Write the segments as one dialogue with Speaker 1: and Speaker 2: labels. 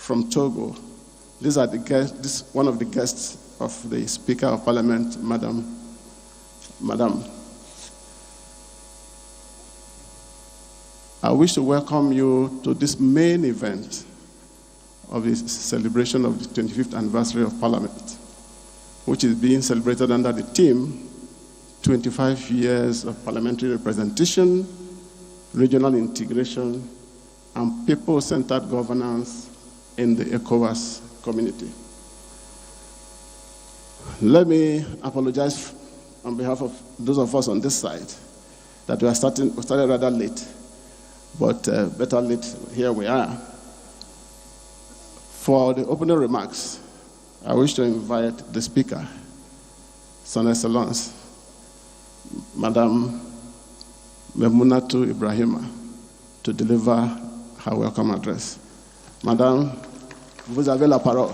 Speaker 1: from Togo. These are the guests, this one of the guests of the Speaker of Parliament, Madam. I wish to welcome you to this main event of the celebration of the 25th anniversary of Parliament, which is being celebrated under the theme 25 years of parliamentary representation, regional integration, and people-centered governance in the ECOWAS community. Let me apologize on behalf of those of us on this side that we started rather late, but better late, here we are. For the opening remarks, I wish to invite the Speaker, Son Excellence, Madame Memunatu Ibrahima, to deliver her welcome address. Madame, vous avez la parole.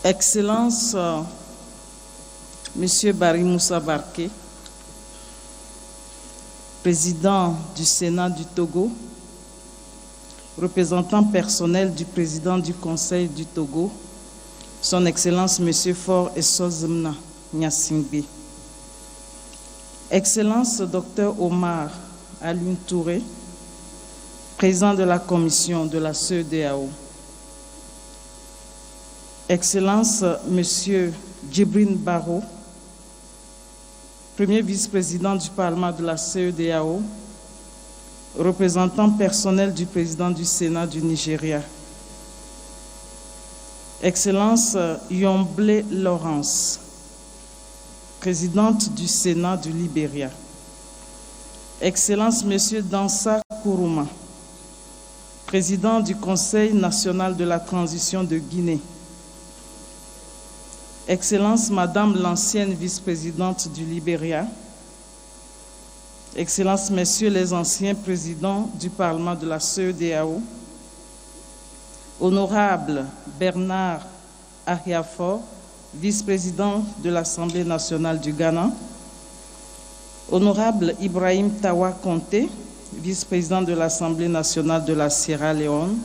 Speaker 2: Excellence, Monsieur Barry Moussa Barké, président du Sénat du Togo, représentant personnel du président du Conseil du Togo, Son Excellence Monsieur Faure Essozemna Nyasingbe, Excellence Dr Omar Alioune Touré, président de la commission de la CEDEAO, Excellence Monsieur Djibril Barrow, premier vice-président du Parlement de la CEDEAO, représentant personnel du président du Sénat du Nigeria, Excellence Yomble Laurence, présidente du Sénat du Libéria, Excellence Monsieur Dansa Kourouma, président du Conseil national de la transition de Guinée, Excellence Madame l'ancienne vice-présidente du Libéria, Excellences Messieurs les anciens présidents du Parlement de la CEDEAO, Honorable Bernard Ahiafor, vice-président de l'Assemblée nationale du Ghana, Honorable Ibrahim Tawa Conté, vice-président de l'Assemblée nationale de la Sierra Leone,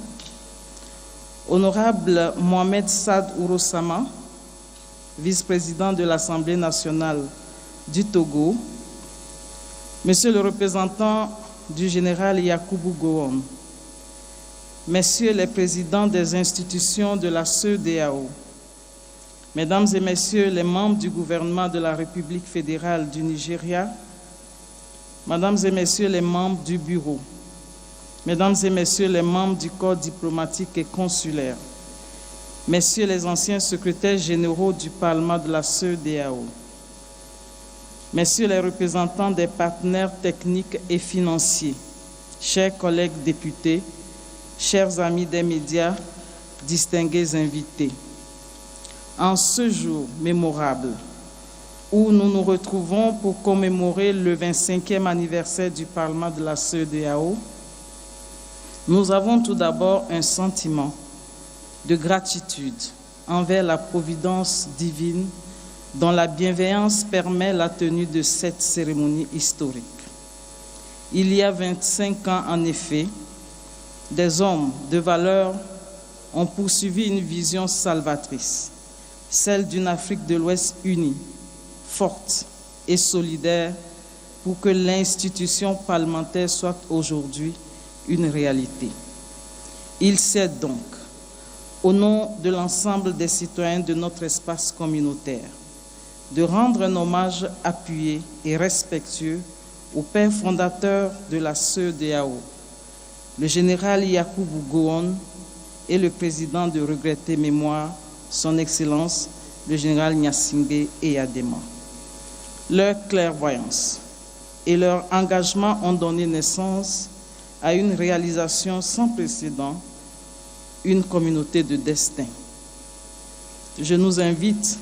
Speaker 2: Honorable Mohamed Saad Ourosama, vice-président de l'Assemblée nationale du Togo, Monsieur le représentant du général Yakubu Gowon, Messieurs les présidents des institutions de la CEDEAO, Mesdames et Messieurs les membres du gouvernement de la République fédérale du Nigeria, Mesdames et Messieurs les membres du bureau, Mesdames et Messieurs les membres du corps diplomatique et consulaire, Messieurs les anciens secrétaires généraux du Parlement de la CEDEAO, Messieurs les représentants des partenaires techniques et financiers, chers collègues députés, chers amis des médias, distingués invités, en ce jour mémorable où nous nous retrouvons pour commémorer le 25e anniversaire du Parlement de la CEDEAO, nous avons tout d'abord un sentiment de gratitude envers la providence divine dont la bienveillance permet la tenue de cette cérémonie historique. Il y a 25 ans, en effet, des hommes de valeur ont poursuivi une vision salvatrice, celle d'une Afrique de l'Ouest unie, forte et solidaire pour que l'institution parlementaire soit aujourd'hui une réalité. Il s'est donc, au nom de l'ensemble des citoyens de notre espace communautaire, de rendre un hommage appuyé et respectueux au père fondateur de la CEDEAO, le général Yakubu Gowon, et le président de regrettée mémoire, son Excellence, le général Nyasingbe Eyadema. Leur clairvoyance et leur engagement ont donné naissance à une réalisation sans précédent une communauté de destin. Je nous invite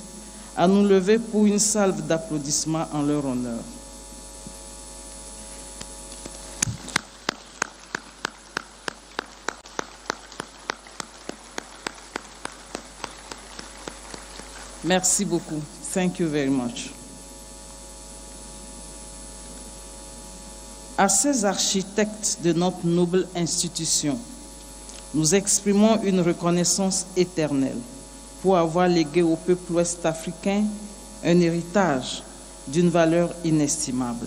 Speaker 2: à nous lever pour une salve d'applaudissements en leur honneur. Merci beaucoup. Thank you very much. À ces architectes de notre noble institution, nous exprimons une reconnaissance éternelle pour avoir légué au peuple ouest-africain un héritage d'une valeur inestimable.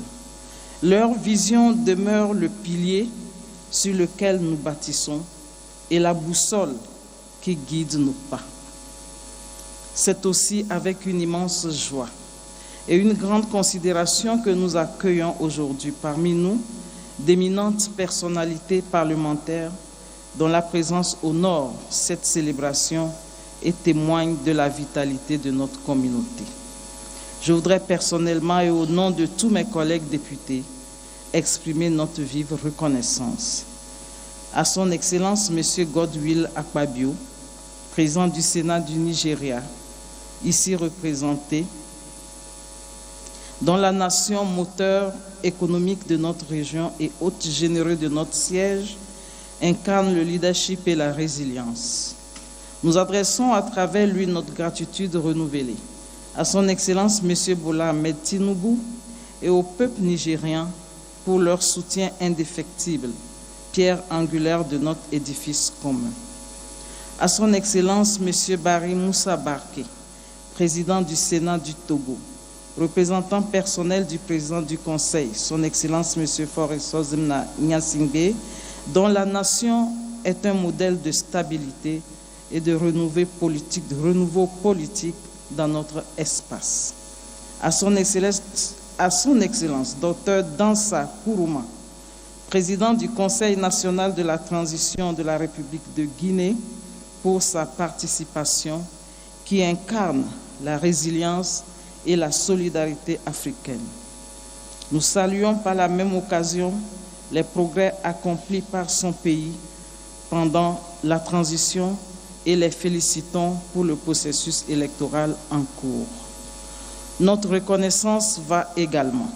Speaker 2: Leur vision demeure le pilier sur lequel nous bâtissons et la boussole qui guide nos pas. C'est aussi avec une immense joie et une grande considération que nous accueillons aujourd'hui parmi nous d'éminentes personnalités parlementaires dont la présence honore cette célébration et témoigne de la vitalité de notre communauté. Je voudrais personnellement et au nom de tous mes collègues députés exprimer notre vive reconnaissance à son Excellence M. Godwill Akpabio, président du Sénat du Nigeria, ici représenté, dont la nation moteur économique de notre région et hôte généreux de notre siège incarne le leadership et la résilience. Nous adressons à travers lui notre gratitude renouvelée à son Excellence M. Bola Ahmed Tinubu et au peuple nigérien pour leur soutien indéfectible, pierre angulaire de notre édifice commun. À son Excellence M. Barry Moussa Barké, président du Sénat du Togo, représentant personnel du président du Conseil, son Excellence M. Foresozimna Nyasingbe, dont la nation est un modèle de stabilité et de renouveau politique dans notre espace. À son Excellence Dr Dansa Kourouma, président du Conseil national de la transition de la République de Guinée, pour sa participation qui incarne la résilience et la solidarité africaine. Nous saluons par la même occasion les progrès accomplis par son pays pendant la transition et les félicitons pour le processus électoral en cours. Notre reconnaissance va également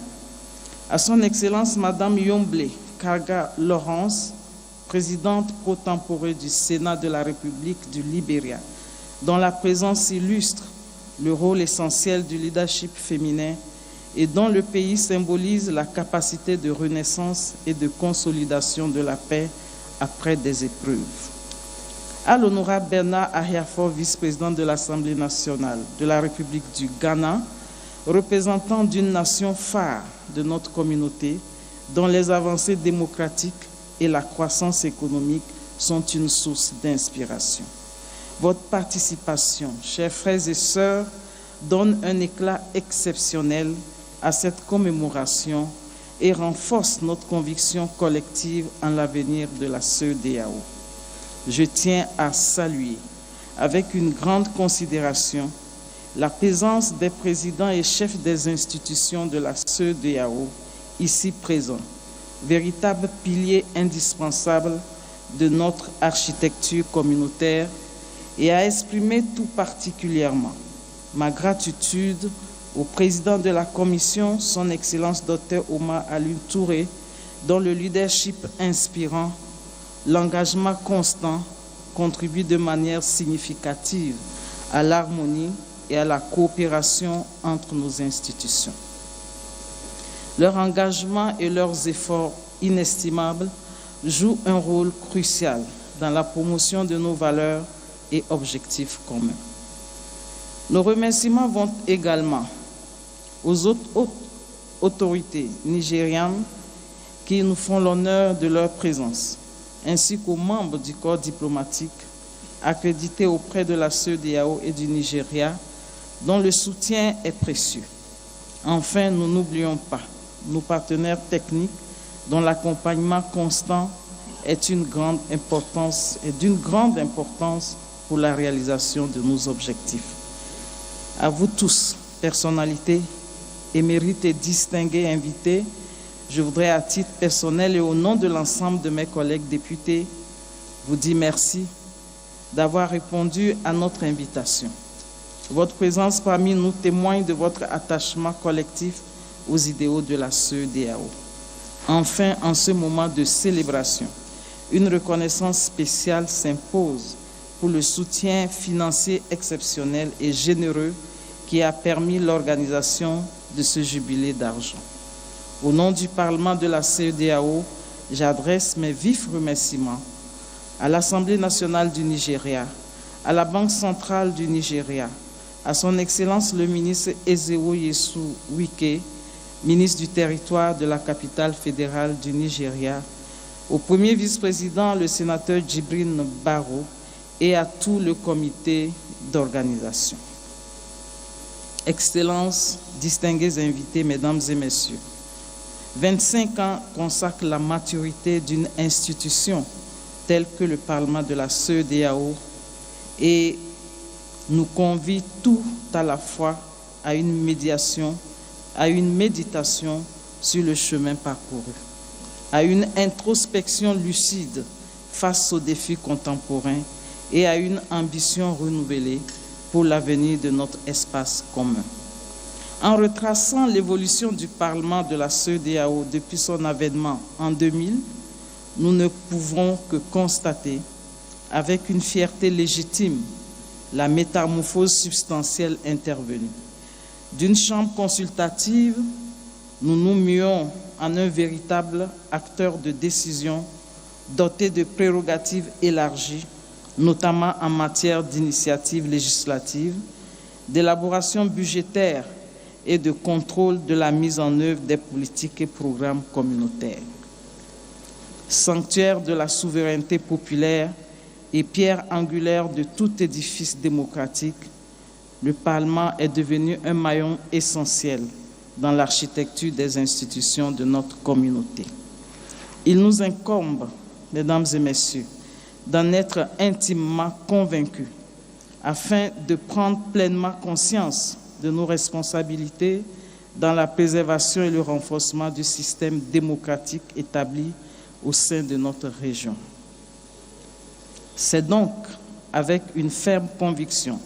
Speaker 2: à son Excellence Madame Yomble Karga Laurence, présidente pro-tempore du Sénat de la République du Libéria, dont la présence illustre le rôle essentiel du leadership féminin et dont le pays symbolise la capacité de renaissance et de consolidation de la paix après des épreuves. À l'honorable Bernard Ahiafo, vice-président de l'Assemblée nationale de la République du Ghana, représentant d'une nation phare de notre communauté, dont les avancées démocratiques et la croissance économique sont une source d'inspiration. Votre participation, chers frères et sœurs, donne un éclat exceptionnel à cette commémoration et renforce notre conviction collective en l'avenir de la CEDEAO. Je tiens à saluer avec une grande considération la présence des présidents et chefs des institutions de la CEDEAO ici présents, véritable pilier indispensable de notre architecture communautaire, et à exprimer tout particulièrement ma gratitude au président de la Commission, son Excellence Dr Omar Alioune Touré, dont le leadership inspirant, l'engagement constant contribuent de manière significative à l'harmonie et à la coopération entre nos institutions. Leur engagement et leurs efforts inestimables jouent un rôle crucial dans la promotion de nos valeurs et objectifs communs. Nos remerciements vont également aux autres autorités nigérianes qui nous font l'honneur de leur présence, ainsi qu'aux membres du corps diplomatique accrédités auprès de la CEDEAO et du Nigeria, dont le soutien est précieux. Enfin, nous n'oublions pas nos partenaires techniques dont l'accompagnement constant est d'une grande importance pour la réalisation de nos objectifs. À vous tous, personnalités, émérites et distingués invités, je voudrais à titre personnel et au nom de l'ensemble de mes collègues députés vous dire merci d'avoir répondu à notre invitation. Votre présence parmi nous témoigne de votre attachement collectif aux idéaux de la CEDEAO. Enfin, en ce moment de célébration, une reconnaissance spéciale s'impose pour le soutien financier exceptionnel et généreux qui a permis l'organisation de ce jubilé d'argent. Au nom du Parlement de la CEDEAO, j'adresse mes vifs remerciements à l'Assemblée nationale du Nigeria, à la Banque centrale du Nigeria, à son Excellence le ministre Ezewo-Yesu Wike, ministre du territoire de la capitale fédérale du Nigeria, au premier vice-président, le sénateur Djibril Baro, et à tout le comité d'organisation. Excellences, distingués invités, mesdames et messieurs, 25 ans consacrent la maturité d'une institution telle que le Parlement de la CEDEAO et nous convie tout à la fois à une méditation, à une méditation sur le chemin parcouru, à une introspection lucide face aux défis contemporains et à une ambition renouvelée pour l'avenir de notre espace commun. En retraçant l'évolution du Parlement de la CEDEAO depuis son avènement en 2000, nous ne pouvons que constater, avec une fierté légitime, la métamorphose substantielle intervenue. D'une chambre consultative, nous nous muons en un véritable acteur de décision doté de prérogatives élargies, notamment en matière d'initiatives législatives, d'élaboration budgétaire et de contrôle de la mise en œuvre des politiques et programmes communautaires. Sanctuaire de la souveraineté populaire et pierre angulaire de tout édifice démocratique, le Parlement est devenu un maillon essentiel dans l'architecture des institutions de notre communauté. Il nous incombe, mesdames et messieurs, d'en être intimement convaincus afin de prendre pleinement conscience de nos responsabilités dans la préservation et le renforcement du système démocratique établi au sein de notre région. C'est donc avec une ferme conviction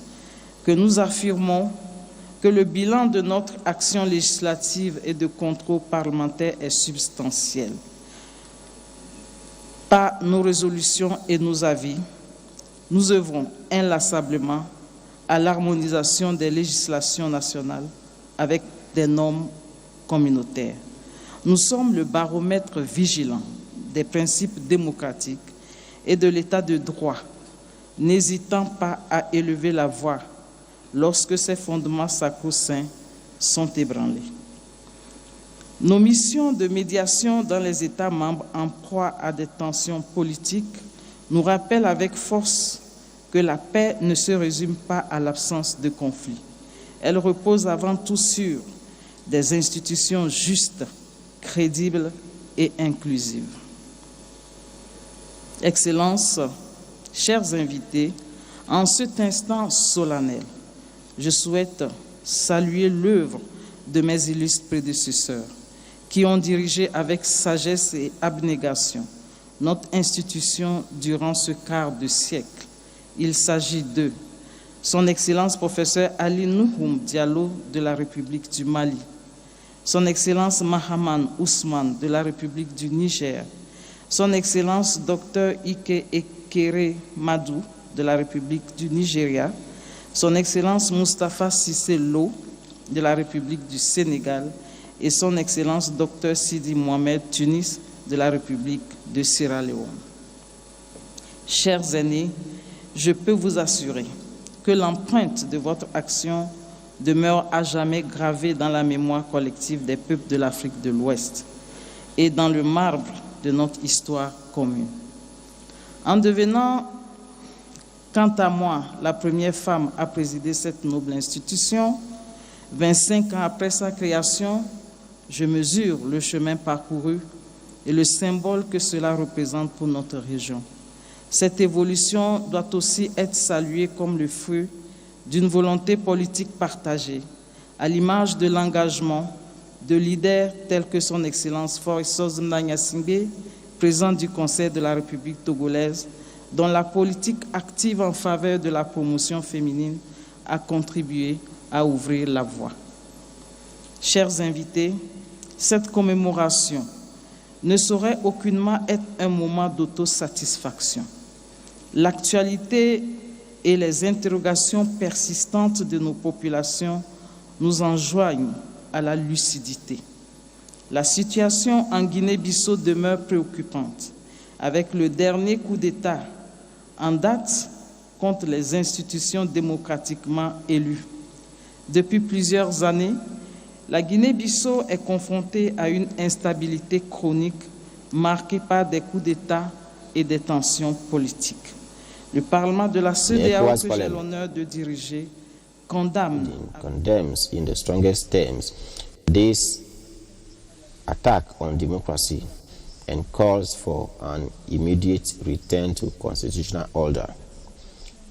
Speaker 2: que nous affirmons que le bilan de notre action législative et de contrôle parlementaire est substantiel. Par nos résolutions et nos avis, nous œuvrons inlassablement à l'harmonisation des législations nationales avec des normes communautaires. Nous sommes le baromètre vigilant des principes démocratiques et de l'état de droit, n'hésitant pas à élever la voix lorsque ces fondements sacro-saints sont ébranlés. Nos missions de médiation dans les États membres en proie à des tensions politiques nous rappellent avec force que la paix ne se résume pas à l'absence de conflit. Elle repose avant tout sur des institutions justes, crédibles et inclusives. Excellences, chers invités, en cet instant solennel, je souhaite saluer l'œuvre de mes illustres prédécesseurs qui ont dirigé avec sagesse et abnégation notre institution durant ce quart de siècle. Il s'agit de son Excellence professeur Ali Nouhoum Diallo de la République du Mali, son Excellence Mahaman Ousmane de la République du Niger, son Excellence Dr Ike Ekere Madou de la République du Nigeria, son Excellence Moustapha Cissé Lo de la République du Sénégal et son Excellence Dr Sidi Mohamed Tunis de la République de Sierra Leone. Chers aînés, je peux vous assurer que l'empreinte de votre action demeure à jamais gravée dans la mémoire collective des peuples de l'Afrique de l'Ouest et dans le marbre de notre histoire commune. En devenant, quant à moi, la première femme à présider cette noble institution, 25 ans après sa création, je mesure le chemin parcouru et le symbole que cela représente pour notre région. Cette évolution doit aussi être saluée comme le fruit d'une volonté politique partagée, à l'image de l'engagement de leaders tels que son Excellence Faure Sozmna Gnassingbé, président du Conseil de la République togolaise, dont la politique active en faveur de la promotion féminine a contribué à ouvrir la voie. Chers invités, cette commémoration ne saurait aucunement être un moment d'autosatisfaction. L'actualité et les interrogations persistantes de nos populations nous enjoignent à la lucidité. La situation en Guinée-Bissau demeure préoccupante, avec le dernier coup d'État en date contre les institutions démocratiquement élues. Depuis plusieurs années, la Guinée-Bissau est confrontée à une instabilité chronique marquée par des coups d'État et des tensions politiques. Le Parlement de la CEDEAO, que j'ai l'honneur de diriger, condemns
Speaker 3: in the strongest terms this attack on democracy and calls for an immediate return to constitutional order.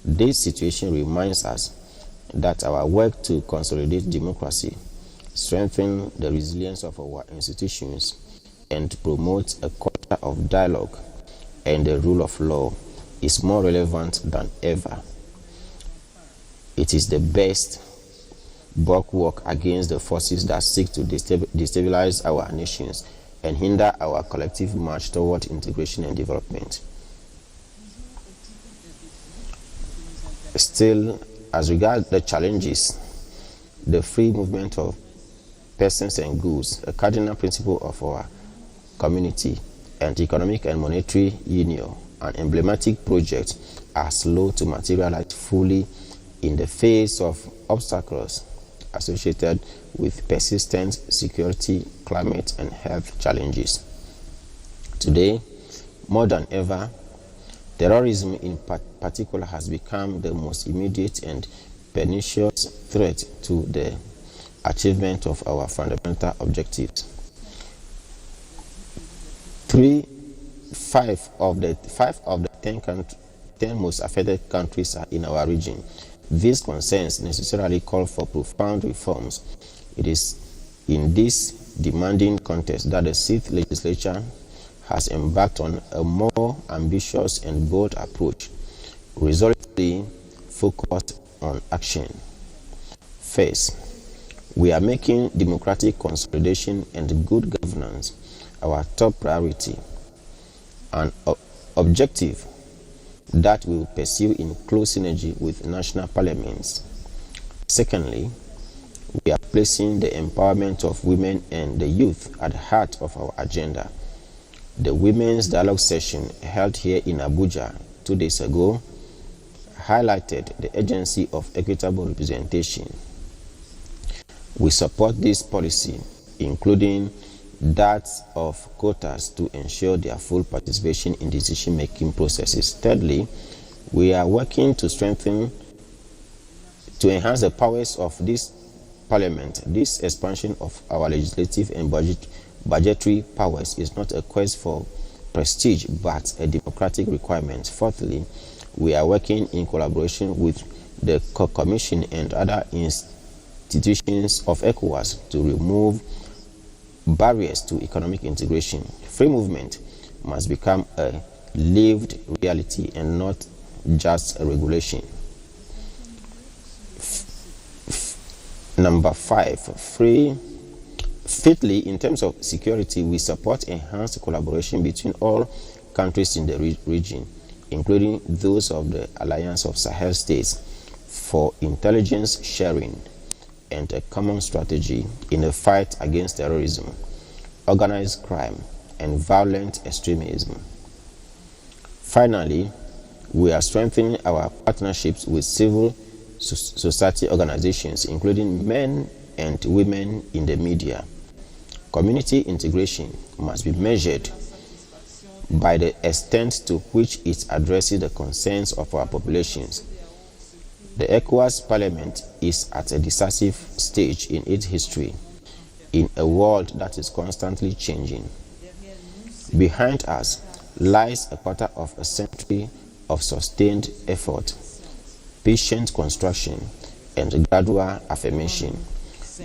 Speaker 3: This situation reminds us that our work to consolidate democracy, strengthen the resilience of our institutions, and promote a culture of dialogue and the rule of law is more relevant than ever. It is the best bulwark against the forces that seek to destabilize our nations and hinder our collective march toward integration and development. Still, as regards the challenges, the free movement of persons and goods, a cardinal principle of our community, and economic and monetary union, an emblematic project, are slow to materialize fully in the face of obstacles associated with persistent security, climate, and health challenges. Today, more than ever, terrorism in particular has become the most immediate and pernicious threat to the achievement of our fundamental objectives. Five of the 10 most affected countries are in our region. These concerns necessarily call for profound reforms. It is in this demanding context that the 6th legislature has embarked on a more ambitious and bold approach, resolutely focused on action. First, we are making democratic consolidation and good governance our top priority, an objective that we will pursue in close synergy with national parliaments. Secondly, we are placing the empowerment of women and the youth at the heart of our agenda. The Women's Dialogue session held here in Abuja 2 days ago highlighted the urgency of equitable representation. We support this policy, including that of quotas, to ensure their full participation in decision-making processes. Thirdly, we are working to enhance the powers of this parliament. This expansion of our legislative and budgetary powers is not a quest for prestige, but a democratic requirement. Fourthly, we are working in collaboration with the Commission and other institutions of ECOWAS to remove barriers to economic integration. Free movement must become a lived reality and not just a regulation. Number 5, fifthly, in terms of security, we support enhanced collaboration between all countries in the region, including those of the Alliance of Sahel States, for intelligence sharing and a common strategy in the fight against terrorism, organized crime, and violent extremism. Finally, we are strengthening our partnerships with civil society organizations, including men and women in the media. Community integration must be measured by the extent to which it addresses the concerns of our populations. The ECOWAS Parliament is at a decisive stage in its history, in a world that is constantly changing. Behind us lies a quarter of a century of sustained effort, patient construction, and gradual affirmation.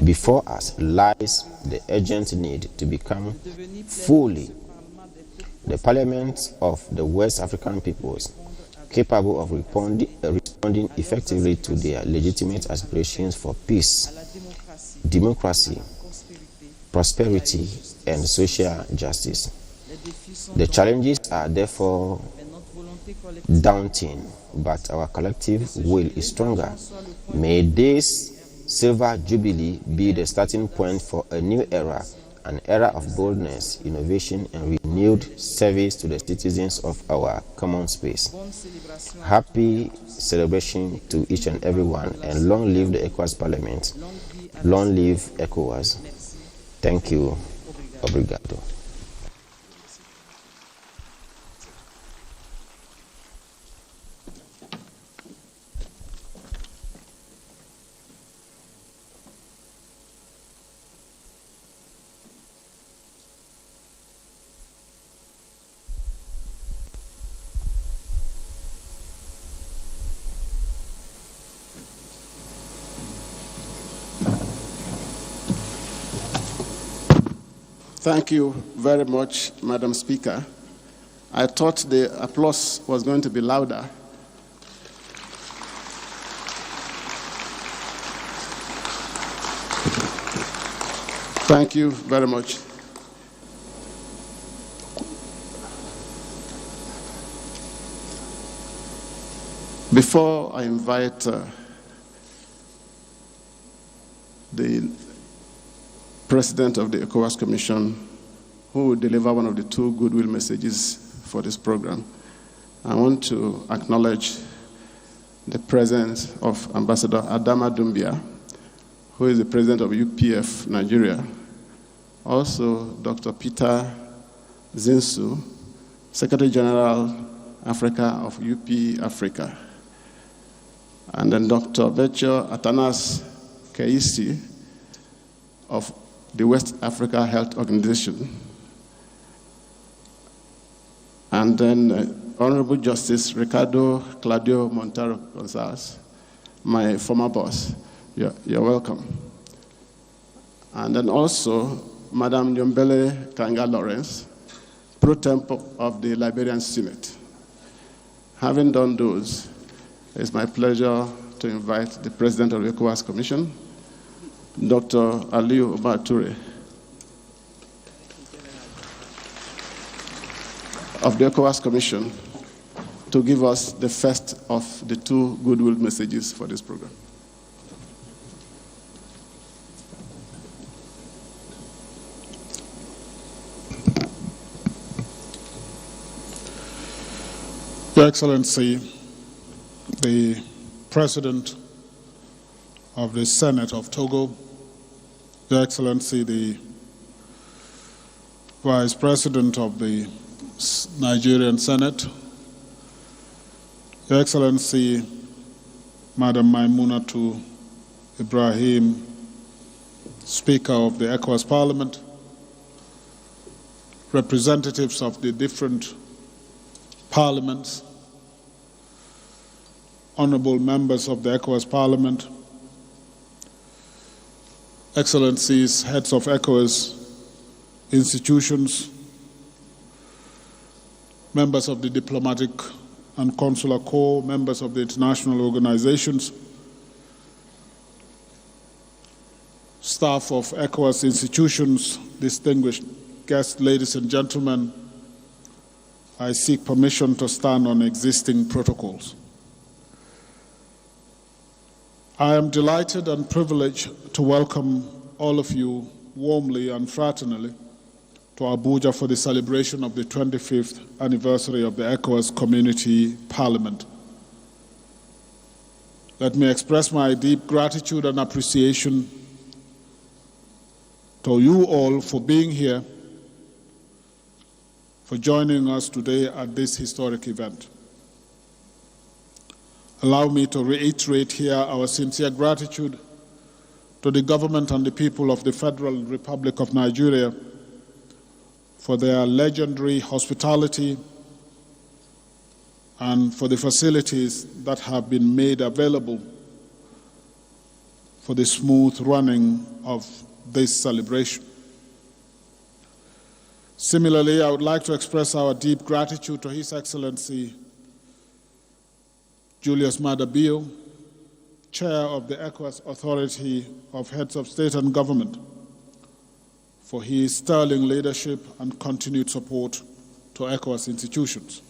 Speaker 3: Before us lies the urgent need to become fully the Parliament of the West African peoples, capable of responding effectively to their legitimate aspirations for peace, democracy, prosperity, and social justice. The challenges are therefore daunting, but our collective will is stronger. May this Silver Jubilee be the starting point for a new era, an era of boldness, innovation, and renewed service to the citizens of our common space. Happy celebration to each and everyone, and long live the ECOWAS Parliament. Long live ECOWAS. Thank you. Obrigado.
Speaker 1: Thank you very much, Madam Speaker. I thought the applause was going to be louder. Thank you very much. Before I invite the President of the ECOWAS Commission, who will deliver one of the two goodwill messages for this program, I want to acknowledge the presence of Ambassador Adama Doumbia, who is the President of UPF Nigeria, also Dr. Peter Zinsu, Secretary General Africa of UP Africa, and then Dr. Becho Atanas Keisi of the West Africa Health Organization, and then Honorable Justice Ricardo Claudio Montero Gonzalez, my former boss. You're welcome. And then also Madam Nyombele Kanga Lawrence, Pro Temp of the Liberian Senate. Having done those, it's my pleasure to invite the President of the ECOWAS Commission, Dr. Aliu Omar Toure, of the ECOWAS Commission, to give us the first of the two goodwill messages for this program.
Speaker 4: Your Excellency, the President of the Senate of Togo, Your Excellency, the Vice President of the Nigerian Senate, Your Excellency, Madam Maimunatu Ibrahim, Speaker of the ECOWAS Parliament, representatives of the different parliaments, honorable members of the ECOWAS Parliament, Excellencies, heads of ECOWAS institutions, members of the diplomatic and consular corps, members of the international organizations, staff of ECOWAS institutions, distinguished guests, ladies and gentlemen, I seek permission to stand on existing protocols. I am delighted and privileged to welcome all of you warmly and fraternally to Abuja for the celebration of the 25th anniversary of the ECOWAS Community Parliament. Let me express my deep gratitude and appreciation to you all for being here, for joining us today at this historic event. Allow me to reiterate here our sincere gratitude to the government and the people of the Federal Republic of Nigeria for their legendary hospitality and for the facilities that have been made available for the smooth running of this celebration. Similarly, I would like to express our deep gratitude to His Excellency, Julius Maada Bio, Chair of the ECOWAS Authority of Heads of State and Government, for his sterling leadership and continued support to ECOWAS institutions.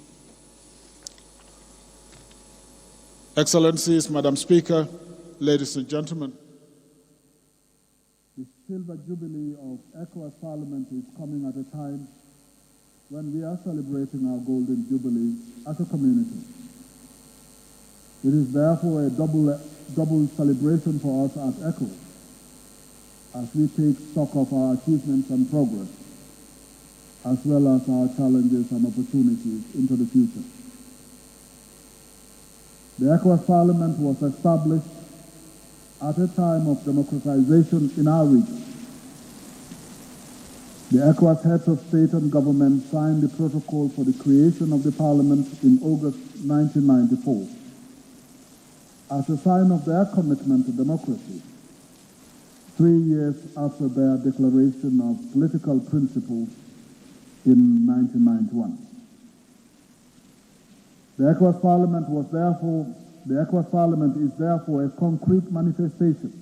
Speaker 4: Excellencies, Madam Speaker, ladies and gentlemen, the Silver Jubilee of ECOWAS Parliament is coming at a time when we are celebrating our Golden Jubilee as a community. It is therefore a double celebration for us at ECOWAS as we take stock of our achievements and progress, as well as our challenges and opportunities into the future. The ECOWAS Parliament was established at a time of democratization in our region. The ECOWAS heads of state and government signed the protocol for the creation of the Parliament in August 1994 as a sign of their commitment to democracy, 3 years after their declaration of political principles in 1991. The ECOWAS Parliament is therefore a concrete manifestation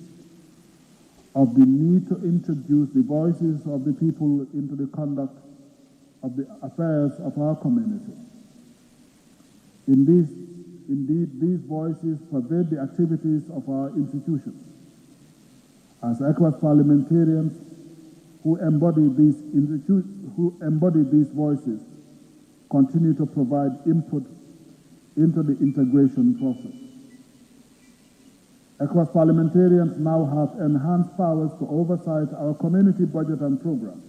Speaker 4: of the need to introduce the voices of the people into the conduct of the affairs of our community. Indeed, these voices pervade the activities of our institutions. As ECOWAS parliamentarians who embody these voices continue to provide input into the integration process. ECOWAS parliamentarians now have enhanced powers to oversight our community budget and programs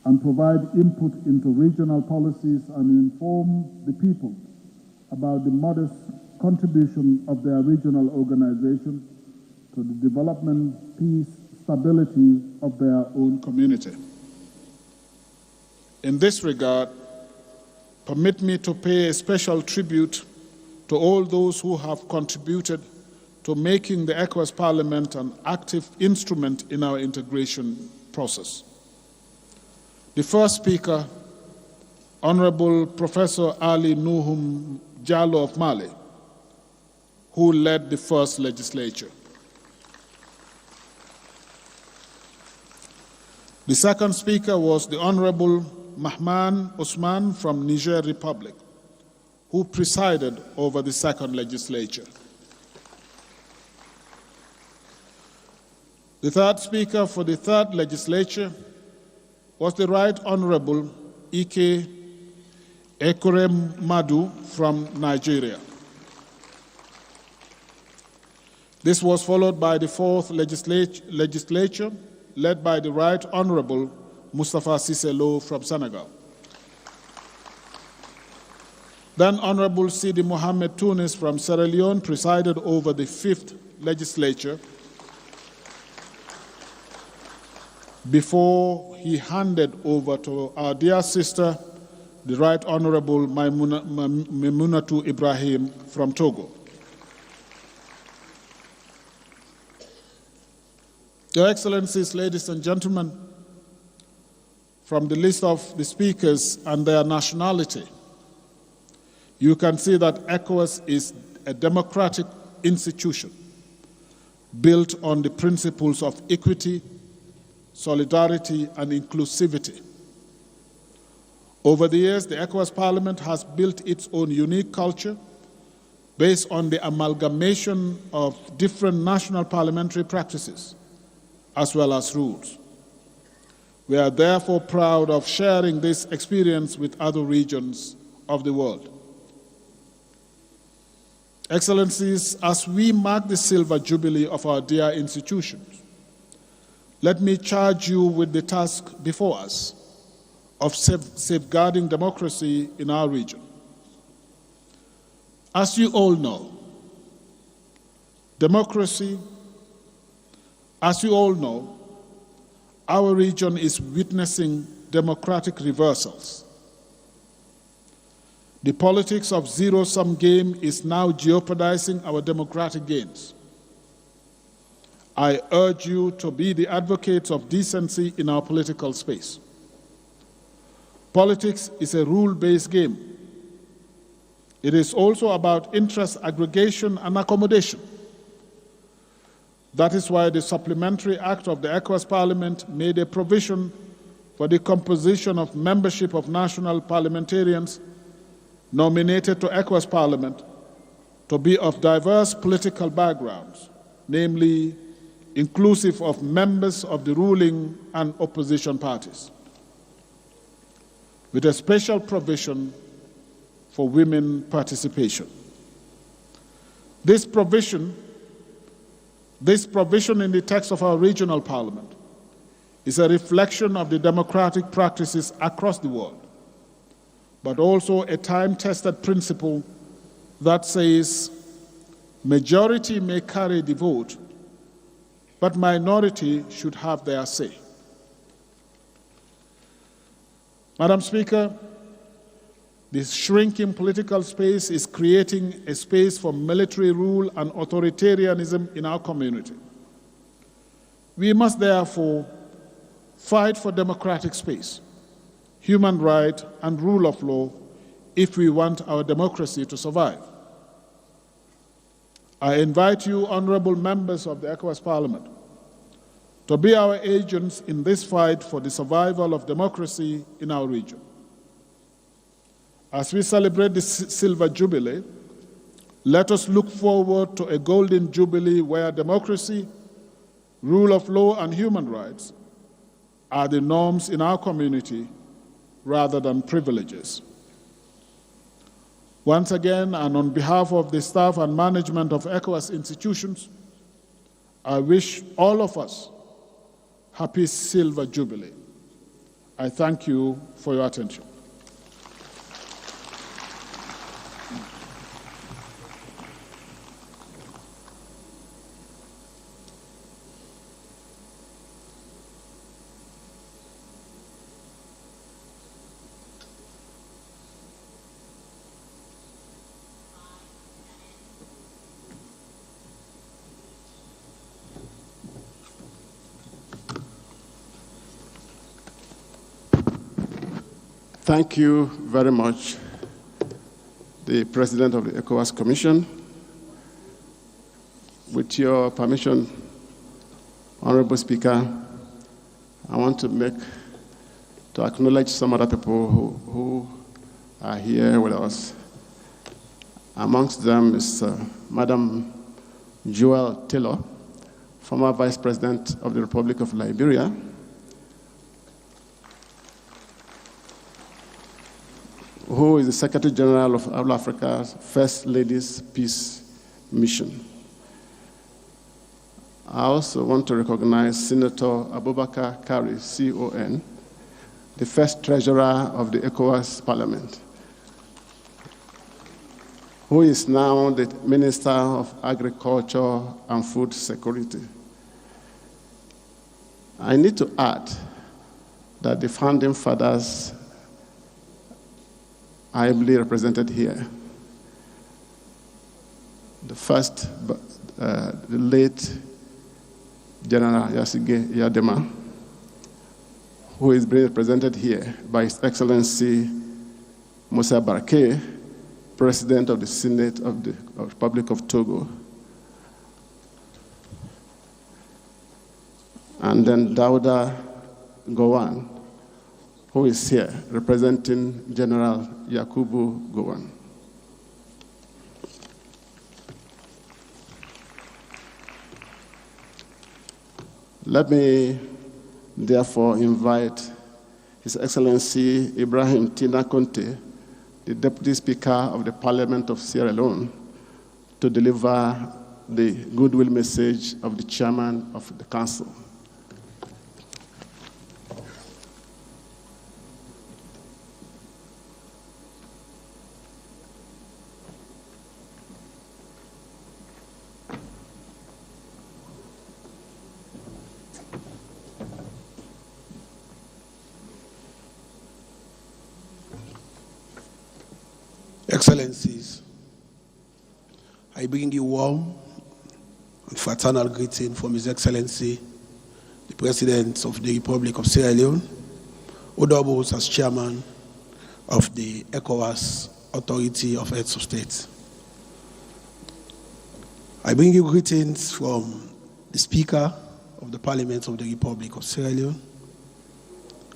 Speaker 4: and provide input into regional policies and inform the people about the modest contribution of their regional organizations to the development, peace, stability of their own community. In this regard, permit me to pay a special tribute to all those who have contributed to making the ECOWAS Parliament an active instrument in our integration process. The first speaker, Honorable Professor Ali Nuhum Jallo of Mali, who led the first legislature. The second speaker was the Honorable Mahman Osman from Niger Republic, who presided over the second legislature. The third speaker for the third legislature was the Right Honorable Ike Ekurem Madu from Nigeria. This was followed by the fourth legislature, led by the Right Honorable Mustafa Cissé Lo from Senegal. Then Honorable Sidi Mohamed Tunis from Sierra Leone presided over the fifth legislature before he handed over to our dear sister, the Right Honorable Maimunatu Ibrahim from Togo. Your Excellencies, ladies and gentlemen, from the list of the speakers and their nationality, you can see that ECOWAS is a democratic institution built on the principles of equity, solidarity, and inclusivity. Over the years, the ECOWAS Parliament has built its own unique culture based on the amalgamation of different national parliamentary practices, as well as rules. We are therefore proud of sharing this experience with other regions of the world. Excellencies, as we mark the Silver Jubilee of our dear institutions, let me charge you with the task before us of safeguarding democracy in our region. As you all know, our region is witnessing democratic reversals. The politics of zero-sum game is now jeopardizing our democratic gains. I urge you to be the advocates of decency in our political space. Politics is a rule-based game, It is also about interest aggregation and accommodation. That is why the Supplementary Act of the ECOWAS Parliament made a provision for the composition of membership of national parliamentarians nominated to ECOWAS Parliament to be of diverse political backgrounds, namely inclusive of members of the ruling and opposition parties, with a special provision for women participation. This provision in the text of our regional parliament is a reflection of the democratic practices across the world, but also a time-tested principle that says majority may carry the vote, but minority should have their say. Madam Speaker, this shrinking political space is creating a space for military rule and authoritarianism in our community. We must therefore fight for democratic space, human rights, and rule of law if we want our democracy to survive. I invite you, honorable members of the ECOWAS Parliament, to be our agents in this fight for the survival of democracy in our region. As we celebrate the Silver Jubilee, let us look forward to a Golden Jubilee where democracy, rule of law, and human rights are the norms in our community rather than privileges. Once again, and on behalf of the staff and management of ECOWAS institutions, I wish all of us happy Silver Jubilee. I thank you for your attention.
Speaker 1: Thank you very much, the President of the ECOWAS Commission. With your permission, Honorable Speaker, I want to acknowledge some other people who are here with us. Amongst them is Madam Joel Taylor, former Vice President of the Republic of Liberia, who is the Secretary General of All Africa's First Ladies Peace Mission. I also want to recognize Senator Abubakar Kari, CON, the first Treasurer of the ECOWAS Parliament, who is now the Minister of Agriculture and Food Security. I need to add that the founding fathers are ably represented here. The first, the late General Yasige Yadema, who is being represented here by His Excellency Musa Barke, President of the Senate of the Republic of Togo. And then Dauda Gowon, who is here representing General Yakubu Gowon. Let me therefore invite His Excellency Ibrahim Tina Conte, the Deputy Speaker of the Parliament of Sierra Leone, to deliver the goodwill message of the Chairman of the Council.
Speaker 5: Excellencies, I bring you warm and fraternal greeting from His Excellency, the President of the Republic of Sierra Leone, who doubles as Chairman of the ECOWAS authority of heads of state. I bring you greetings from the Speaker of the Parliament of the Republic of Sierra Leone,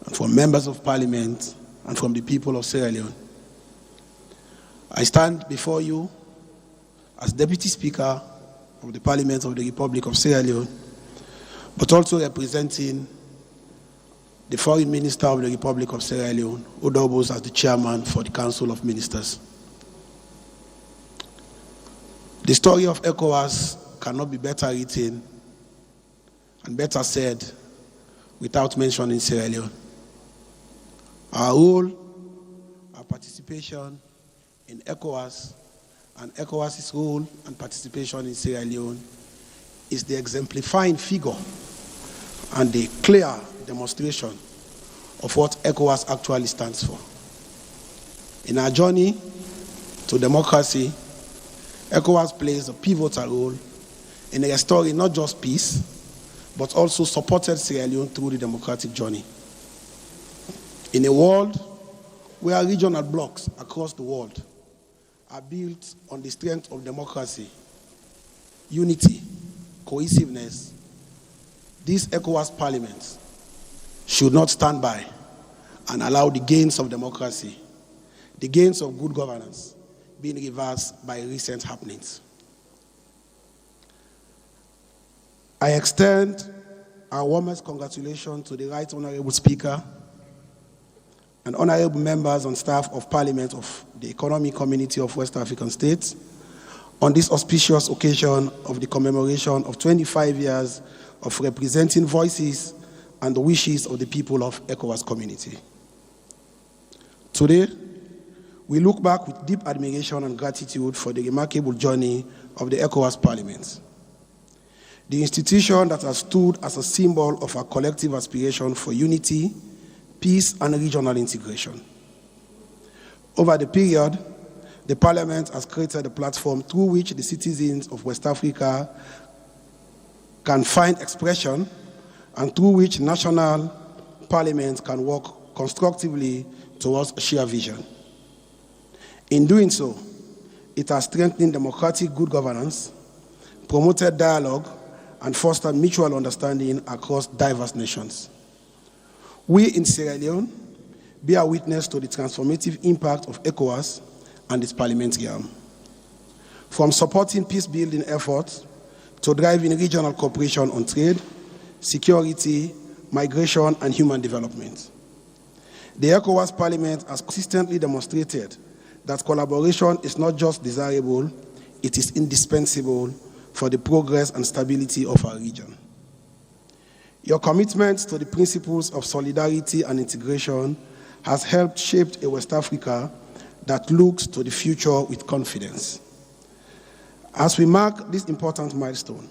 Speaker 5: and from members of Parliament, and from the people of Sierra Leone. I stand before you as Deputy Speaker of the Parliament of the Republic of Sierra Leone, but also representing the Foreign Minister of the Republic of Sierra Leone, who doubles as the Chairman for the Council of Ministers. The story of ECOWAS cannot be better written and better said without mentioning Sierra Leone. Our role, our participation in ECOWAS, and ECOWAS's role and participation in Sierra Leone is the exemplifying figure and the clear demonstration of what ECOWAS actually stands for. In our journey to democracy, ECOWAS plays a pivotal role in restoring not just peace, but also supported Sierra Leone through the democratic journey. In a world where regional blocs across the world are built on the strength of democracy, unity, cohesiveness, this ECOWAS Parliament should not stand by and allow the gains of democracy, the gains of good governance, being reversed by recent happenings. I extend our warmest congratulations to the Right Honorable Speaker and honorable members and staff of Parliament of the Economic Community of West African States on this auspicious occasion of the commemoration of 25 years of representing voices and the wishes of the people of ECOWAS community. Today, we look back with deep admiration and gratitude for the remarkable journey of the ECOWAS Parliament, the institution that has stood as a symbol of our collective aspiration for unity, peace, and regional integration. Over the period, the Parliament has created a platform through which the citizens of West Africa can find expression and through which national parliaments can work constructively towards a shared vision. In doing so, it has strengthened democratic good governance, promoted dialogue, and fostered mutual understanding across diverse nations. We in Sierra Leone bear witness to the transformative impact of ECOWAS and its parliamentary arm. From supporting peace-building efforts to driving regional cooperation on trade, security, migration, and human development. The ECOWAS Parliament has consistently demonstrated that collaboration is not just desirable, it is indispensable for the progress and stability of our region. Your commitment to the principles of solidarity and integration has helped shape a West Africa that looks to the future with confidence. As we mark this important milestone,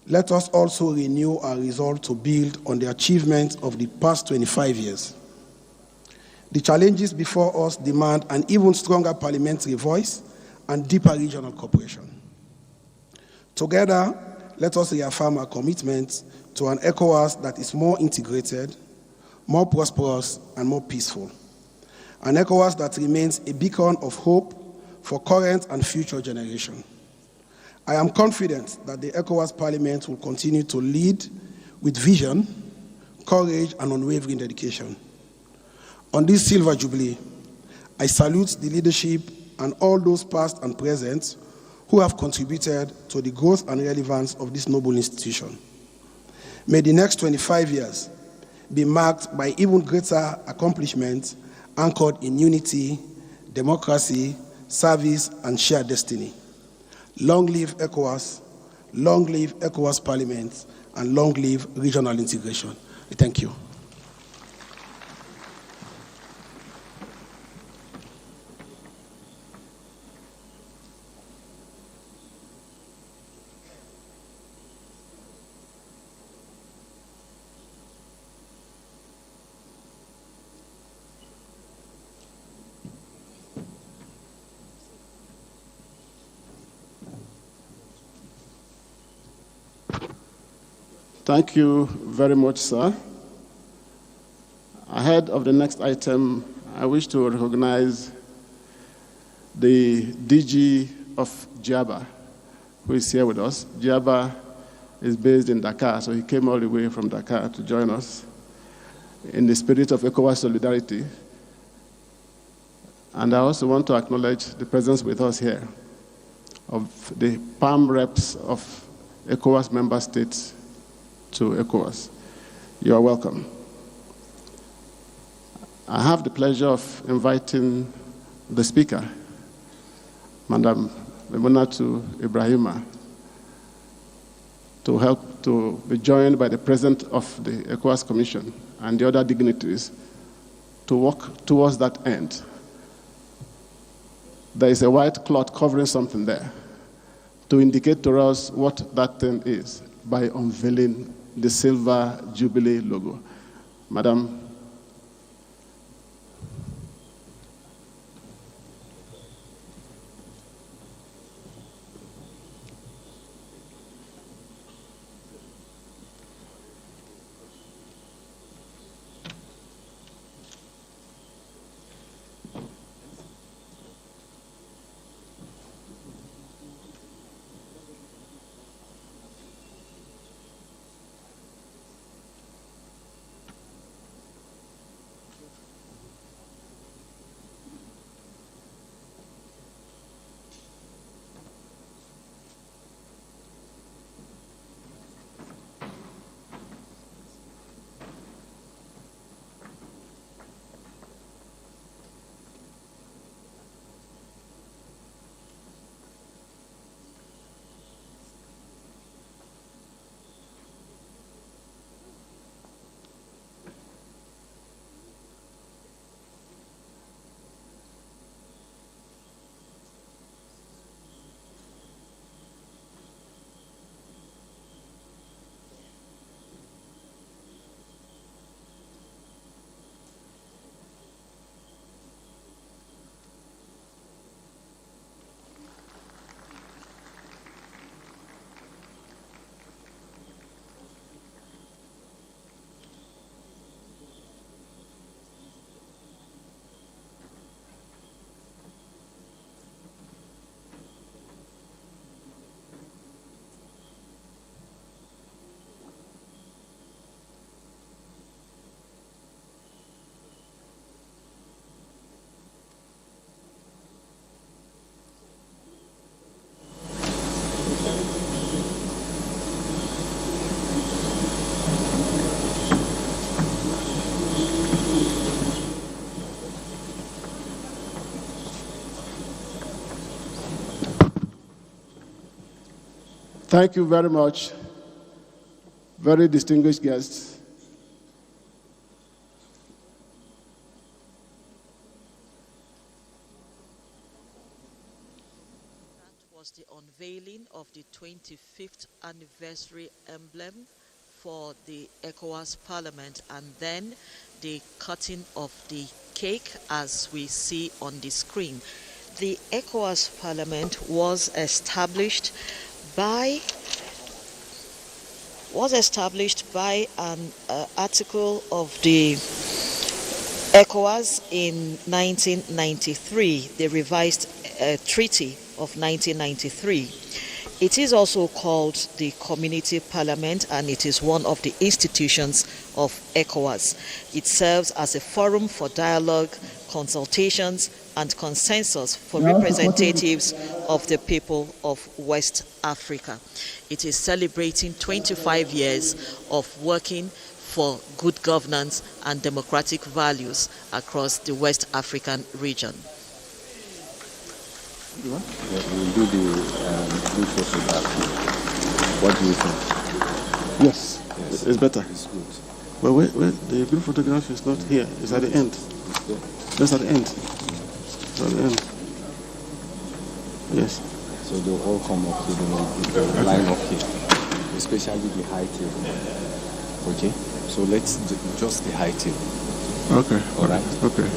Speaker 5: let us also renew our resolve to build on the achievements of the past 25 years. The challenges before us demand an even stronger parliamentary voice and deeper regional cooperation. Together, let us reaffirm our commitment to an ECOWAS that is more integrated, more prosperous, and more peaceful. An ECOWAS that remains a beacon of hope for current and future generations. I am confident that the ECOWAS Parliament will continue to lead with vision, courage, and unwavering dedication. On this Silver Jubilee, I salute the leadership and all those past and present who have contributed to the growth and relevance of this noble institution. May the next 25 years be marked by even greater accomplishments anchored in unity, democracy, service, and shared destiny. Long live ECOWAS, long live ECOWAS Parliament, and long live regional integration. Thank you.
Speaker 1: Thank you very much, sir. Ahead of the next item, I wish to recognize the DG of JABA, who is here with us. JABA is based in Dakar, so he came all the way from Dakar to join us in the spirit of ECOWAS solidarity. And I also want to acknowledge the presence with us here of the PAM reps of ECOWAS member states to ECOWAS. You are welcome. I have the pleasure of inviting the speaker, Madam Memunatu Ibrahima, to help to be joined by the President of the ECOWAS Commission and the other dignitaries to work towards that end. There is a white cloth covering something there to indicate to us what that thing is by unveiling the silver Jubilee logo. Madam. Thank you very much, very distinguished guests.
Speaker 6: That was the unveiling of the 25th anniversary emblem for the ECOWAS Parliament, and then the cutting of the cake as we see on the screen. The ECOWAS Parliament was established by an article of the ECOWAS in 1993, the revised treaty of 1993. It is also called the Community Parliament, and it is one of the institutions of ECOWAS. It serves as a forum for dialogue, consultations, and consensus for representatives of the people of West Africa. It is celebrating 25 years of working for good governance and democratic values across the West African region.
Speaker 7: We'll do the group photograph. What do you think?
Speaker 1: Yes, it's better.
Speaker 7: It's good.
Speaker 1: Well, wait, the group photograph is not here. It's at the end. That's at the end. It's at the end. Yes.
Speaker 7: So they'll all come up to the line up here, especially the high table. Okay? So let's do just the high table.
Speaker 1: Okay.
Speaker 7: All right?
Speaker 1: Okay.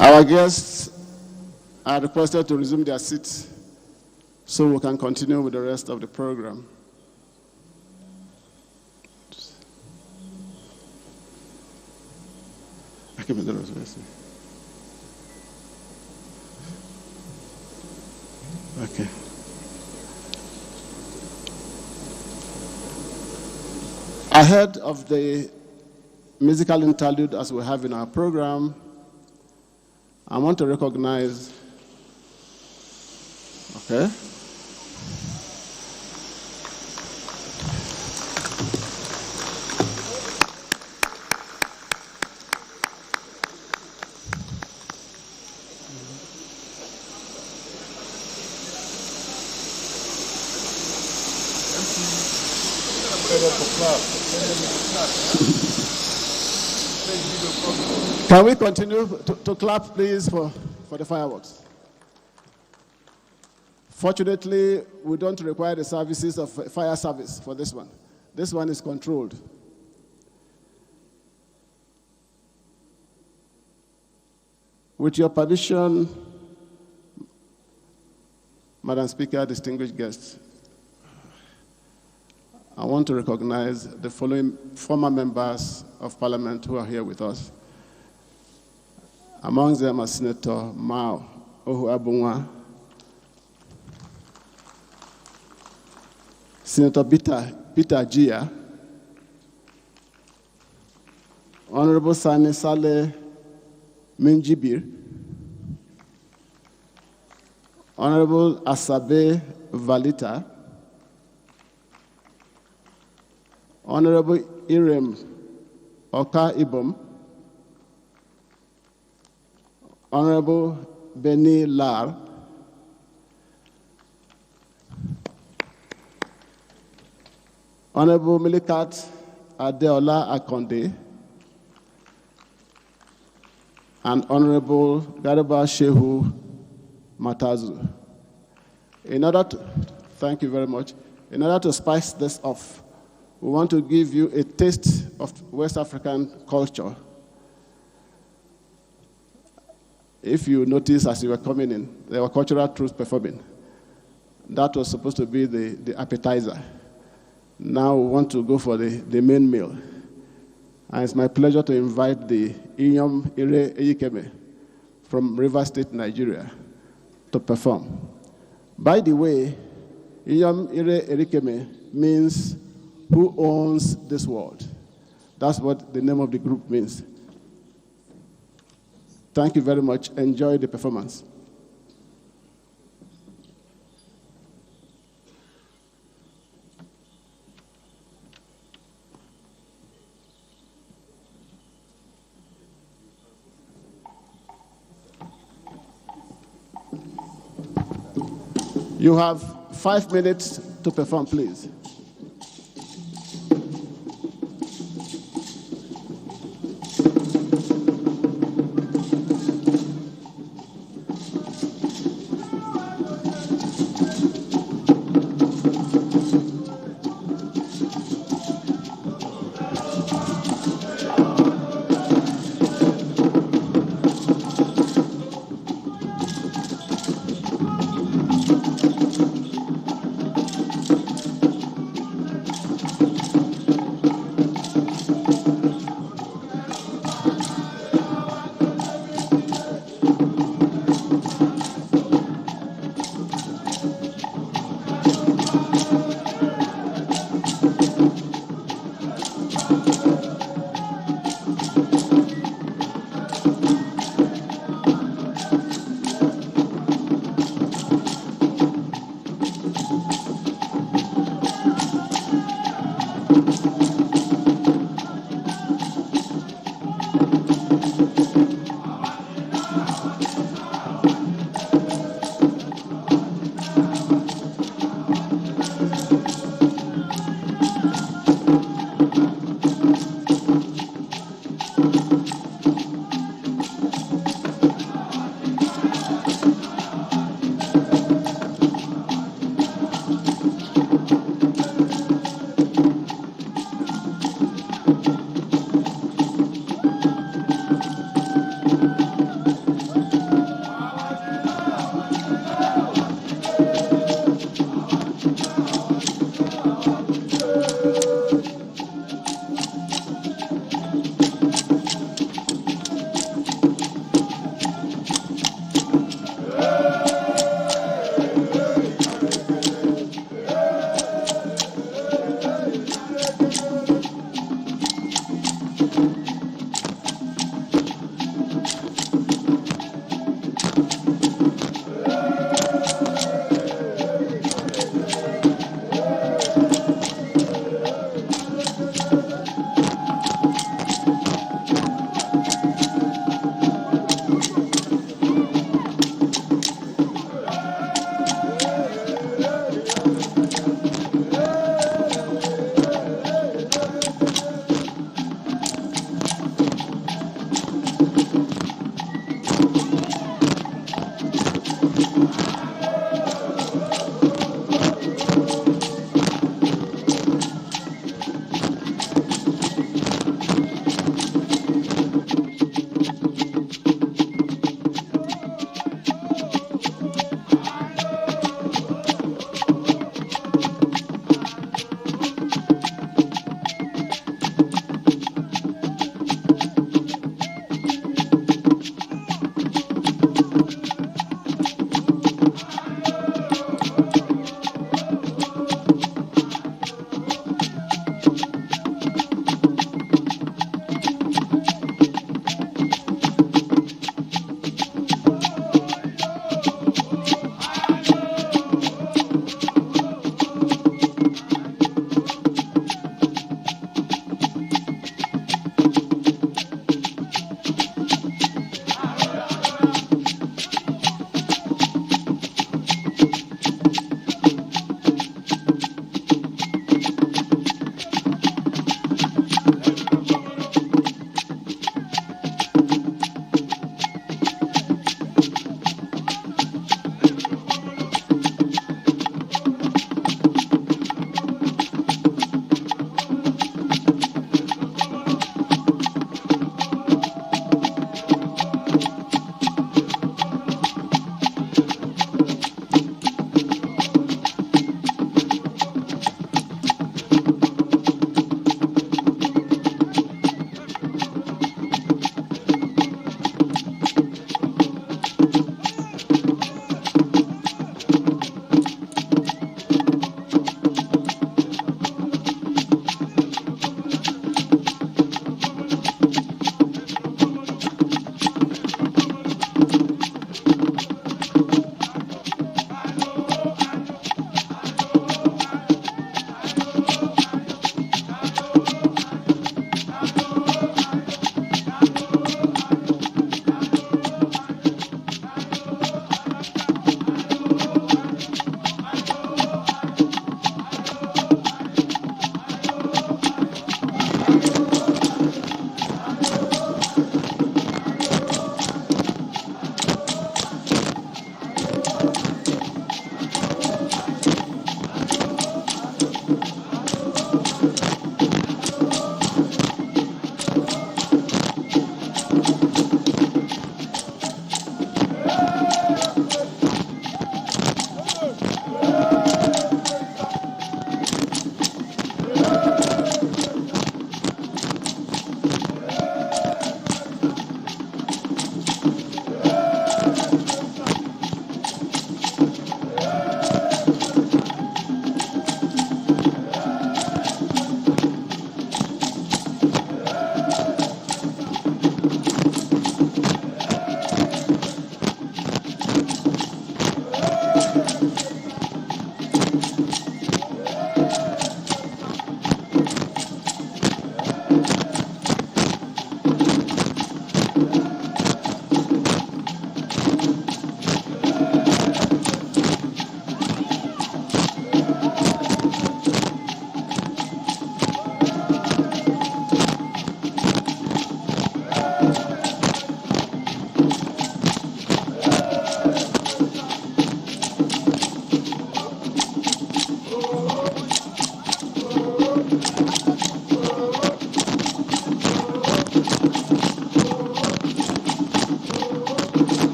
Speaker 1: Our guests are requested to resume their seats so we can continue with the rest of the program. Okay. Ahead of the musical interlude as we have in our program, I want to recognize, okay? Can we continue to clap, please, for the fireworks? Fortunately, we don't require the services of fire service for this one. This one is controlled. With your permission, Madam Speaker, distinguished guests, I want to recognize the following former members of Parliament who are here with us. Among them are Senator Mao Ohuabunwa, Senator Peter Gia, Honorable Sani Saleh Minjibir, Honorable Asabe Valita, Honorable Irem Oka Ibom, Honorable Beni Lar, Honorable Milikat Adeola Akonde, and Honorable Garba Shehu Matazu. Thank you very much. In order to spice this off, we want to give you a taste of West African culture. If you notice as you were coming in, there were cultural troops performing. That was supposed to be the appetizer. Now we want to go for the main meal. And it's my pleasure to invite the Inyom Ire Eyikeme from Rivers State, Nigeria, to perform. By the way, Inyom Ire Eyikeme means who owns this world. That's what the name of the group means. Thank you very much. Enjoy the performance. You have 5 minutes to perform, please.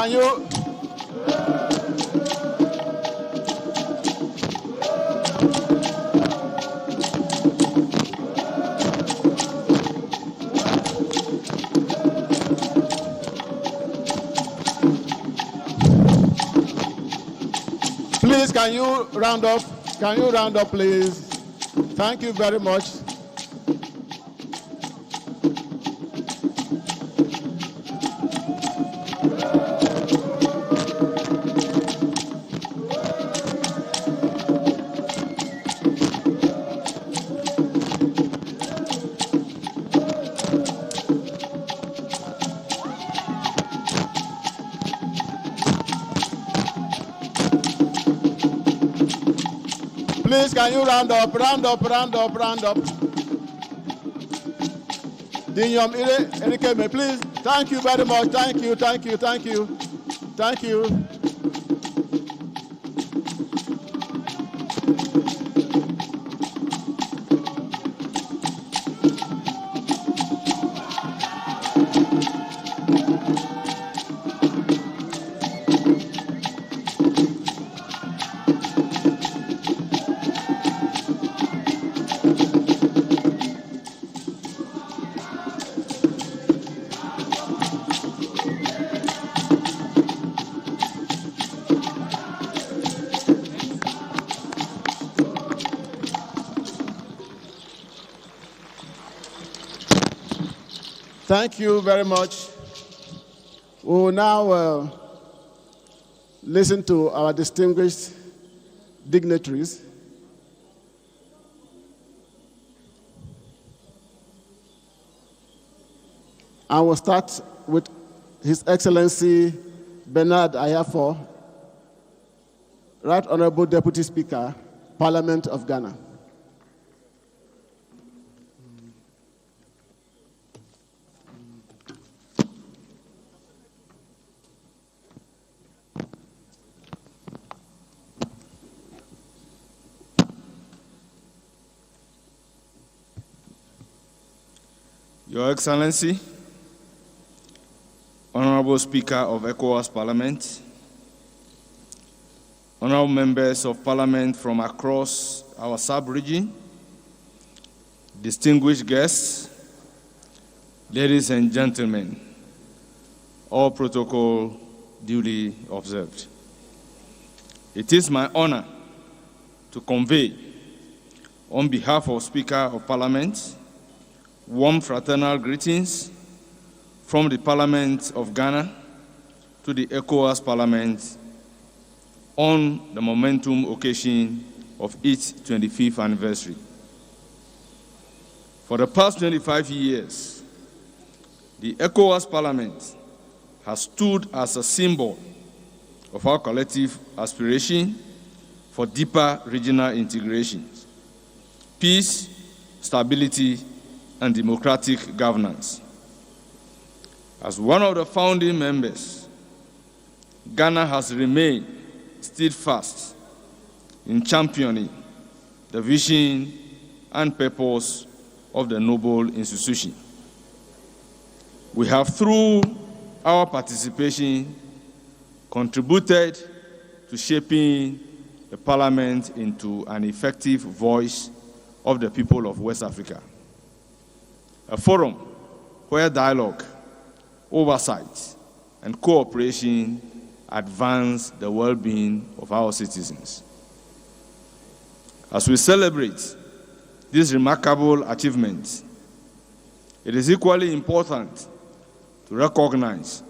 Speaker 1: can you? Please, can you round up? Can you round up, please? Thank you very much. Please, can you round up? Dinyom Irikeme, please. Thank you very much. Thank you. Thank you very much. We will now listen to our distinguished dignitaries. I will start with His Excellency Bernard Ayafo, Right Honorable Deputy Speaker, Parliament of Ghana.
Speaker 8: Your Excellency, Honorable Speaker of ECOWAS Parliament, honorable members of Parliament from across our sub-region, distinguished guests, ladies and gentlemen, all protocol duly observed. It is my honor to convey, on behalf of Speaker of Parliament, warm fraternal greetings from the Parliament of Ghana to the ECOWAS Parliament on the momentum occasion of its 25th anniversary. For the past 25 years, the ECOWAS Parliament has stood as a symbol of our collective aspiration for deeper regional integration, peace, stability, and democratic governance. As one of the founding members, Ghana has remained steadfast in championing the vision and purpose of the noble institution. We have, through our participation, contributed to shaping the Parliament into an effective voice of the people of West Africa. A forum where dialogue, oversight, and cooperation advance the well-being of our citizens. As we celebrate this remarkable achievement, it is equally important to recognize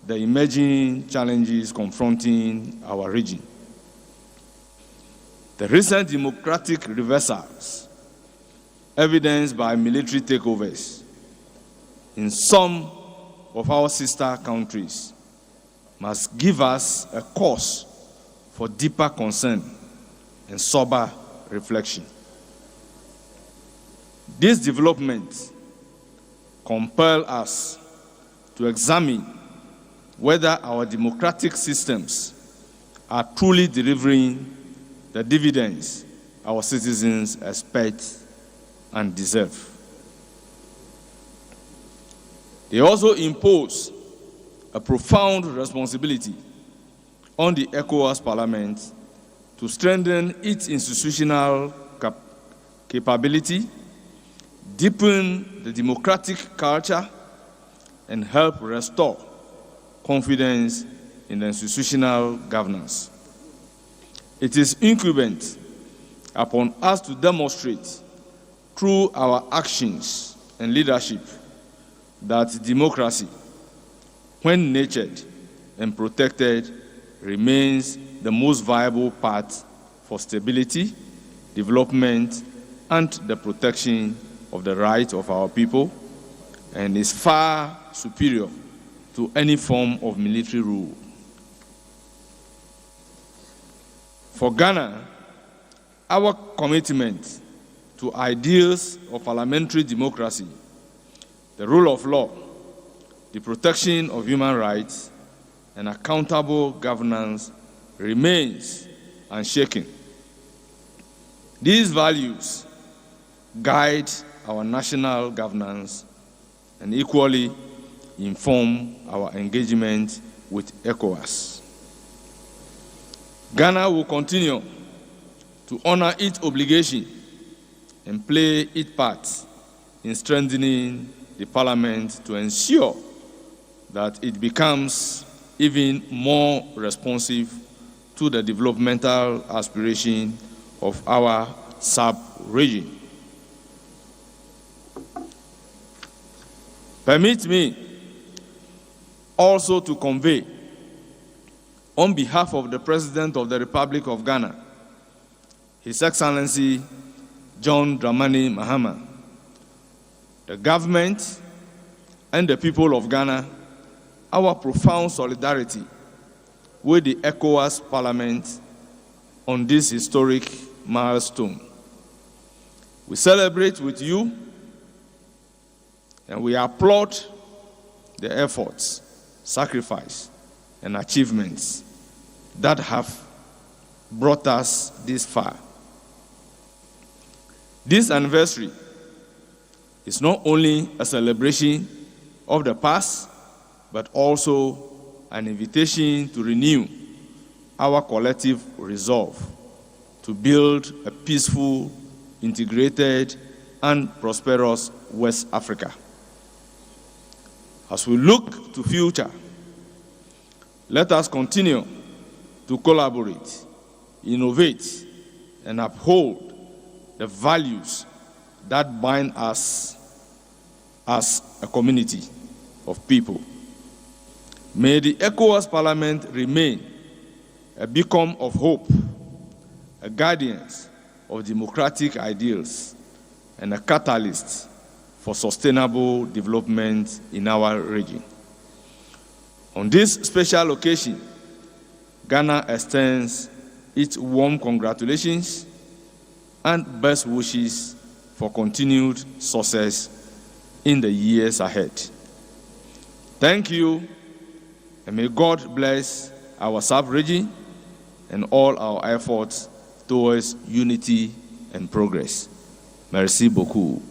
Speaker 8: the emerging challenges confronting our region. The recent democratic reversals, evidenced by military takeovers in some of our sister countries, must give us a cause for deeper concern and sober reflection. These developments compel us to examine whether our democratic systems are truly delivering the dividends our citizens expect and deserve. They also impose a profound responsibility on the ECOWAS Parliament to strengthen its institutional capability, deepen the democratic culture, and help restore confidence in the institutional governance. It is incumbent upon us to demonstrate through our actions and leadership that democracy, when nurtured and protected, remains the most viable path for stability, development, and the protection of the rights of our people, and is far superior to any form of military rule. For Ghana, our commitment to ideals of parliamentary democracy, the rule of law, the protection of human rights, and accountable governance remains unshaken. These values guide our national governance and equally inform our engagement with ECOWAS. Ghana will continue to honor its obligation and play its part in strengthening the Parliament to ensure that it becomes even more responsive to the developmental aspiration of our sub-region. Permit me also to convey, on behalf of the President of the Republic of Ghana, His Excellency John Dramani Mahama, the government and the people of Ghana, our profound solidarity with the ECOWAS Parliament on this historic milestone. We celebrate with you and we applaud the efforts, sacrifice, and achievements that have brought us this far. This anniversary is not only a celebration of the past, but also an invitation to renew our collective resolve to build a peaceful, integrated, and prosperous West Africa. As we look to the future, let us continue to collaborate, innovate, and uphold the values that bind us as a community of people. May the ECOWAS Parliament remain a beacon of hope, a guardian of democratic ideals, and a catalyst for sustainable development in our region. On this special occasion, Ghana extends its warm congratulations and best wishes for continued success in the years ahead. Thank you, and may God bless our sub-region and all our efforts towards unity and progress. Merci beaucoup.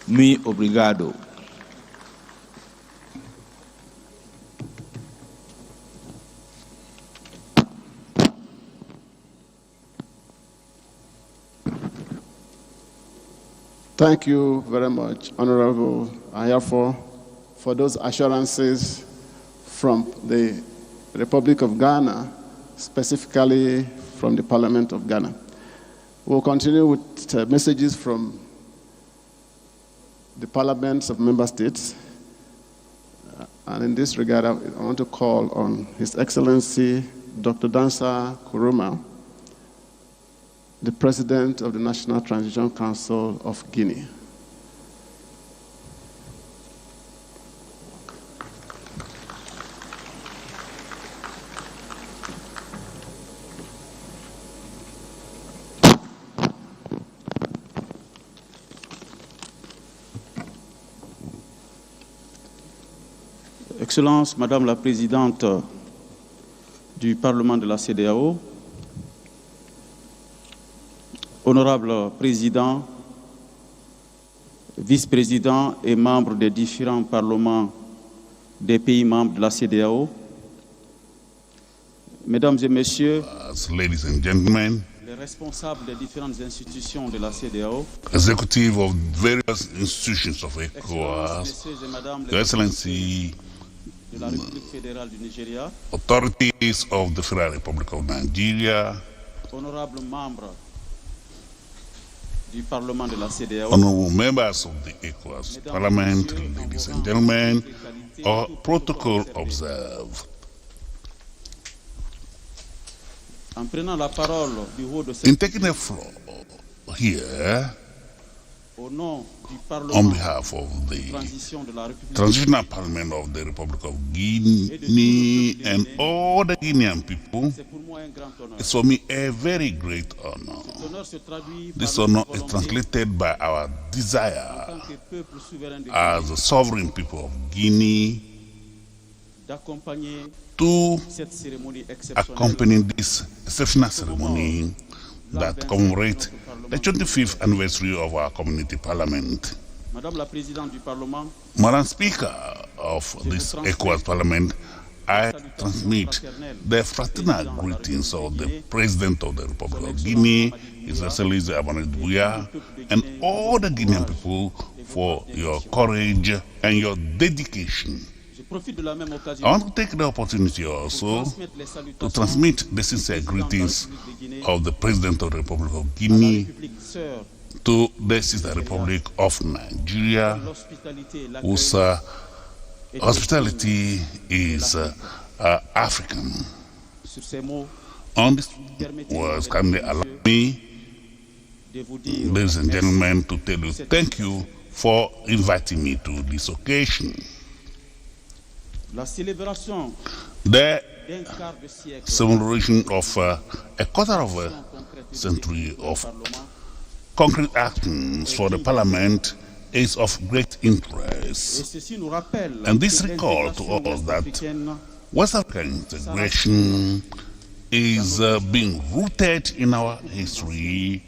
Speaker 8: Muy obrigado.
Speaker 1: Thank you very much, Honorable Ayafo, for those assurances from the Republic of Ghana, specifically from the Parliament of Ghana. We'll continue with messages from the parliaments of member states. And in this regard, I want to call on His Excellency Dr. Dansa Kuruma, the President of the National Transition Council of Guinea.
Speaker 9: Excellence, Madame la Présidente du Parlement de la CEDEAO, Honorable Président, Vice-président et membres des différents parlements des pays membres de la CEDEAO, Mesdames et Messieurs,
Speaker 10: ladies and gentlemen,
Speaker 9: les responsables des différentes institutions de la CEDEAO,
Speaker 10: executive of various institutions of ECOWAS,
Speaker 9: Messieurs et Madame
Speaker 10: Your Excellency,
Speaker 9: de la République fédérale du Nigeria,
Speaker 10: authorities of the Federal Republic of Nigeria,
Speaker 9: honorables membres du Parlement de la CEDEAO,
Speaker 10: honorable members of the ECOWAS Parliament, ladies and gentlemen, our protocol observed.
Speaker 9: en prenant la parole du haut de
Speaker 10: In taking the floor here,
Speaker 9: au nom du
Speaker 10: on
Speaker 9: Parlement
Speaker 10: behalf of the
Speaker 9: transition de la République
Speaker 10: Transitional Parliament of the Republic of Guinea and all the Guinean people,
Speaker 9: c'est pour moi un grand honneur.
Speaker 10: it's for me a very great honor.
Speaker 9: Cet honneur se traduit
Speaker 10: This
Speaker 9: par
Speaker 10: honor
Speaker 9: notre
Speaker 10: is
Speaker 9: volonté
Speaker 10: translated by our
Speaker 9: en
Speaker 10: desire
Speaker 9: tant que peuple souverain de
Speaker 10: as
Speaker 9: Guinée
Speaker 10: the sovereign people of Guinea
Speaker 9: d'accompagner
Speaker 10: to
Speaker 9: cette cérémonie exceptionnelle
Speaker 10: accompany this exceptional ceremony that commemorates the 25th anniversary of our community parliament.
Speaker 9: Madame la Présidente du Parlement,
Speaker 10: Madam Speaker of this ECOWAS Parliament, I transmit the fraternal greetings of the President of the Republic of Guinea, His Excellency Abuja, and all the Guinean people for your courage and your dedication.
Speaker 9: je profite de la même occasion
Speaker 10: I want to take the opportunity also
Speaker 9: transmettre les
Speaker 10: to
Speaker 9: salutations
Speaker 10: transmit the sincere greetings of the President of the Republic of Guinea
Speaker 9: République sœur,
Speaker 10: to the sister Republic of Nigeria,
Speaker 9: l'hospitalité et
Speaker 10: whose
Speaker 9: l'accueil.
Speaker 10: hospitality is African.
Speaker 9: Sur ces mots,
Speaker 10: On this words, kindly allow me,
Speaker 9: de vous dire
Speaker 10: ladies and gentlemen, to tell you thank you for inviting me to this occasion.
Speaker 9: la célébration
Speaker 10: The
Speaker 9: d'un quart de siècle
Speaker 10: celebration of a quarter of a century of
Speaker 9: Parlement
Speaker 10: concrete actions for the Parliament is of great
Speaker 9: et
Speaker 10: interest.
Speaker 9: ceci nous rappelle
Speaker 10: And this
Speaker 9: que
Speaker 10: recall to
Speaker 9: l'intégration
Speaker 10: us that
Speaker 9: ouest-africaine
Speaker 10: West African integration is being rooted in our history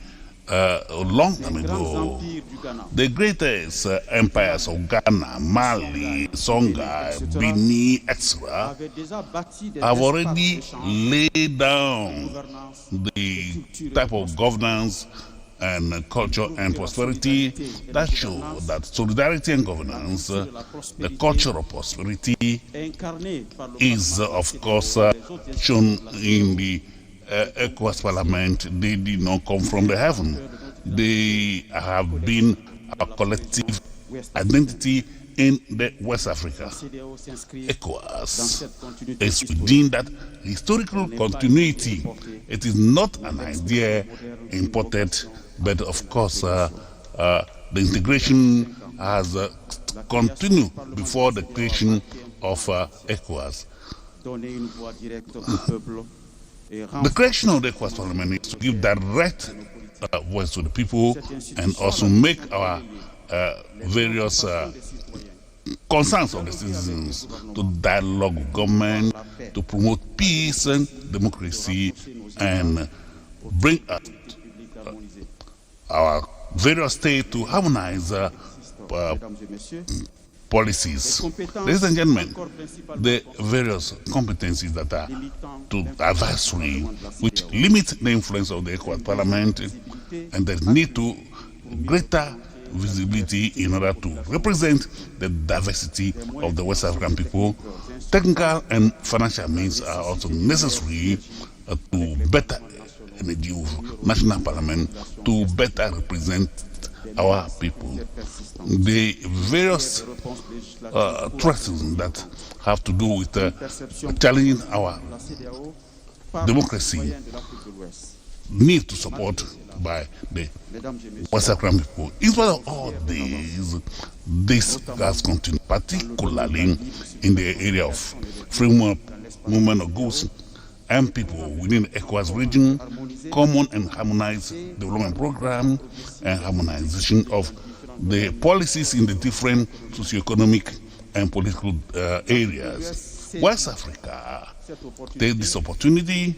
Speaker 10: a long time
Speaker 9: grands
Speaker 10: ago.
Speaker 9: empires du Ghana,
Speaker 10: The greatest empires of Ghana, Mali, Songhai, Benin, etc.
Speaker 9: avaient déjà bâti des
Speaker 10: have
Speaker 9: espaces
Speaker 10: already
Speaker 9: d'échange,
Speaker 10: laid down
Speaker 9: gouvernance,
Speaker 10: the type of governance and culture and prosperity that show that solidarity and governance, the culture of prosperity,
Speaker 9: incarnés par le
Speaker 10: is of course shown in the ECOWAS Parliament. They did not come from the heaven. They have been a collective identity in the West Africa.
Speaker 9: CEDEAO s'inscrit dans
Speaker 10: ECOWAS
Speaker 9: cette continuité
Speaker 10: is
Speaker 9: historique.
Speaker 10: within that historical continuity. It is not an idea imported, but of course the integration has continued before the creation of ECOWAS.
Speaker 9: Donner une voix directe au peuple et
Speaker 10: The creation of the ECOWAS Parliament is to give direct voice to the people and also make our various concerns of the citizens to dialogue with government, to promote peace and democracy, and bring our various states to harmonize
Speaker 9: mesdames et messieurs,
Speaker 10: policies. Ladies and gentlemen, the various competencies that are to advisory, which limit the influence of the ECOWAS Parliament, and the need to greater visibility in order to represent the diversity of the West African people. Technical and financial means are also necessary to better energy of national parliament to better represent our people. The various threats that have to do with challenging our democracy need to support by the West African people. In spite of all this has continued, particularly in the area of free movement of goods and people within the ECOWAS region, common and harmonized development program, and harmonization of the policies in the different socioeconomic and political areas. West Africa take this opportunity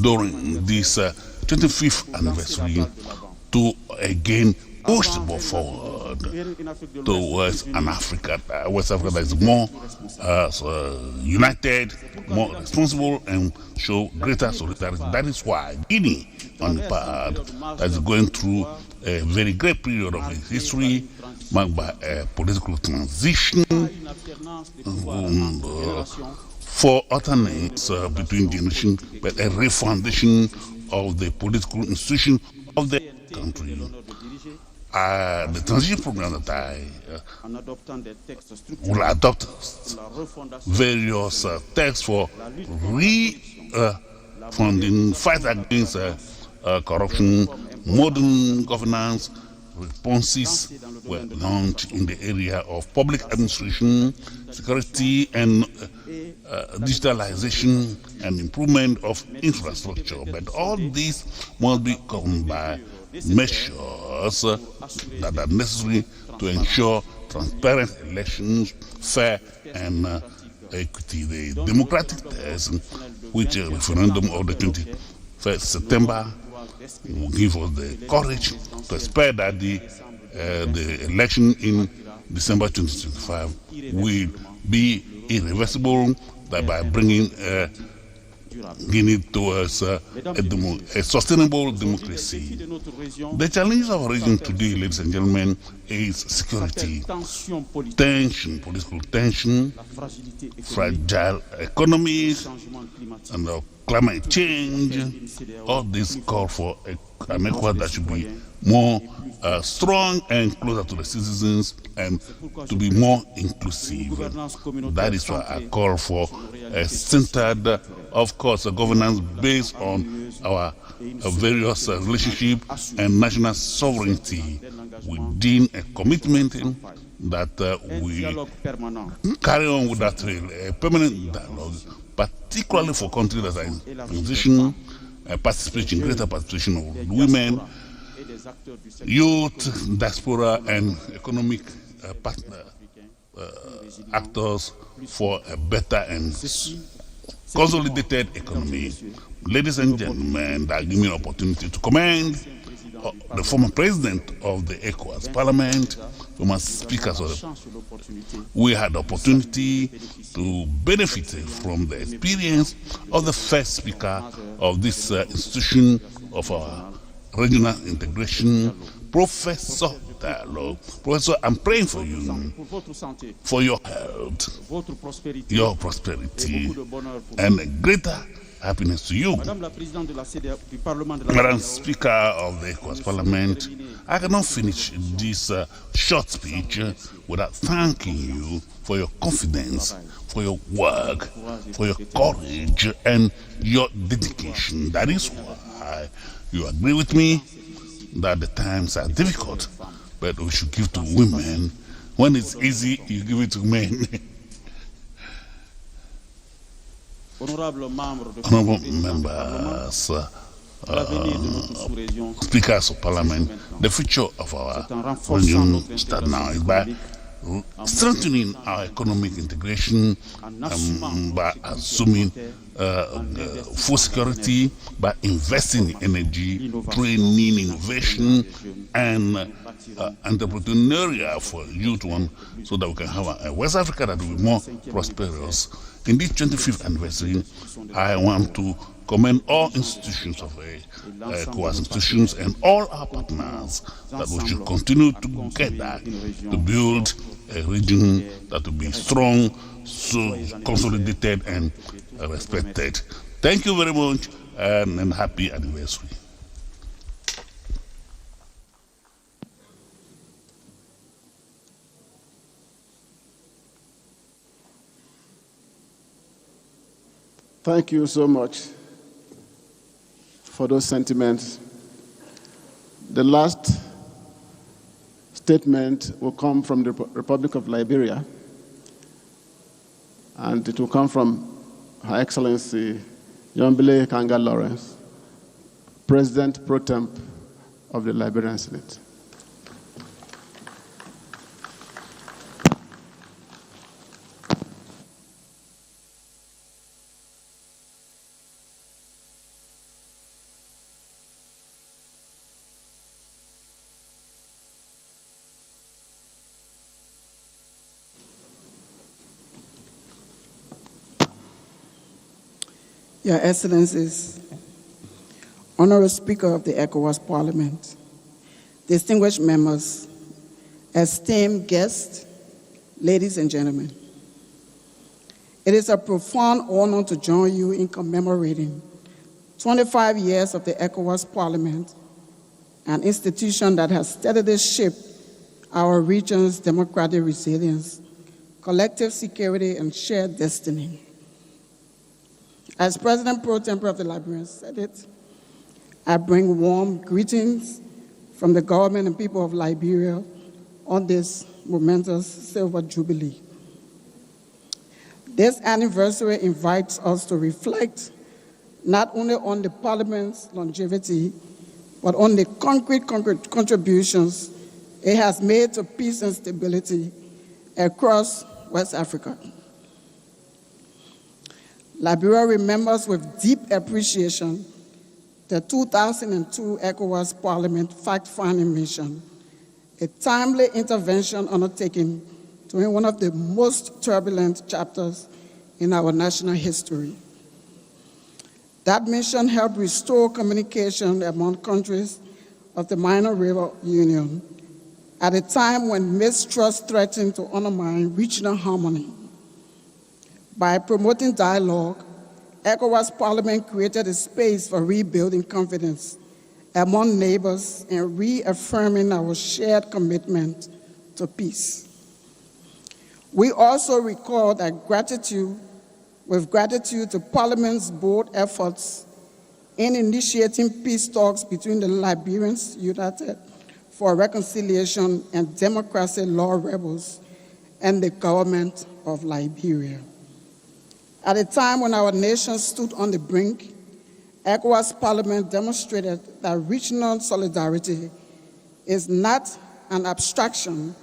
Speaker 10: during this 25th anniversary to again push the ball forward forward towards an Africa, West Africa that is more united, more responsible, and show greater solidarity. That is why Guinea, on the part, that is going through a very great period of its history, marked by a political transition, for alternates between generations, but a refoundation of the political institution of the country. The transition program that I will adopt various texts for funding, fight against corruption, modern governance, responses were launched in the area of public administration, security, and digitalization and improvement of infrastructure. But all these must be governed by measures that are necessary to ensure transparent elections, fair and equity. The democratic test, which a referendum of the 21st September will give us the courage to expect that the election in December 2025 will be irreversible, by bringing Guinea towards a sustainable democracy. The challenge of our region today, ladies and gentlemen, is security, tension, political tension, fragile economies, and climate change. All this call for an ECOWAS that should be more strong and closer to the citizens and to be more inclusive. That is why I call for a centered, of course, a governance based on our various relationships and national sovereignty within a commitment that we carry on with that permanent dialogue, particularly for countries that are in transition, greater participation of women, youth, diaspora, and economic actors for a better and consolidated economy. Ladies and gentlemen, that give me an opportunity to commend the former president of the ECOWAS Parliament, former speakers of the, we had the opportunity to benefit from the experience of the first speaker of this institution of our regional integration, Professor Dialogue. Professor, I'm praying for you, for your health, your prosperity, and greater happiness to you. Madam Speaker of the ECOWAS Parliament, I cannot finish this short speech without thanking you for your confidence, for your work, for your courage, and your dedication. That is why you agree with me that the times are difficult, but we should give to women. When it's easy, you give it to men. Honorable members, speakers of parliament, the future of our region starts now is by strengthening our economic integration, by assuming food security, by investing in energy, training, innovation, and entrepreneurial for youth one, so that we can have a West Africa that will be more prosperous. In this 25th anniversary, I want to commend all institutions of ECOWAS institutions and all our partners that we should continue together to build a region that will be strong, so consolidated and respected. Thank you very much and happy anniversary.
Speaker 1: Thank you so much for those sentiments. The last statement will come from the Republic of Liberia, and it will come from Her Excellency Yombile Kanga Lawrence, President Pro Temp of the Liberian Senate.
Speaker 11: Your Excellencies, Honorable Speaker of the ECOWAS Parliament, distinguished members, esteemed guests, ladies and gentlemen, it is a profound honor to join you in commemorating 25 years of the ECOWAS Parliament, an institution that has steadily shaped our region's democratic resilience, collective security, and shared destiny. As President Pro Tempore of the Liberians said it, I bring warm greetings from the government and people of Liberia on this momentous Silver Jubilee. This anniversary invites us to reflect not only on the Parliament's longevity, but on the concrete contributions it has made to peace and stability across West Africa. Liberia remembers with deep appreciation the 2002 ECOWAS Parliament fact-finding mission, a timely intervention undertaken during one of the most turbulent chapters in our national history. That mission helped restore communication among countries of the Minor River Union at a time when mistrust threatened to undermine regional harmony. By promoting dialogue, ECOWAS Parliament created a space for rebuilding confidence among neighbors and reaffirming our shared commitment to peace. We also recall that with gratitude to Parliament's bold efforts in initiating peace talks between the Liberians United for Reconciliation and Democracy Law Rebels and the government of Liberia. At a time when our nation stood on the brink, ECOWAS Parliament demonstrated that regional solidarity is not an abstraction,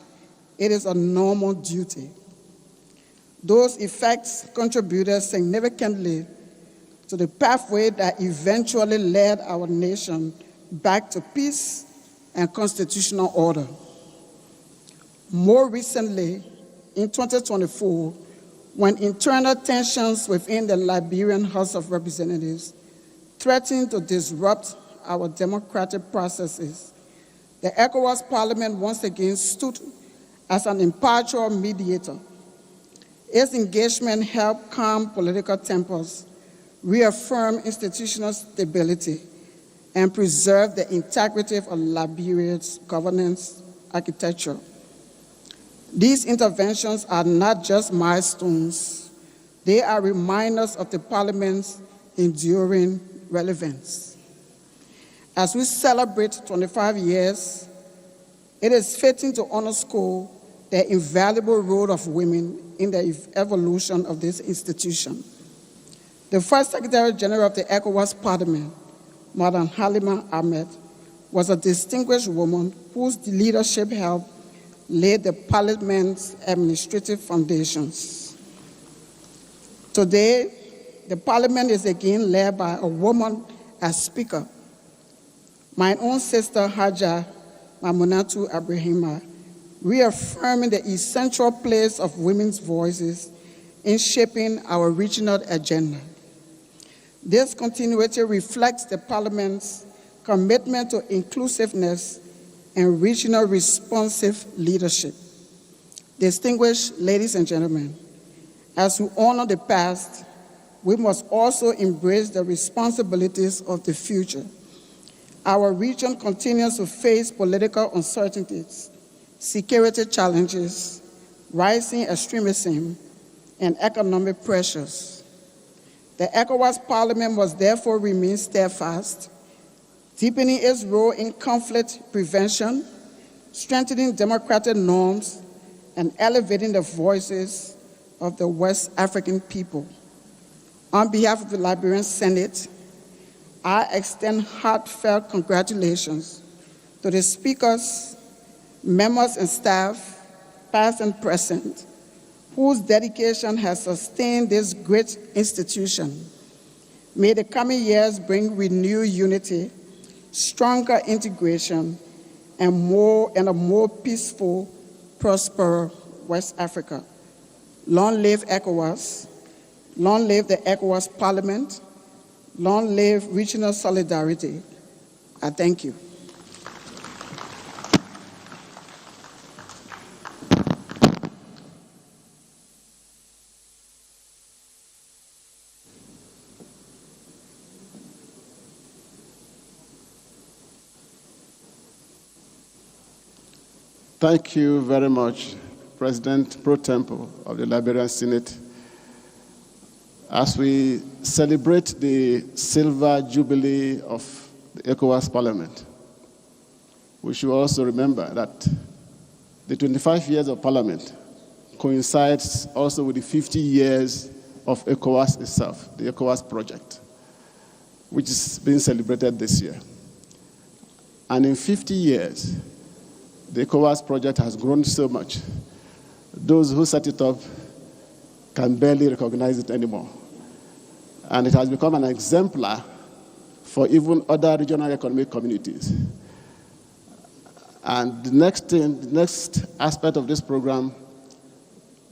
Speaker 11: it is a normal duty. Those effects contributed significantly to the pathway that eventually led our nation back to peace and constitutional order. More recently, in 2024, when internal tensions within the Liberian House of Representatives threatened to disrupt our democratic processes, the ECOWAS Parliament once again stood as an impartial mediator. Its engagement helped calm political tempers, reaffirm institutional stability, and preserve the integrity of Liberia's governance architecture. These interventions are not just milestones, they are reminders of the Parliament's enduring relevance. As we celebrate 25 years, it is fitting to underscore the invaluable role of women in the evolution of this institution. The first Secretary General of the ECOWAS Parliament, Madam Halima Ahmed, was a distinguished woman whose leadership helped lay the Parliament's administrative foundations. Today, the Parliament is again led by a woman as Speaker. My own sister, Haja Mamunatu Abrahima, reaffirming the essential place of women's voices in shaping our regional agenda. This continuity reflects the Parliament's commitment to inclusiveness and regional responsive leadership. Distinguished ladies and gentlemen, as we honor the past, we must also embrace the responsibilities of the future. Our region continues to face political uncertainties, security challenges, rising extremism, and economic pressures. The ECOWAS Parliament must therefore remain steadfast, deepening its role in conflict prevention, strengthening democratic norms, and elevating the voices of the West African people. On behalf of the Liberian Senate, I extend heartfelt congratulations to the speakers, members and staff, past and present, whose dedication has sustained this great institution. May the coming years bring renewed unity, stronger integration, and a more peaceful, prosperous West Africa. Long live ECOWAS, long live the ECOWAS Parliament, Long live regional solidarity. I thank you.
Speaker 1: Thank you very much, President Pro Tempore of the Liberian Senate. As we celebrate the silver jubilee of the ECOWAS Parliament, we should also remember that the 25 years of Parliament coincides also with the 50 years of ECOWAS itself, the ECOWAS project, which is being celebrated this year. And in 50 years, the ECOWAS project has grown so much. Those who set it up can barely recognize it anymore. And it has become an exemplar for even other regional economic communities. And the next aspect of this program,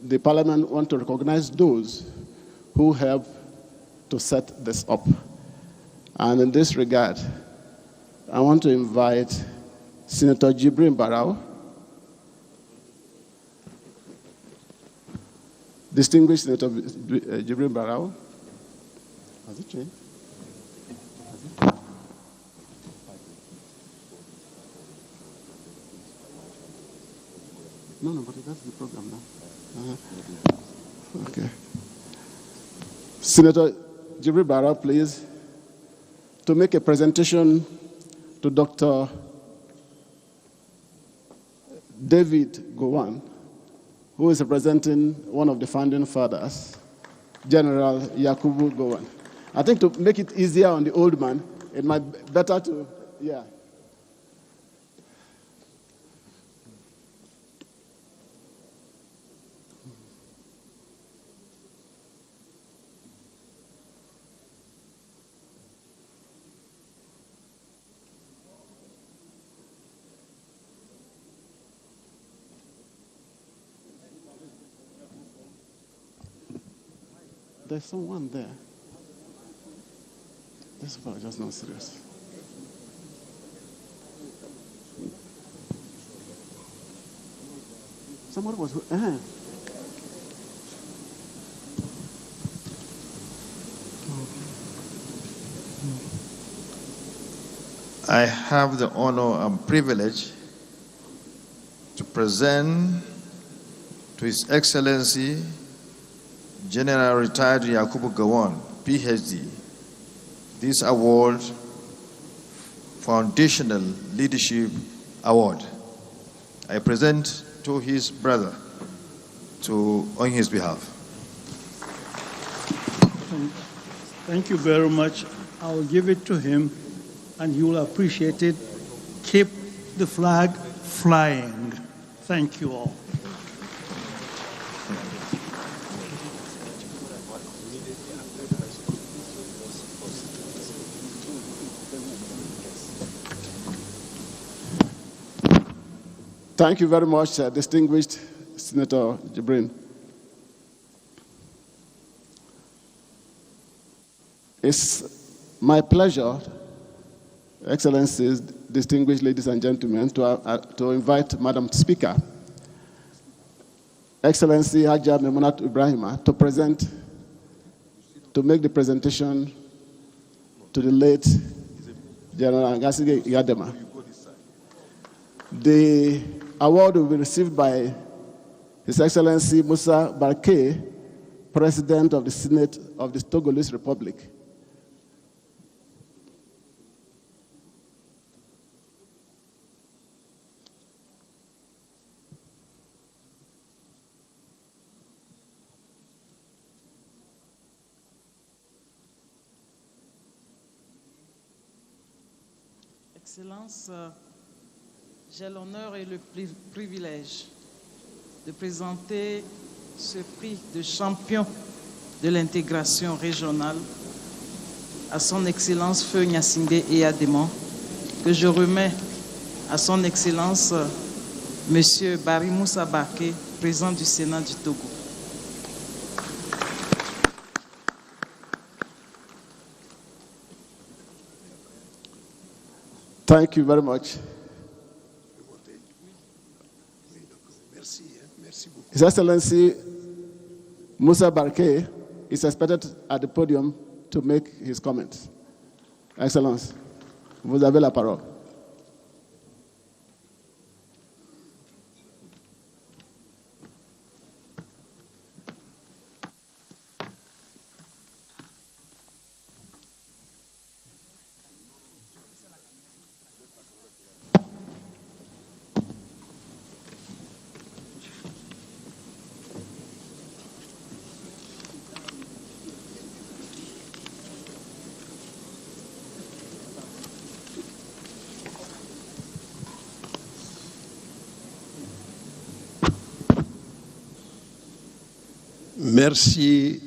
Speaker 1: the Parliament wants to recognize those who help to set this up. And in this regard, I want to invite Senator Jibrin Barau, distinguished Senator Jibrin Barau. Has it changed? No, but that's the program now. Okay. Senator Jibrin Barau, please, to make a presentation to Dr. David Gowon, who is representing one of the founding fathers, General Yakubu Gowon. I think to make it easier on the old man, it might be better to, yeah. There's someone there. This fellow is just not serious. Somebody was.
Speaker 12: I have the honor and privilege to present to His Excellency General Retired Yakubu Gowon, PhD, this award, Foundational Leadership Award. I present to his brother on his behalf.
Speaker 13: Thank you very much. I will give it to him and he will appreciate it. Keep the flag flying. Thank you all.
Speaker 1: Thank you very much, distinguished Senator Jibrin. It's my pleasure, Excellencies, distinguished ladies and gentlemen, to invite Madam Speaker, Excellency Hajja Memunat Ibrahima, to make the presentation to the late General Ngasige Yadema. The award will be received by His Excellency Musa Barke, President of the Senate of the Togolese Republic.
Speaker 2: Excellence, j'ai l'honneur et le privilège de présenter ce prix de champion de l'intégration régionale à son Excellence Feu Gnassingbé Eyadema, que je remets à son Excellence Monsieur Barry Moussa Baké, président du Sénat du Togo.
Speaker 1: Thank you very much. His Excellency Musa Barke is expected at the podium to make his comments. Excellence, vous avez la parole.
Speaker 14: Merci,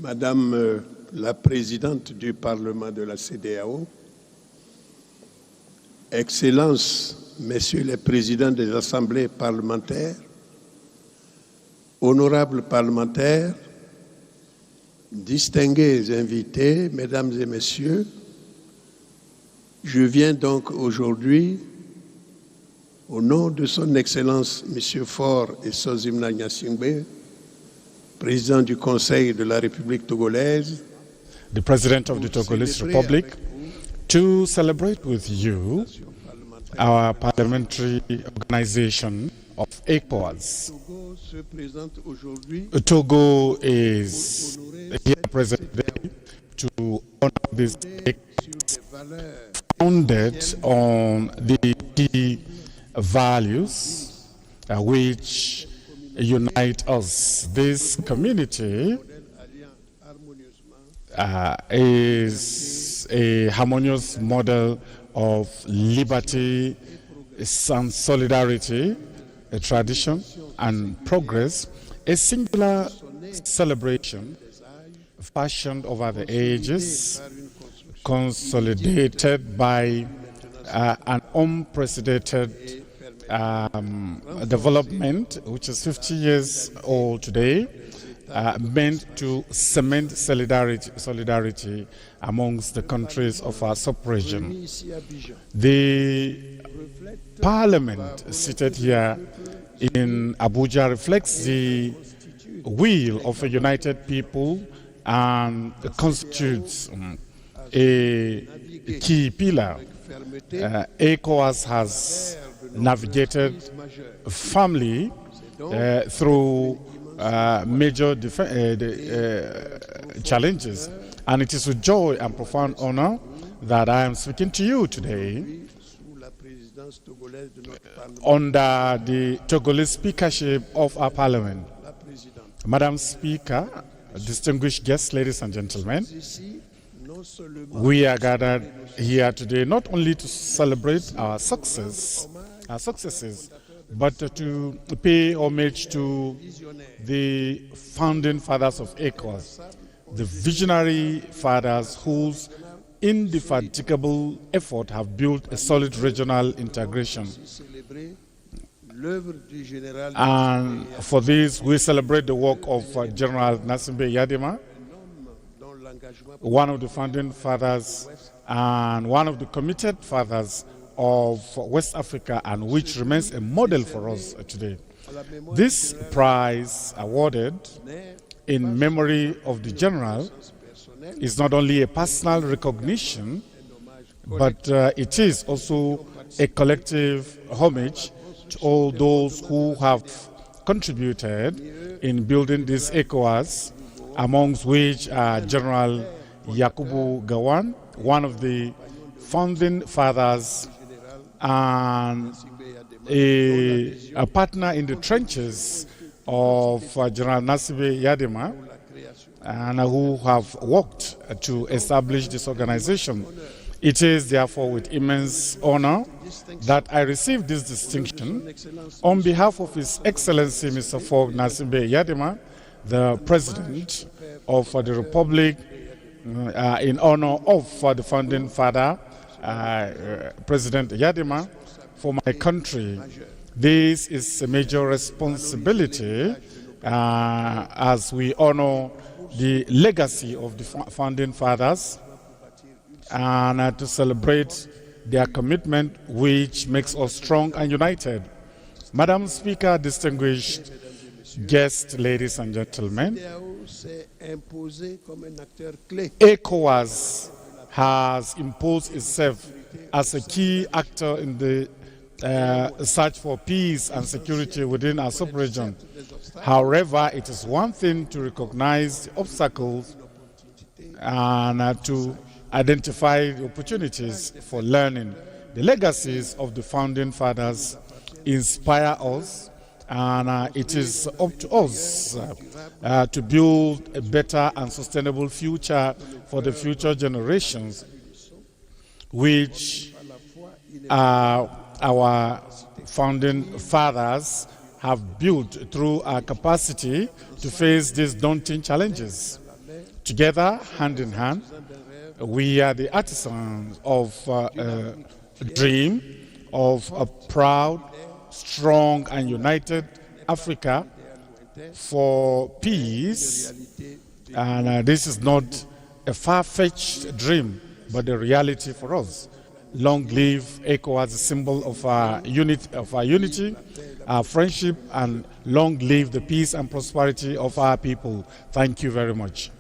Speaker 14: Madame la Présidente du Parlement de la CEDEAO. Excellences, Messieurs les Présidents des Assemblées parlementaires, honorables parlementaires, distingués invités, Mesdames et Messieurs, je viens donc aujourd'hui, au nom de Son Excellence M. Faure et Sozimna Gnassingbé, Président du Conseil de la République togolaise,
Speaker 15: the President of the Togolese Republic, to celebrate with you our parliamentary organization of ECOWAS. Togo is here present today to honor this day founded on the key values which unite us. This community is a harmonious model of liberty and solidarity, a tradition and progress, a singular celebration fashioned over the ages, consolidated by an unprecedented development, which is 50 years old today, meant to cement solidarity amongst the countries of our sub-region. The parliament seated here in Abuja reflects the will of a united people and constitutes a key pillar. ECOWAS has navigated firmly through major challenges, and it is with joy and profound honor that I am speaking to you today under the Togolese speakership of our parliament. Madam Speaker, distinguished guests, ladies and gentlemen, we are gathered here today not only to celebrate our successes, but to pay homage to the founding fathers of ECOWAS, the visionary fathers whose indefatigable effort have built a solid regional integration. And for this, we celebrate the work of General Nasimbe Yadema, one of the founding fathers and one of the committed fathers of West Africa, and which remains a model for us today. This prize awarded in memory of the General is not only a personal recognition, but it is also a collective homage to all those who have contributed in building this ECOWAS, amongst which General Yakubu Gowon, one of the founding fathers and a partner in the trenches of General Nasibe Yadema, and who have worked to establish this organization. It is therefore with immense honor that I receive this distinction on behalf of His Excellency Mr. Fogg Nasibe Yadema, the President of the Republic, in honor of the founding father, President Yadema, for my country. This is a major responsibility as we honor the legacy of the founding fathers and to celebrate their commitment, which makes us strong and united. Madam Speaker, distinguished guests, ladies and gentlemen, ECOWAS has imposed itself as a key actor in the search for peace and security within our sub-region. However, it is one thing to recognize the obstacles and to identify the opportunities for learning. The legacies of the founding fathers inspire us, and it is up to us to build a better and sustainable future for the future generations, which our founding fathers have built through our capacity to face these daunting challenges. Together, hand in hand, we are the artisans of a dream of a proud, strong and united Africa for peace, and this is not a far-fetched dream but a reality for us. Long live ECOWAS, a symbol of our unity, our friendship, and long live the peace and prosperity of our people. Thank you very much.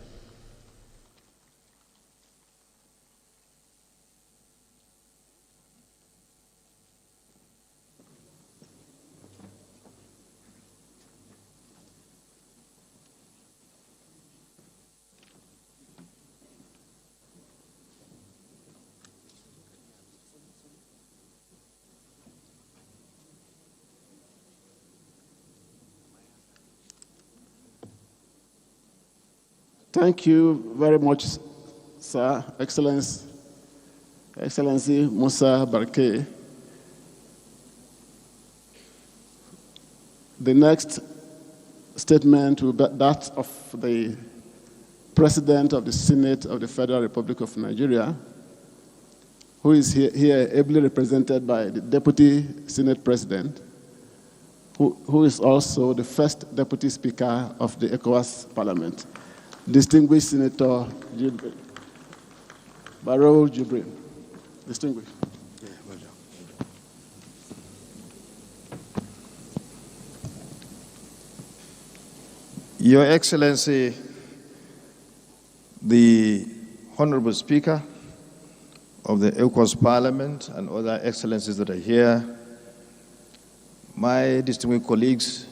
Speaker 1: Thank you very much, Sir, Excellency Musa Barke. The next statement will be that of the President of the Senate of the Federal Republic of Nigeria, who is here ably represented by the Deputy Senate President, who is also the first Deputy Speaker of the ECOWAS Parliament. Distinguished Senator Barrow Jibril. Distinguished.
Speaker 12: Your Excellency, the Honorable Speaker of the ECOWAS Parliament and other excellencies that are here, my distinguished colleagues,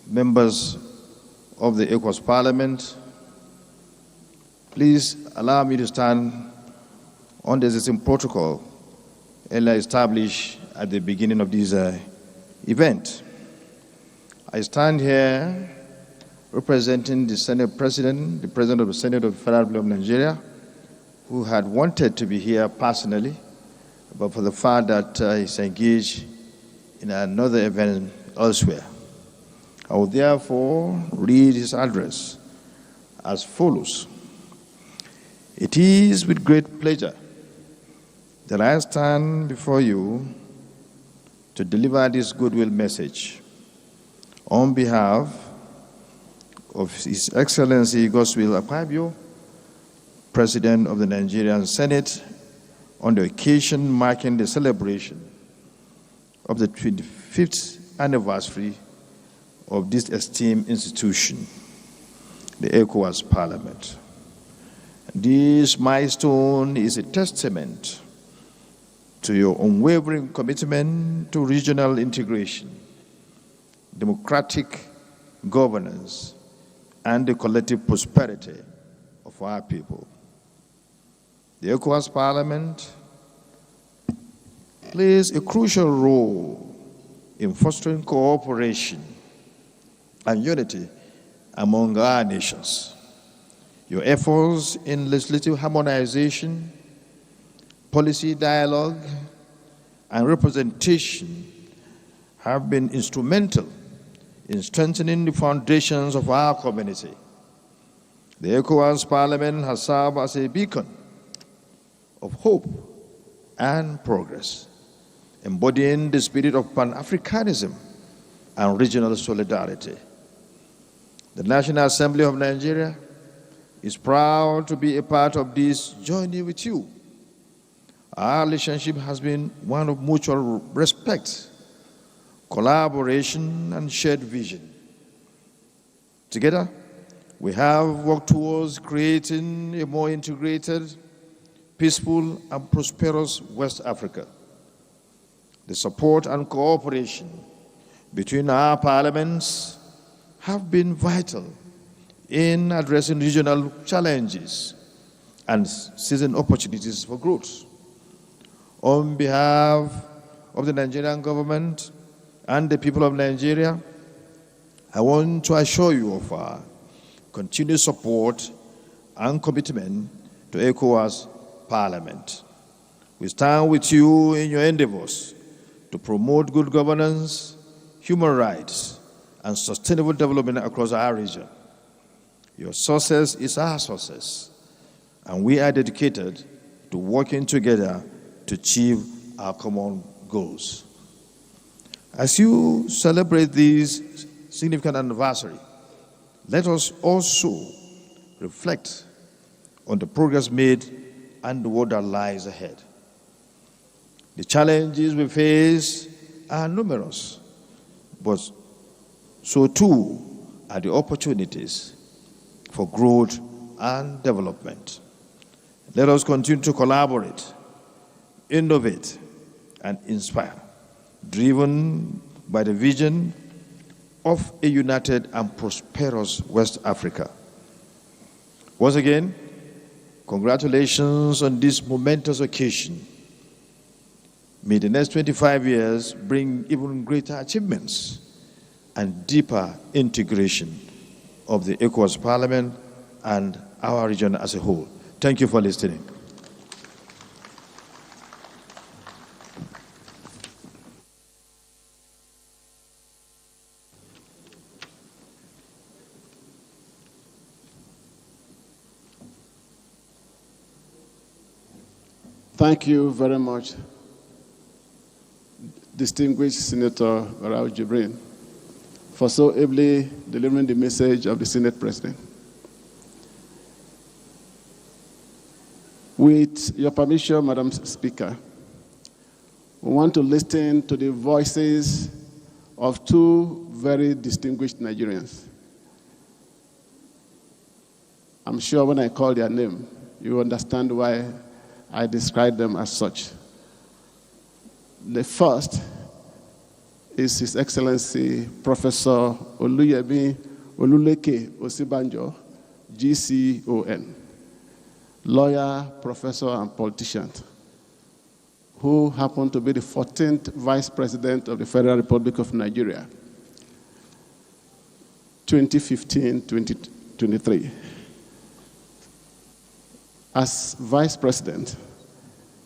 Speaker 12: members of the ECOWAS Parliament, please allow me to stand on the existing protocol earlier established at the beginning of this event. I stand here representing the Senate President, the President of the Senate of the Federal Republic of Nigeria, who had wanted to be here personally, but for the fact that he's engaged in another event elsewhere. I will therefore read his address as follows. It is with great pleasure that I stand before you to deliver this goodwill message on behalf of His Excellency Godswill Akpabio, President of the Nigerian Senate, on the occasion marking the celebration of the 25th anniversary of this esteemed institution, the ECOWAS Parliament. This milestone is a testament to your unwavering commitment to regional integration, democratic governance, and the collective prosperity of our people. The ECOWAS Parliament plays a crucial role in fostering cooperation and unity among our nations. Your efforts in legislative harmonization, policy dialogue, and representation have been instrumental in strengthening the foundations of our community. The ECOWAS Parliament has served as a beacon of hope and progress, embodying the spirit of Pan-Africanism and regional solidarity. The National Assembly of Nigeria is proud to be a part of this journey with you. Our relationship has been one of mutual respect, collaboration, and shared vision. Together, we have worked towards creating a more integrated, peaceful, and prosperous West Africa. The support and cooperation between our parliaments have been vital in addressing regional challenges and seizing opportunities for growth. On behalf of the Nigerian government and the people of Nigeria, I want to assure you of our continued support and commitment to ECOWAS Parliament. We stand with you in your endeavors to promote good governance, human rights, and sustainable development across our region. Your success is our success, and we are dedicated to working together to achieve our common goals. As you celebrate this significant anniversary, let us also reflect on the progress made and the work that lies ahead. The challenges we face are numerous, but so too are the opportunities for growth and development. Let us continue to collaborate, innovate, and inspire, driven by the vision of a united and prosperous West Africa. Once again, congratulations on this momentous occasion. May the next 25 years bring even greater achievements and deeper integration of the ECOWAS Parliament and our region as a whole. Thank you for listening.
Speaker 1: Thank you very much, distinguished Senator Barau Jibrin, for so ably delivering the message of the Senate President. With your permission, Madam Speaker, we want to listen to the voices of two very distinguished Nigerians. I'm sure when I call their name, you understand why I describe them as such. The first is His Excellency Professor Oluyemi Oluleke Osibanjo, GCON, lawyer, professor, and politician, who happened to be the 14th Vice President of the Federal Republic of Nigeria, 2015-2023. As Vice President,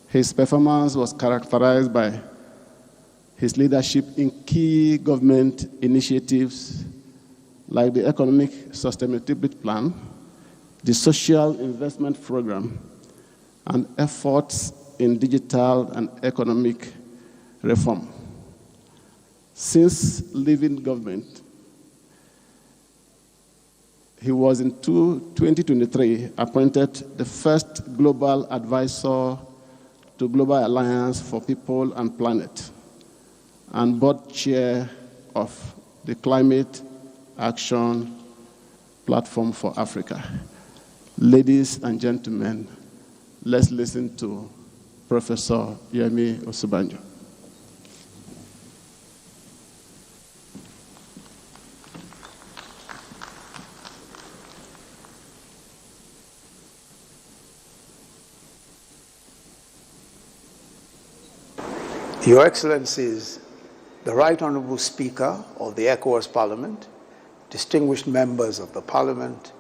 Speaker 1: his performance was characterized by his leadership in key government initiatives like the Economic Sustainability Plan, the Social Investment Program, and efforts in digital and economic reform. Since leaving government, he was in 2023 appointed the first global advisor to Global Alliance for People and Planet and board chair of the Climate Action Platform for Africa. Ladies and gentlemen, let's listen to Professor Yemi Osibanjo.
Speaker 16: Your Excellencies, the Right Honorable Speaker of the ECOWAS Parliament, distinguished members of the Parliament,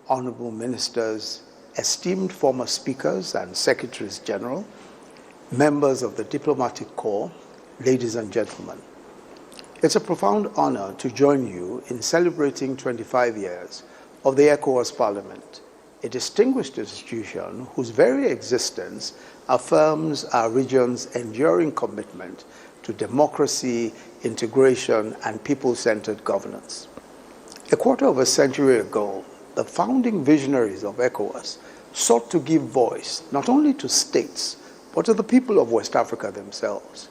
Speaker 16: honorable ministers, esteemed former speakers and secretaries general, members of the diplomatic corps, ladies and gentlemen. It's a profound honor to join you in celebrating 25 years of the ECOWAS Parliament, a distinguished institution whose very existence affirms our region's enduring commitment to democracy, integration, and people-centered governance. A quarter of a century ago, the founding visionaries of ECOWAS sought to give voice not only to states, but to the people of West Africa themselves.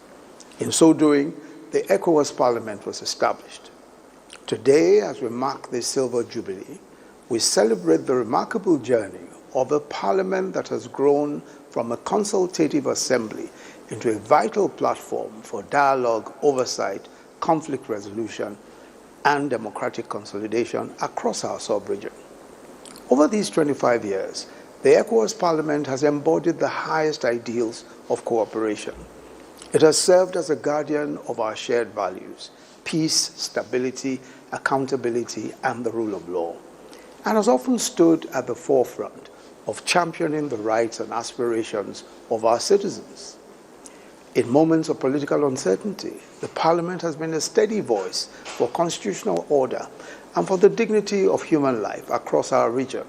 Speaker 16: In so doing, the ECOWAS Parliament was established. Today, as we mark this Silver Jubilee, we celebrate the remarkable journey of a parliament that has grown from a consultative assembly into a vital platform for dialogue, oversight, conflict resolution, and democratic consolidation across our sub-region. Over these 25 years, the ECOWAS Parliament has embodied the highest ideals of cooperation. It has served as a guardian of our shared values: peace, stability, accountability, and the rule of law, and has often stood at the forefront of championing the rights and aspirations of our citizens. In moments of political uncertainty, the Parliament has been a steady voice for constitutional order and for the dignity of human life across our region.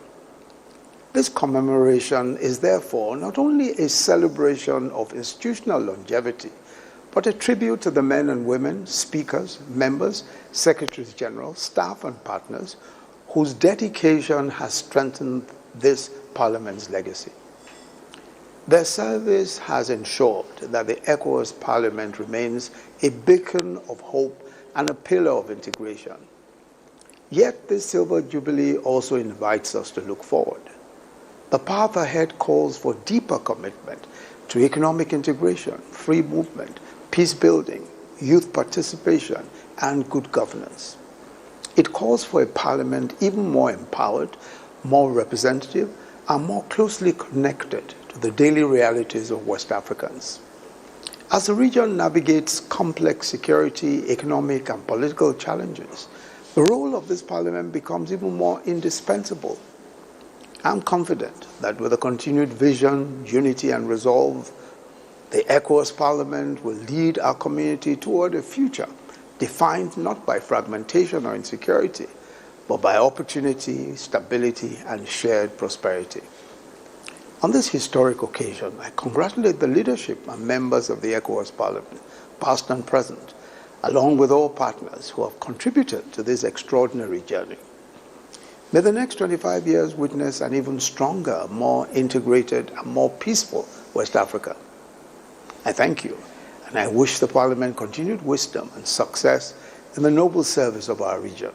Speaker 16: This commemoration is therefore not only a celebration of institutional longevity, but a tribute to the men and women, speakers, members, secretaries general, staff, and partners whose dedication has strengthened this Parliament's legacy. Their service has ensured that the ECOWAS Parliament remains a beacon of hope and a pillar of integration. Yet this Silver Jubilee also invites us to look forward. The path ahead calls for deeper commitment to economic integration, free movement, peace building, youth participation, and good governance. It calls for a Parliament even more empowered, more representative, and more closely connected to the daily realities of West Africans. As the region navigates complex security, economic, and political challenges, the role of this Parliament becomes even more indispensable. I'm confident that with a continued vision, unity, and resolve, the ECOWAS Parliament will lead our community toward a future defined not by fragmentation or insecurity, but by opportunity, stability, and shared prosperity. On this historic occasion, I congratulate the leadership and members of the ECOWAS Parliament, past and present, along with all partners who have contributed to this extraordinary journey. May the next 25 years witness an even stronger, more integrated, and more peaceful West Africa. I thank you, and I wish the Parliament continued wisdom and success in the noble service of our region.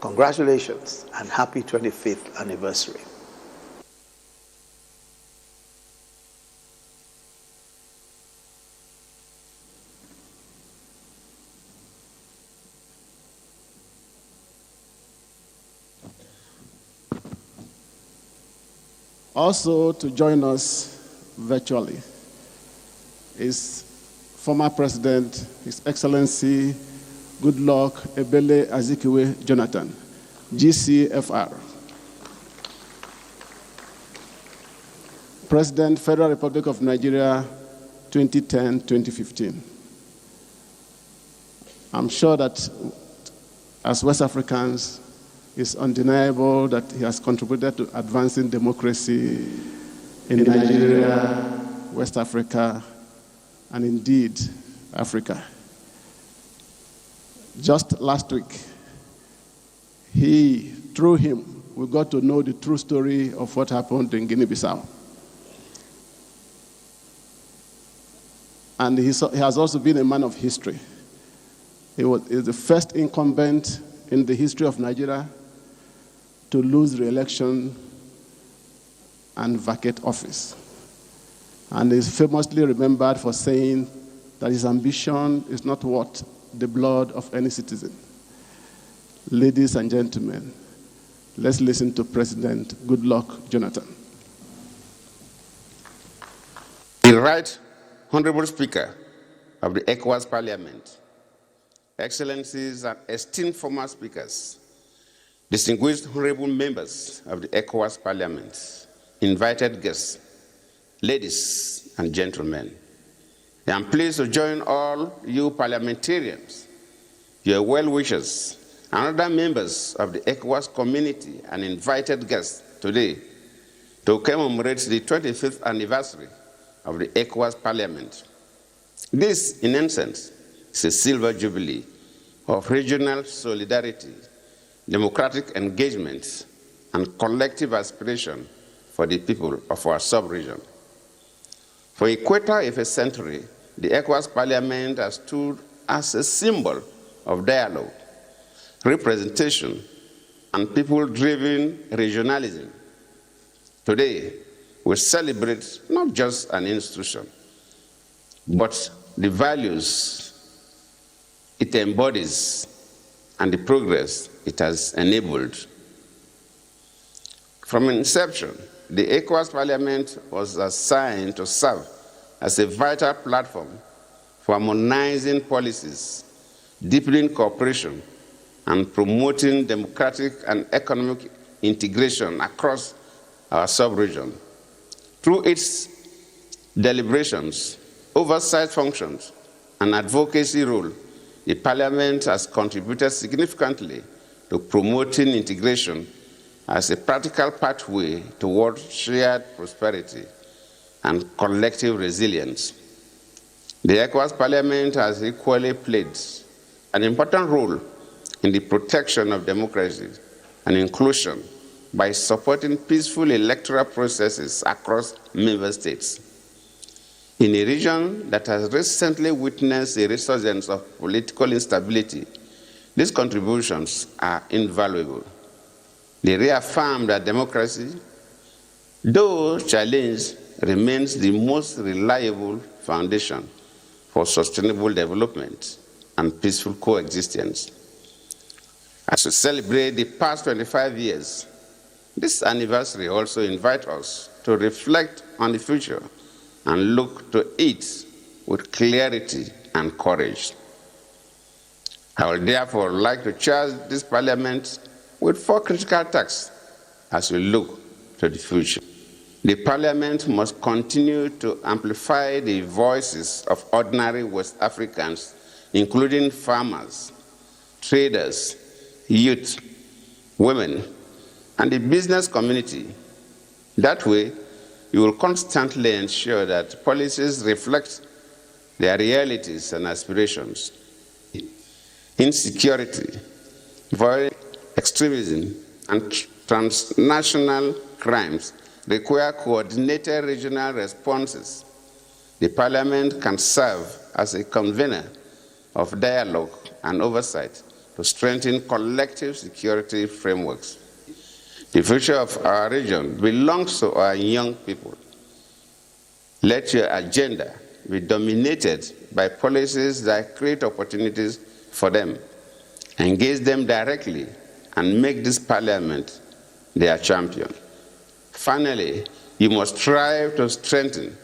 Speaker 16: Congratulations and happy 25th anniversary.
Speaker 1: Also to join us virtually is former President, His Excellency Goodluck Ebele Azikiwe Jonathan, GCFR. President, Federal Republic of Nigeria, 2010-2015. I'm sure that as West Africans, it's undeniable that he has contributed to advancing democracy in Nigeria, West Africa, and indeed, Africa. Just last week, through him, we got to know the true story of what happened in Guinea-Bissau. And he has also been a man of history. He is the first incumbent in the history of Nigeria to lose re-election and vacate office. And is famously remembered for saying that his ambition is not worth the blood of any citizen. Ladies and gentlemen, let's listen to President Goodluck Jonathan.
Speaker 17: The Right Honorable Speaker of the ECOWAS Parliament, Excellencies and esteemed former speakers, distinguished honorable members of the ECOWAS Parliament, invited guests, ladies and gentlemen, I am pleased to join all you parliamentarians, your well-wishers, and other members of the ECOWAS community and invited guests today to commemorate the 25th anniversary of the ECOWAS Parliament. This, in essence, is a silver jubilee of regional solidarity, democratic engagement, and collective aspiration for the people of our sub-region. For a quarter of a century, the ECOWAS Parliament has stood as a symbol of dialogue, representation, and people-driven regionalism. Today, we celebrate not just an institution, but the values it embodies and the progress it has enabled. From inception, the ECOWAS Parliament was assigned to serve as a vital platform for harmonizing policies, deepening cooperation, and promoting democratic and economic integration across our sub-region. Through its deliberations, oversight functions, and advocacy role, the Parliament has contributed significantly to promoting integration as a practical pathway toward shared prosperity and collective resilience. The ECOWAS Parliament has equally played an important role in the protection of democracy and inclusion by supporting peaceful electoral processes across member states. In a region that has recently witnessed a resurgence of political instability, these contributions are invaluable. They reaffirm that democracy, though challenged, remains the most reliable foundation for sustainable development and peaceful coexistence. As we celebrate the past 25 years, this anniversary also invites us to reflect on the future and look to it with clarity and courage. I would therefore like to charge this Parliament with 4 critical tasks as we look to the future. The Parliament must continue to amplify the voices of ordinary West Africans, including farmers, traders, youth, women, and the business community. That way, you will constantly ensure that policies reflect their realities and aspirations. Insecurity, violent extremism, and transnational crimes require coordinated regional responses. The Parliament can serve as a convener of dialogue and oversight to strengthen collective security frameworks. The future of our region belongs to our young people. Let your agenda be dominated by policies that create opportunities for them. Engage them directly and make this Parliament their champion. Finally, you must strive to strengthen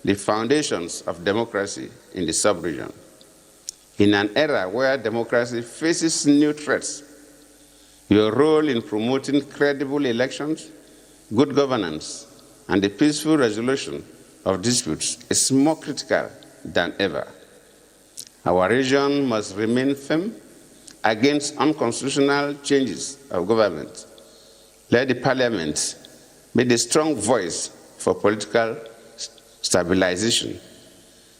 Speaker 17: the foundations of democracy in the sub-region. In an era where democracy faces new threats, your role in promoting credible elections, good governance, and the peaceful resolution of disputes is more critical than ever. Our region must remain firm against unconstitutional changes of government. Let the Parliament be the strong voice for political stabilization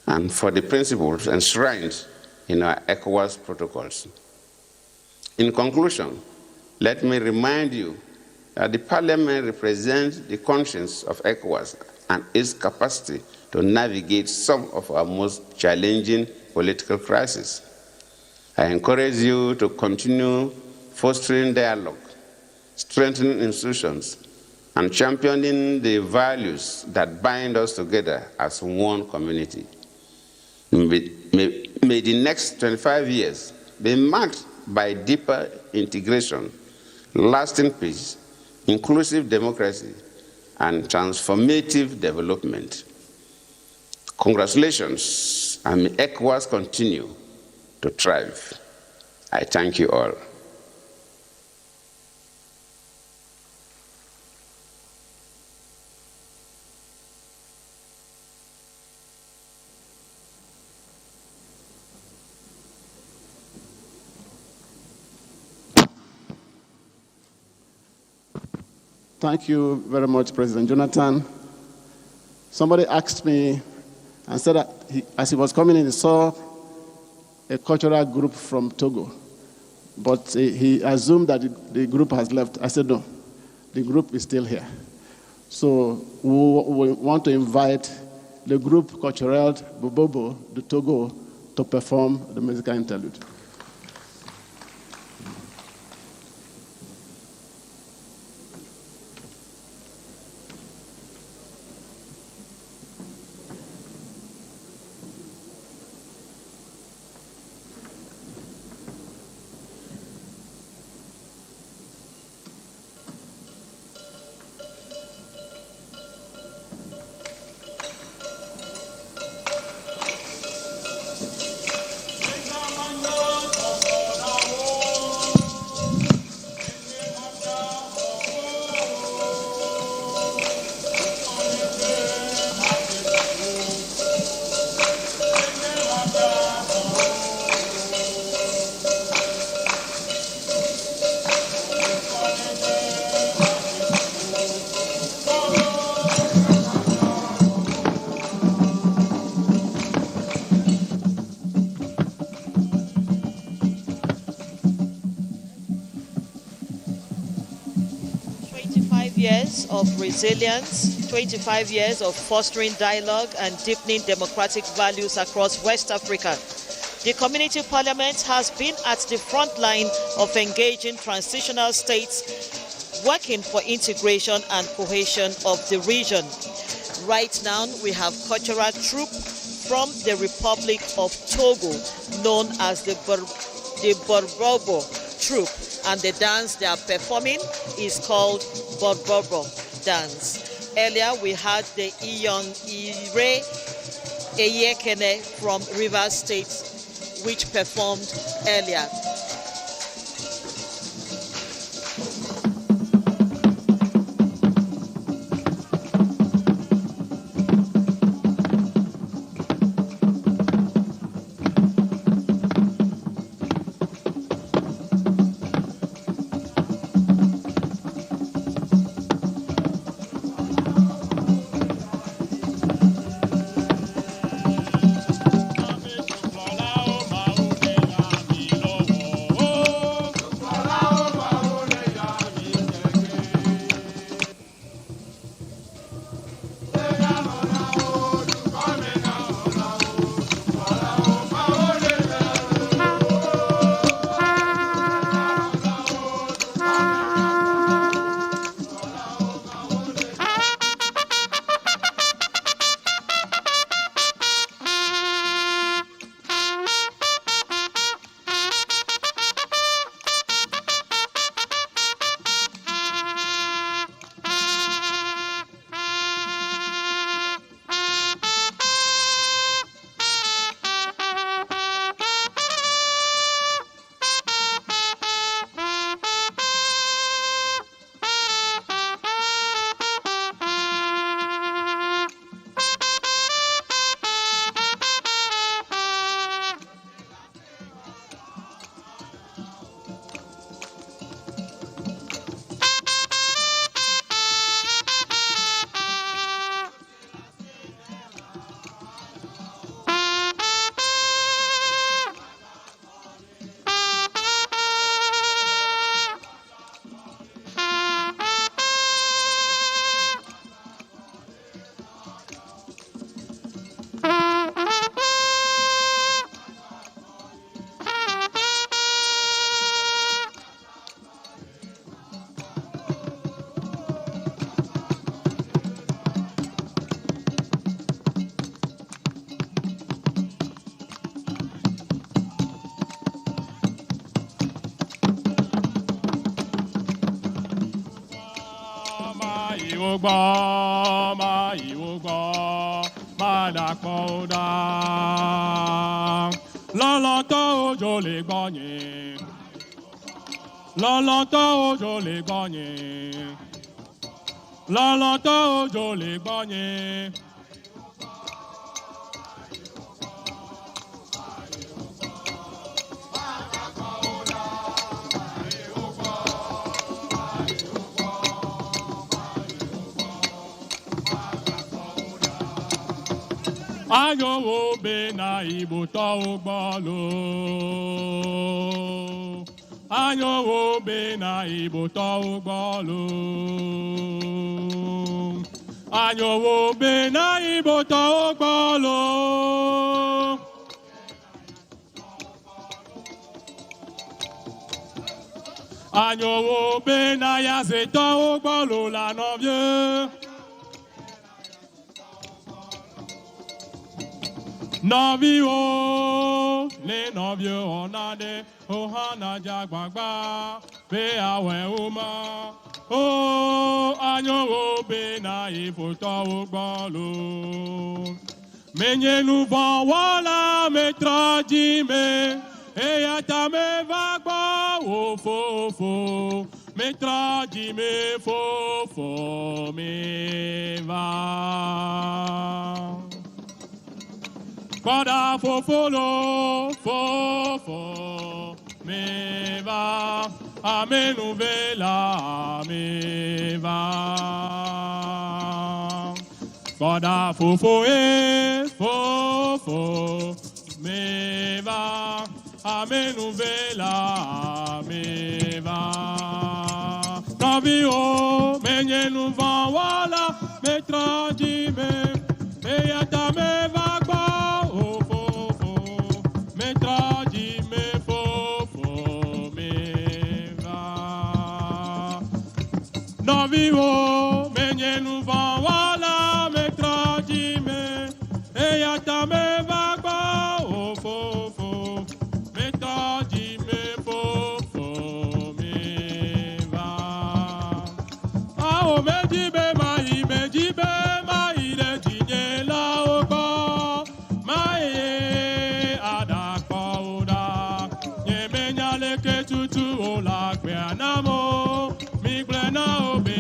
Speaker 17: and for the principles enshrined in our ECOWAS protocols. In conclusion, let me remind you that the Parliament represents the conscience of ECOWAS and its capacity to navigate some of our most challenging political crises. I encourage you to continue fostering dialogue, strengthening institutions, and championing the values that bind us together as one community. May the next 25 years be marked by deeper integration, lasting peace, inclusive democracy, and transformative development. Congratulations, and may ECOWAS continue to thrive. I thank you all.
Speaker 1: Thank you very much, President Jonathan. Somebody asked me and said that as he was coming in, he saw a cultural group from Togo, but he assumed that the group has left. I said, no, the group is still here. So we want to invite the group Cultural Bobobo de Togo to perform the musical interlude.
Speaker 6: Years of resilience, 25 years of fostering dialogue and deepening democratic values across West Africa. The Community Parliament has been at the front line of engaging transitional states, working for integration and cohesion of the region. Right now, we have cultural troupe from the Republic of Togo, known as the Borbobo troupe, and the dance they are performing is called Borbobo dance. Earlier, we had the Iyon Ire Eyekene from Rivers State, which performed earlier.
Speaker 18: Ayo wo be na ibuto ugbolo. Ayo wo be na ibuto ugbolo. Anyowo be na iboto ogbolo. Anyowo be na yazeto ogbolo la novie. Novio, le novio onade, ohana jagbagba, be awe uma. Oh, anyowo be na ifoto ogbolo. Menye nou van wala me trajime, e yata me vagba o fofo. Me trajime fofo me va. Pada fofolo, fofo, me va, a me nouvela, me va. Pada fofo, fofo, me va, a me nouvela, me va. Navio, menye nou van wala, me tradime, e yata me va. Vivo, menye nou van wala me trajime, e yata me vagba o fofo, me trajime fofo me va. Ah o me jibe mai le jinye la oba, mai adakpa oda, nye menyale ke tutu o la kwe anamo, mi glena obe.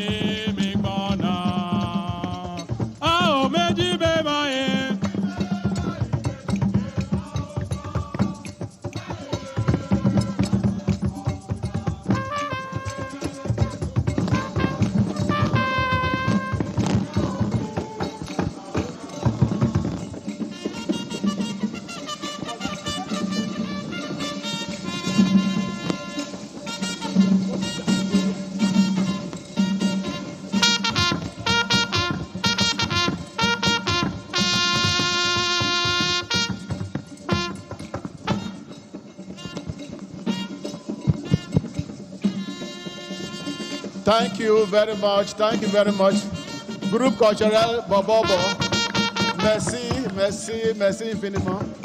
Speaker 1: Thank you very much. Thank you very much. Groupe culturel Bobobo. Merci, merci, merci infiniment.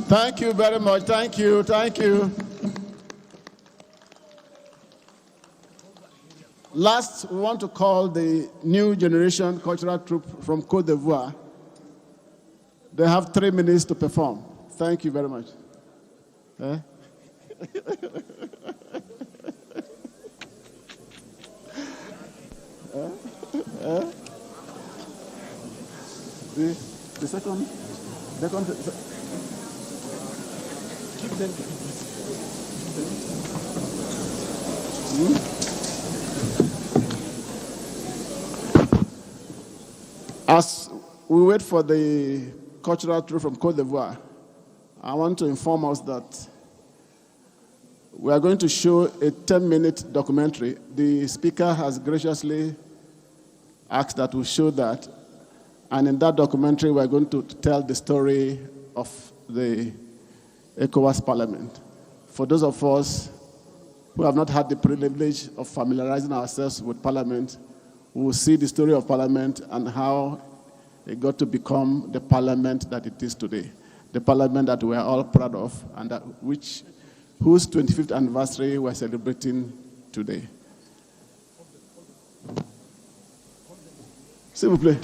Speaker 1: Thank you very much. Thank you. Thank you. Last, we want to call the new generation cultural troupe from Côte d'Ivoire. They have 3 minutes to perform. Thank you very much. Eh? The second. Keep them. As we wait for the cultural troupe from Côte d'Ivoire, I want to inform us that we are going to show a 10-minute documentary. The speaker has graciously asked that we show that. And in that documentary, we are going to tell the story of the ECOWAS Parliament. For those of us who have not had the privilege of familiarizing ourselves with Parliament, we will see the story of Parliament and how it got to become the Parliament that it is today. The Parliament that we are all proud of and whose 25th anniversary we're celebrating today. today. S'il vous plaît.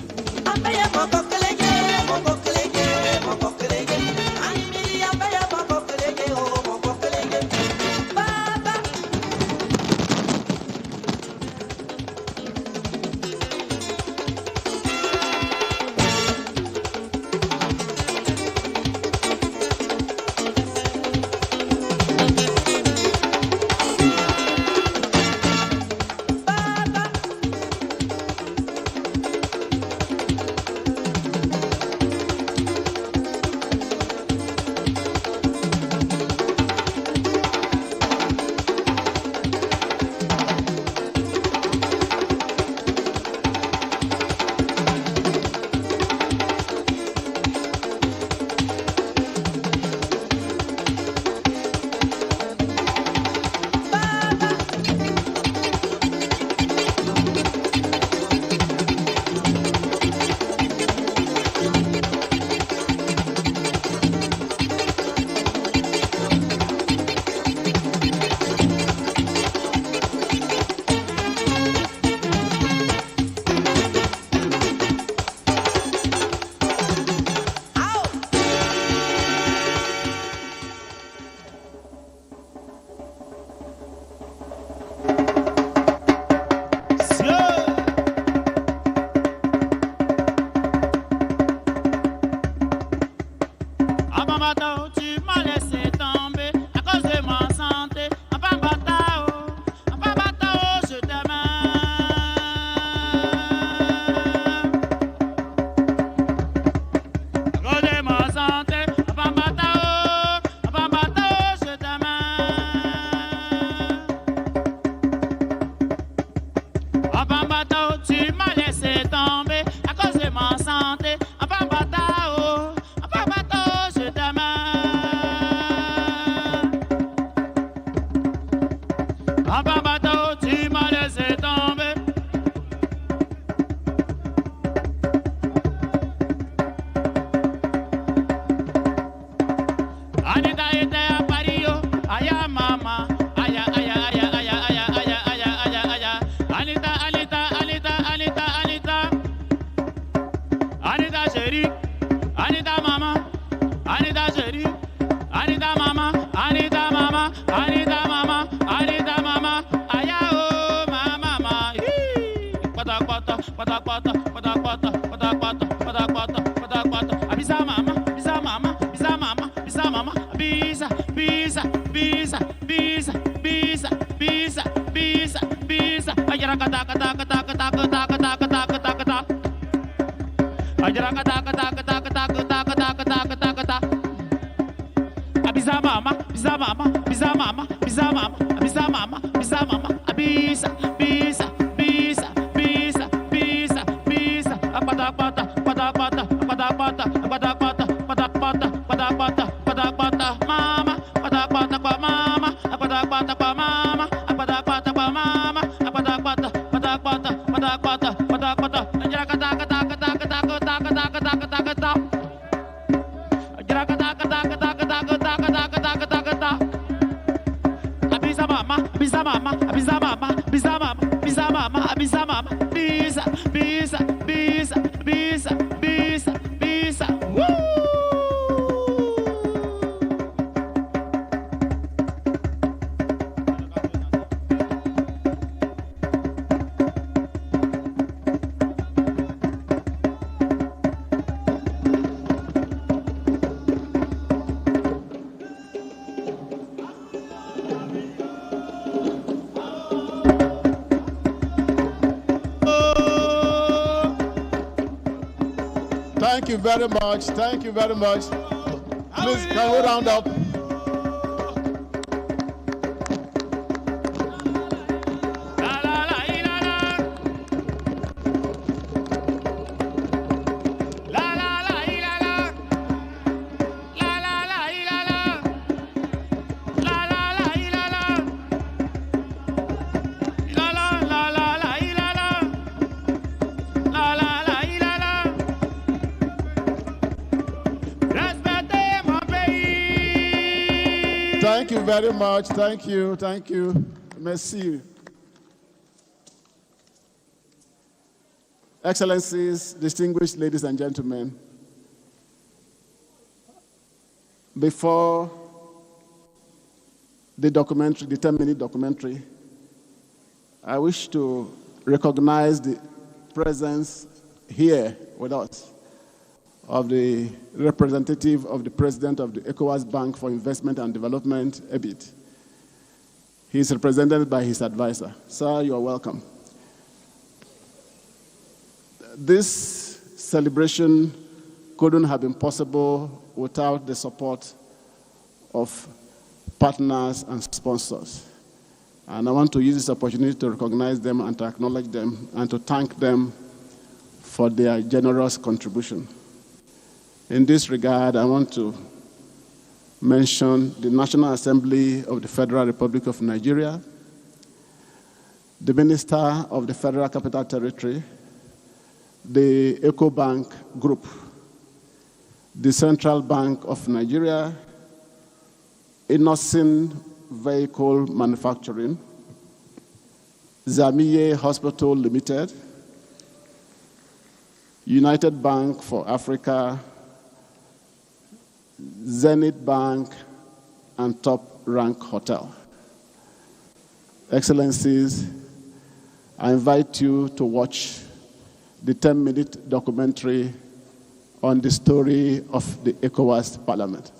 Speaker 1: Thank you very much. Thank you very much. Please, can we round up? Thank you very much. Thank you. Thank you. Merci. Excellencies, distinguished ladies and gentlemen, before the documentary, the 10-minute documentary, I wish to recognize the presence here with us of the representative of the president of the ECOWAS Bank for Investment and Development, EBIT. He is represented by his advisor. Sir, you are welcome. This celebration couldn't have been possible without the support of partners and sponsors. And I want to use this opportunity to recognize them and to acknowledge them and to thank them for their generous contribution. In this regard, I want to mention the National Assembly of the Federal Republic of Nigeria, the Minister of the Federal Capital Territory, the EcoBank Group, the Central Bank of Nigeria, Innocent Vehicle Manufacturing, Zamiye Hospital Limited, United Bank for Africa, Zenith Bank, and Top Rank Hotel. Excellencies, I invite you to watch the 10-minute documentary on the story of the ECOWAS Parliament.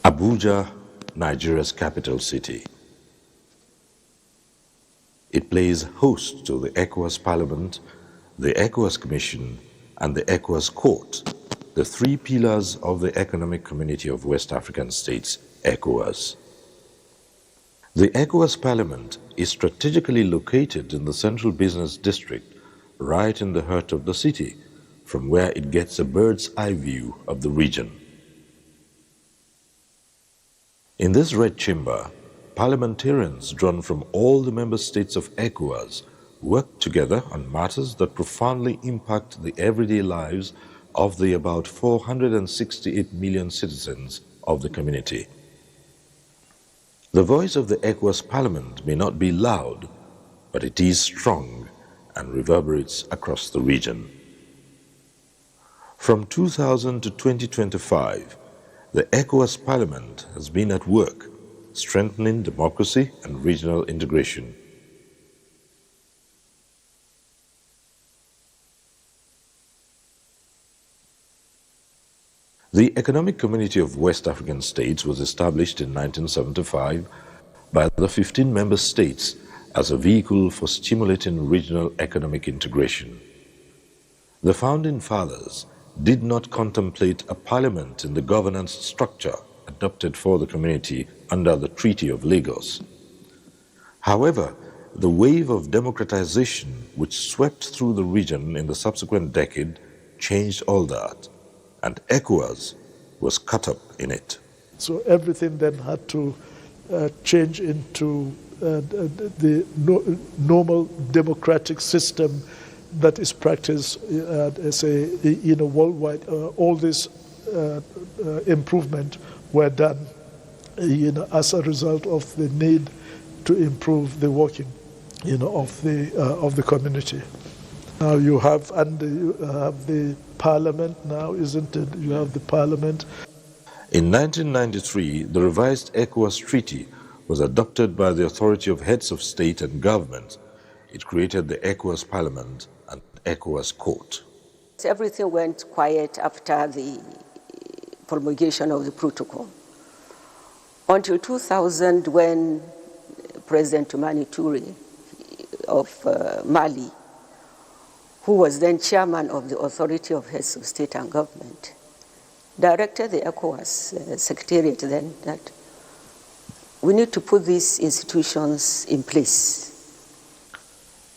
Speaker 19: Abuja, Nigeria's capital city. It plays host to the ECOWAS Parliament, the ECOWAS Commission, and the ECOWAS Court, the three pillars of the Economic Community of West African States, ECOWAS. The ECOWAS Parliament is strategically located in the central business district, right in the heart of the city, from where it gets a bird's eye view of the region. In this red chamber, parliamentarians drawn from all the member states of ECOWAS work together on matters that profoundly impact the everyday lives of the about 468 million citizens of the community. The voice of the ECOWAS Parliament may not be loud, but it is strong and reverberates across the region. From 2000 to 2025, the ECOWAS Parliament has been at work, strengthening democracy and regional integration. The Economic Community of West African States was established in 1975 by the 15 member states as a vehicle for stimulating regional economic integration. The founding fathers did not contemplate a parliament in the governance structure adopted for the community under the Treaty of Lagos. However, the wave of democratization which swept through the region in the subsequent decade changed all that, and ECOWAS was caught up in it.
Speaker 20: So everything then had to change into the normal democratic system that is practiced worldwide. All this improvement were done as a result of the need to improve the working of the community. Now you have the parliament now, isn't it? You have the parliament.
Speaker 19: In 1993, the revised ECOWAS Treaty was adopted by the Authority of Heads of State and Government. It created the ECOWAS Parliament and ECOWAS Court.
Speaker 21: Everything went quiet after the promulgation of the protocol. Until 2000, when President Tumani Toure of Mali, who was then chairman of the Authority of Heads of State and Government, directed the ECOWAS Secretariat then that we need to put these institutions in place.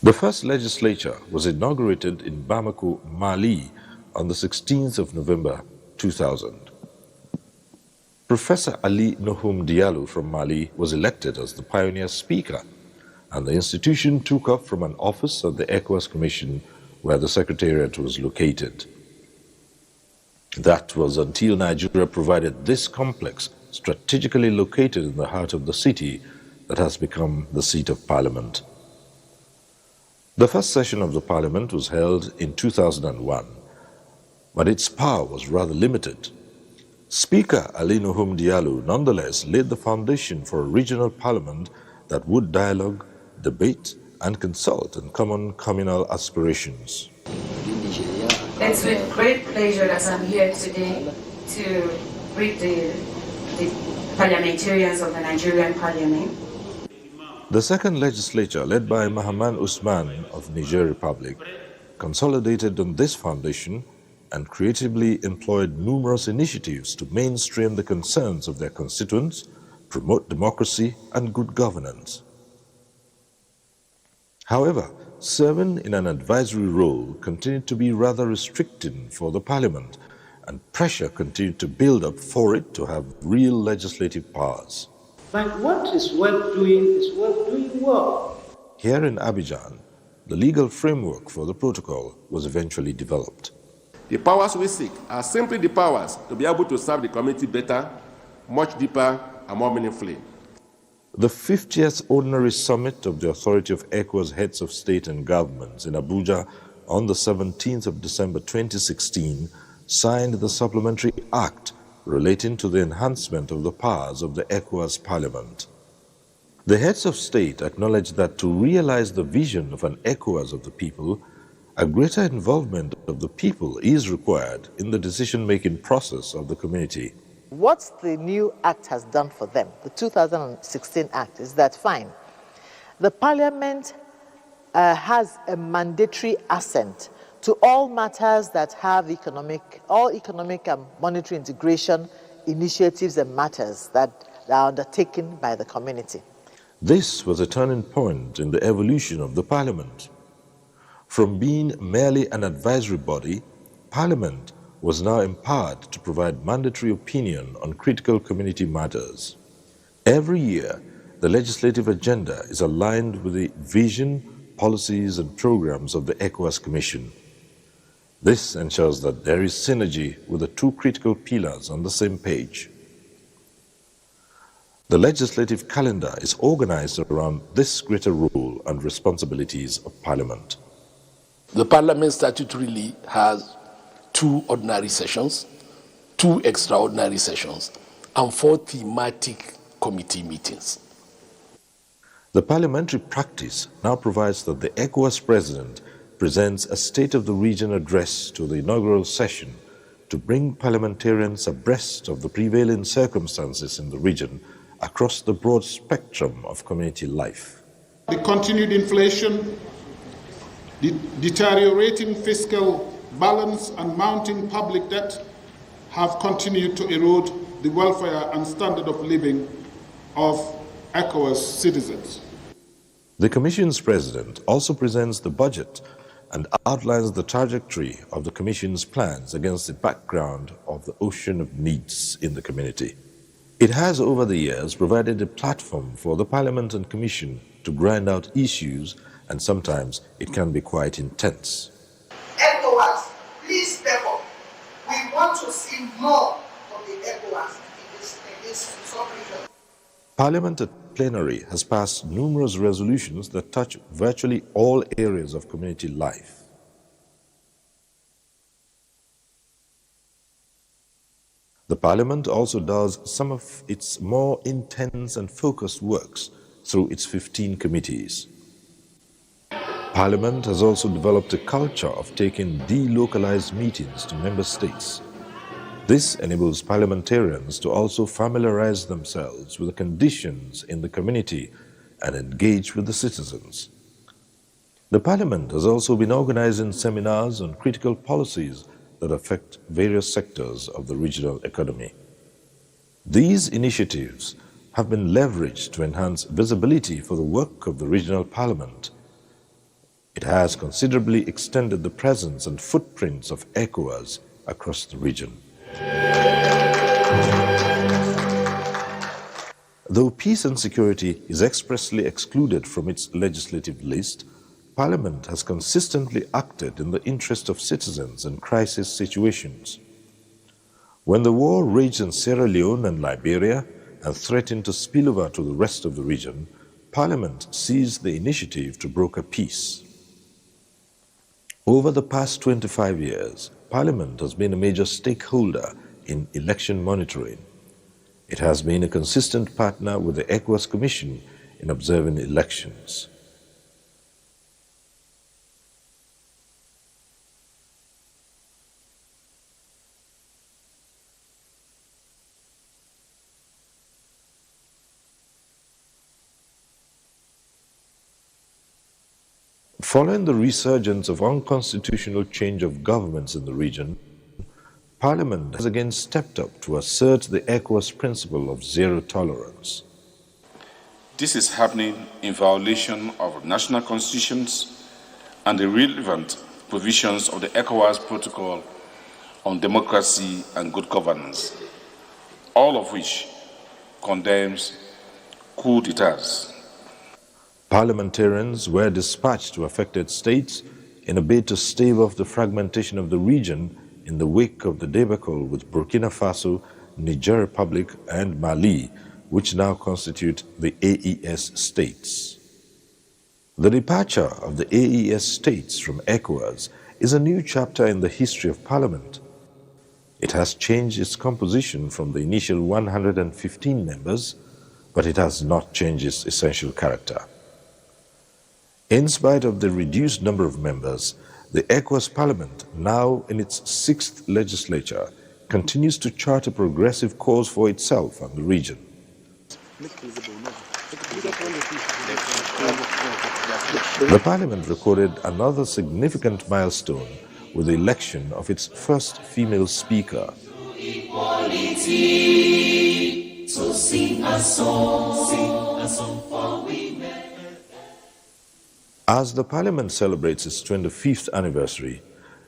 Speaker 19: The first legislature was inaugurated in Bamako, Mali, on the 16th of November 2000. Professor Ali Nohum Diallo from Mali was elected as the pioneer speaker, and the institution took up from an office at the ECOWAS Commission where the Secretariat was located. That was until Nigeria provided this complex, strategically located in the heart of the city, that has become the seat of Parliament. The first session of the Parliament was held in 2001, but its power was rather limited. Speaker Ali Nohum Diallo nonetheless laid the foundation for a regional parliament that would dialogue, debate, and consult on common communal aspirations.
Speaker 3: It's with great pleasure that I'm here today to greet the parliamentarians of the Nigerian Parliament.
Speaker 19: The second legislature, led by Mahaman Usman of Niger Republic, consolidated on this foundation and creatively employed numerous initiatives to mainstream the concerns of their constituents, promote democracy and good governance. However, serving in an advisory role continued to be rather restricting for the Parliament, and pressure continued to build up for it to have real legislative powers.
Speaker 22: But what is worth doing is worth doing well.
Speaker 19: Here in Abuja, the legal framework for the protocol was eventually developed.
Speaker 23: The powers we seek are simply the powers to be able to serve the community better, much deeper, and more meaningfully.
Speaker 19: The 50th Ordinary Summit of the Authority of ECOWAS Heads of State and Governments in Abuja on the 17th of December 2016 signed the Supplementary Act relating to the enhancement of the powers of the ECOWAS Parliament. The heads of state acknowledged that to realize the vision of an ECOWAS of the people, a greater involvement of the people is required in the decision-making process of the community.
Speaker 24: What the new act has done for them, the 2016 act, is that fine. The Parliament has a mandatory assent to all matters that have economic and monetary integration initiatives and matters that are undertaken by the community.
Speaker 19: This was a turning point in the evolution of the Parliament. From being merely an advisory body, Parliament was now empowered to provide mandatory opinion on critical community matters. Every year, the legislative agenda is aligned with the vision, policies, and programs of the ECOWAS Commission. This ensures that there is synergy with the two critical pillars on the same page. The legislative calendar is organized around this greater role and responsibilities of Parliament.
Speaker 25: The Parliament statutorily has 2 ordinary sessions, 2 extraordinary sessions, and 4 thematic committee meetings.
Speaker 19: The parliamentary practice now provides that the ECOWAS President presents a State of the Region address to the inaugural session to bring parliamentarians abreast of the prevailing circumstances in the region across the broad spectrum of community life.
Speaker 4: The continued inflation, the deteriorating fiscal balance and mounting public debt have continued to erode the welfare and standard of living of ECOWAS citizens.
Speaker 19: The Commission's President also presents the budget and outlines the trajectory of the Commission's plans against the background of the ocean of needs in the community. It has over the years provided a platform for the Parliament and Commission to grind out issues, and sometimes it can be quite intense.
Speaker 26: ECOWAS, please step up. We want to see more of the ECOWAS in this sub-region.
Speaker 19: Parliament at plenary has passed numerous resolutions that touch virtually all areas of community life. The Parliament also does some of its more intense and focused works through its 15 committees. Parliament has also developed a culture of taking delocalized meetings to member states. This enables parliamentarians to also familiarize themselves with the conditions in the community and engage with the citizens. The Parliament has also been organizing seminars on critical policies that affect various sectors of the regional economy. These initiatives have been leveraged to enhance visibility for the work of the regional parliament. It has considerably extended the presence and footprints of ECOWAS across the region. Though peace and security is expressly excluded from its legislative list, Parliament has consistently acted in the interest of citizens in crisis situations. When the war raged in Sierra Leone and Liberia and threatened to spill over to the rest of the region, Parliament seized the initiative to broker peace. Over the past 25 years, Parliament has been a major stakeholder in election monitoring. It has been a consistent partner with the ECOWAS Commission in observing elections. Following the resurgence of unconstitutional change of governments in the region, Parliament has again stepped up to assert the ECOWAS principle of zero tolerance.
Speaker 5: This is happening in violation of national constitutions and the relevant provisions of the ECOWAS Protocol on Democracy and Good Governance, all of which condemns coup d'etats.
Speaker 19: Parliamentarians were dispatched to affected states in a bid to stave off the fragmentation of the region in the wake of the debacle with Burkina Faso, Niger Republic, and Mali, which now constitute the AES states. The departure of the AES states from ECOWAS is a new chapter in the history of Parliament. It has changed its composition from the initial 115 members, but it has not changed its essential character. In spite of the reduced number of members, the ECOWAS Parliament, now in its 6th legislature, continues to chart a progressive course for itself and the region. The Parliament recorded another significant milestone with the election of its first female speaker.
Speaker 7: Equality, so sing a song for women.
Speaker 19: As the Parliament celebrates its 25th anniversary,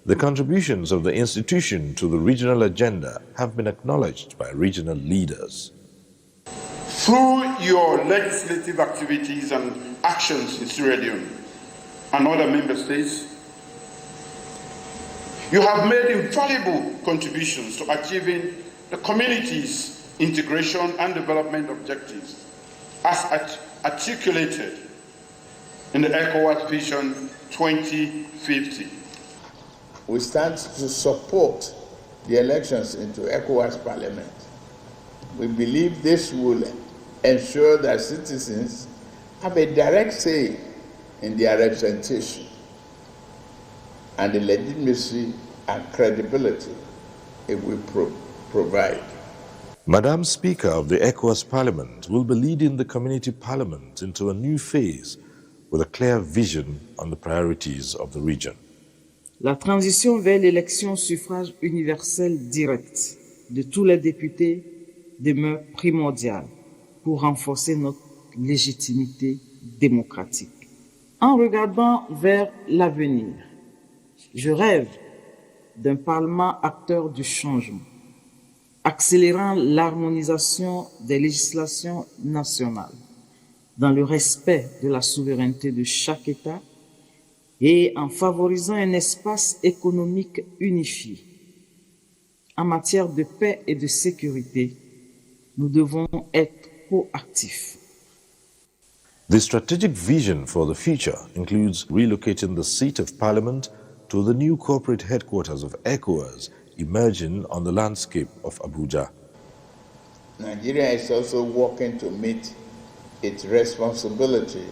Speaker 19: the contributions of the institution to the regional agenda have been acknowledged by regional leaders.
Speaker 8: Through your legislative activities and actions in Sierra Leone and other member states, you have made invaluable contributions to achieving the community's integration and development objectives as articulated in the ECOWAS Vision 2050.
Speaker 9: We stand to support the elections into ECOWAS Parliament. We believe this will ensure that citizens have a direct say in their representation and the legitimacy and credibility it will provide.
Speaker 19: Madam Speaker of the ECOWAS Parliament will be leading the Community Parliament into a new phase with a clear vision on the priorities of the region.
Speaker 2: La transition vers l'élection suffrage universel direct de tous les députés demeure primordiale pour renforcer notre légitimité démocratique. En regardant vers l'avenir, je rêve d'un Parlement acteur du changement, accélérant l'harmonisation des législations nationales dans le respect de la souveraineté de chaque État et en favorisant un espace économique unifié. En matière de paix et de sécurité, nous devons être proactifs.
Speaker 19: The strategic vision for the future includes relocating the seat of Parliament to the new corporate headquarters of ECOWAS emerging on the landscape of Abuja.
Speaker 9: Nigeria is also working to meet its responsibility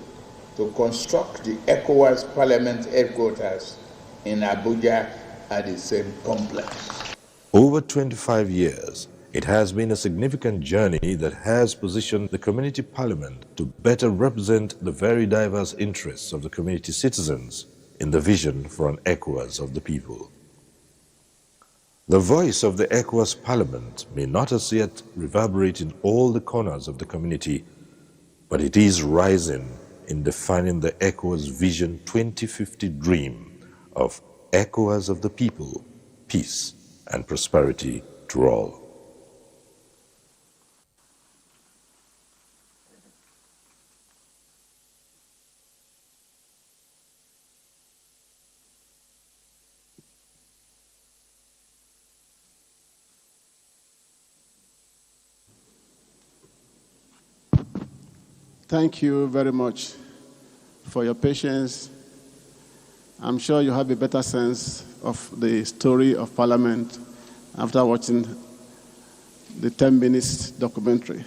Speaker 9: to construct the ECOWAS Parliament headquarters in Abuja at the same complex.
Speaker 19: Over 25 years, It has been a significant journey that has positioned the community parliament to better represent the very diverse interests of the community citizens in the vision for an ECOWAS of the people. The voice of the ECOWAS parliament may not as yet reverberate in all the corners of the community, but it is rising in defining the ECOWAS Vision 2050 dream of ECOWAS of the people, peace and prosperity to all.
Speaker 1: Thank you very much for your patience. I'm sure you have a better sense of the story of Parliament after watching the 10 minutes documentary.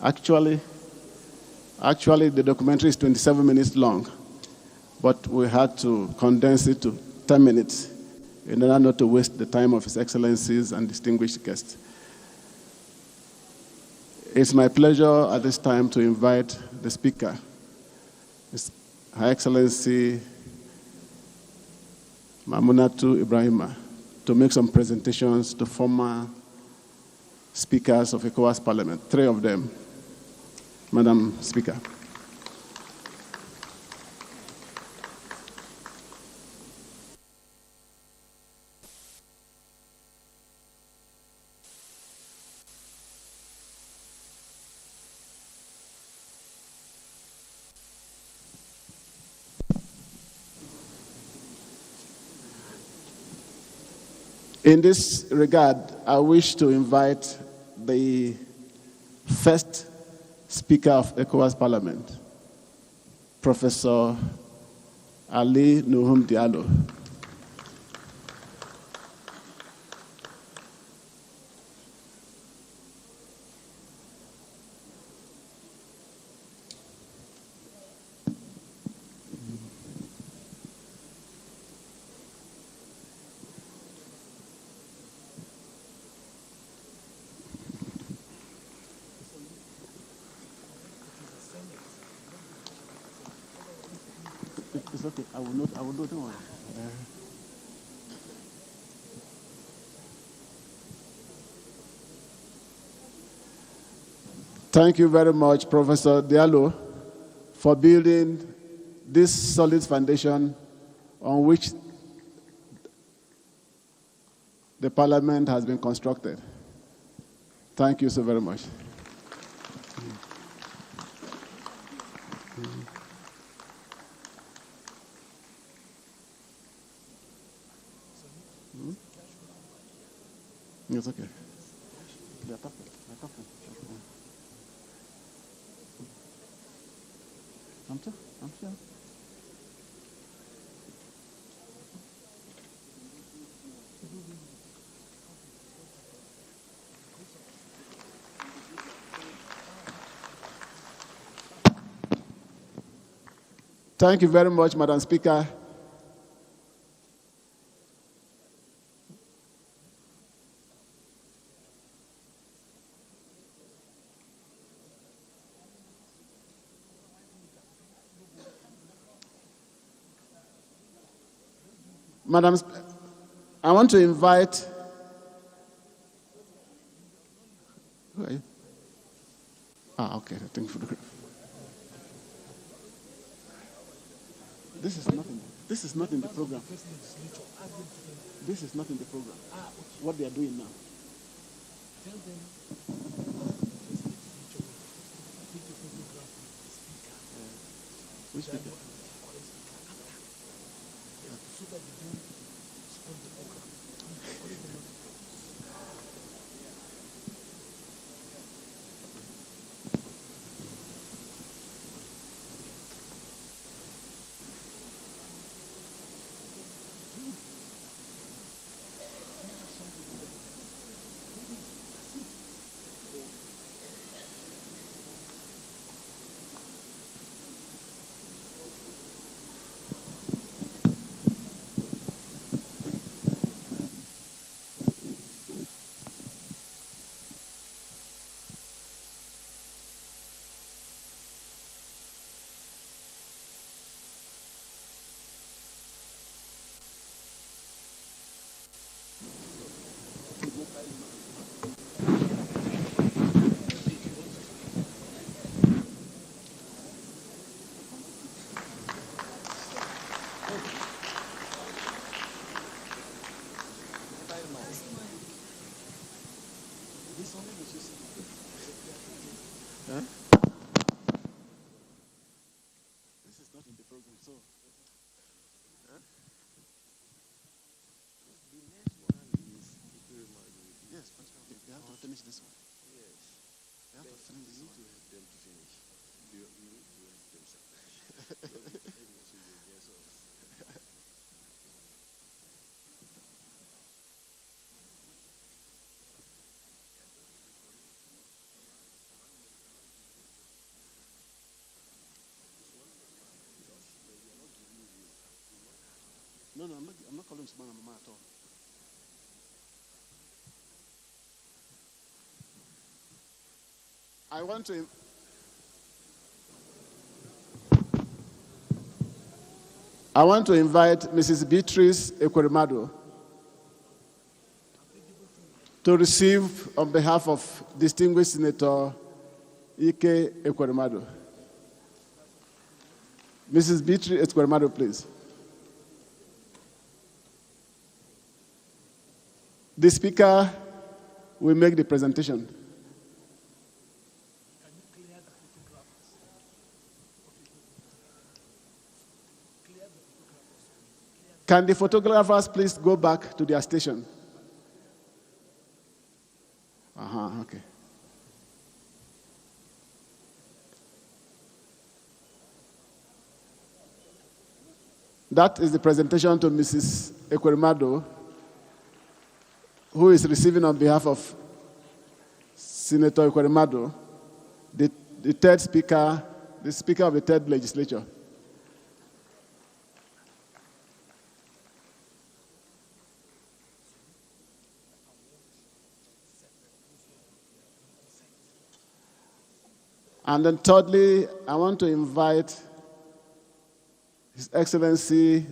Speaker 1: Actually, the documentary is 27 minutes long, but we had to condense it to 10 minutes in order not to waste the time of His Excellencies and distinguished guests. It's my pleasure at this time to invite the Speaker, Her Excellency Mamunatu Ibrahima, to make some presentations to former speakers of ECOWAS Parliament, 3 of them. Madam Speaker. In this regard, I wish to invite the first Speaker of ECOWAS Parliament, Professor Ali Nuhum Diallo. It's okay. I will not. Don't worry. Thank you very much, Professor Diallo, for building this solid foundation on which the Parliament has been constructed. Thank you so very much. It's okay. They're talking. I'm sure. Thank you very much, Madam Speaker. Madam, I want to invite. Who are you? Okay. Thank you for the photograph. This is not in the program. This is not in the program. What they are doing now. Which speaker? finish this one? Yes. They have to finish this one. You need to help them to finish. You need to help them separate. No, I'm not calling him man and mama at all. I want to invite Mrs. Beatrice Ekweremadu to receive on behalf of distinguished Senator Ike Ekweremadu. Mrs. Beatrice Ekweremadu, please. The speaker will make the presentation. Can the photographers please go back to their station? Okay. That is the presentation to Mrs. Ekweremadu, who is receiving on behalf of Senator Ekweremadu, the third speaker, the speaker of the third legislature. And then thirdly, I want to invite His Excellency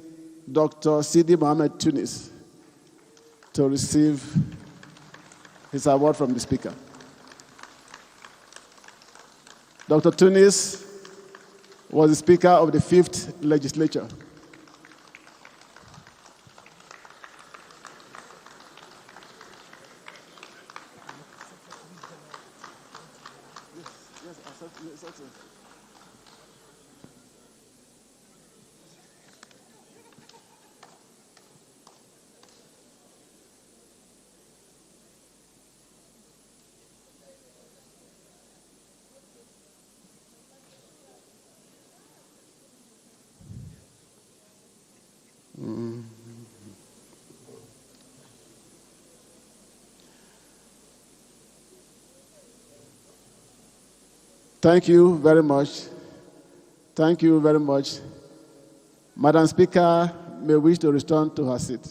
Speaker 1: Dr. Sidi Mohammed Tunis to receive his award from the speaker. Dr. Tunis was the speaker of the 5th legislature. Thank you very much. Thank you very much. Madam Speaker may wish to return to her seat.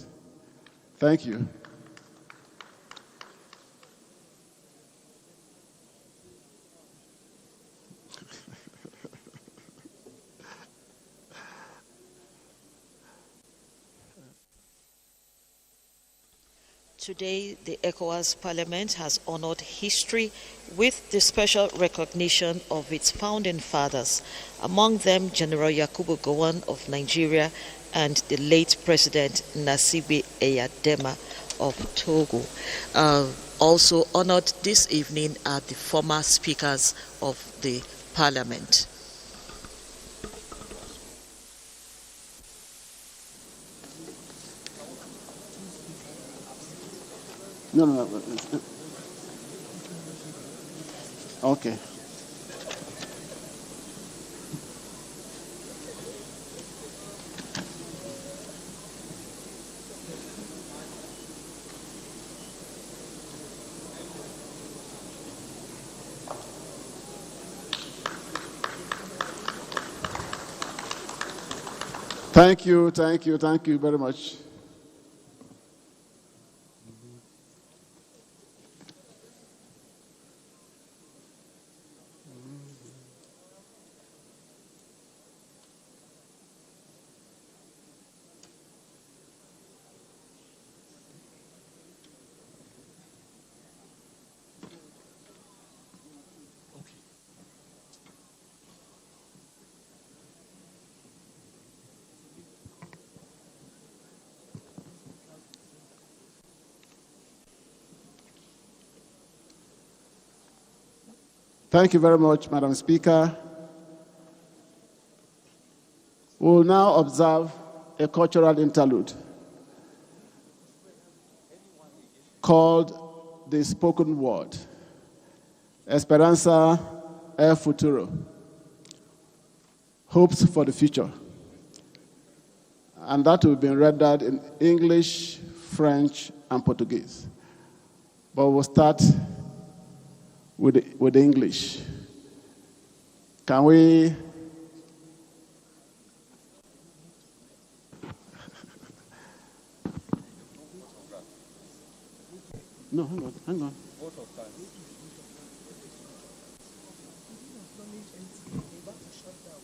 Speaker 1: Thank you.
Speaker 6: Today, the ECOWAS Parliament has honored history with the special recognition of its founding fathers, among them General Yakubu Gowon of Nigeria and the late President Nasibe Eyadema of Togo. Also honored this evening are the former speakers of the Parliament.
Speaker 1: No. Okay. Thank you very much. Thank you very much, Madam Speaker. We will now observe a cultural interlude called the spoken word. Esperanza el futuro. Hopes for the future. And that will be rendered in English, French, and Portuguese. But we'll start with the English. Can we? No, hang on.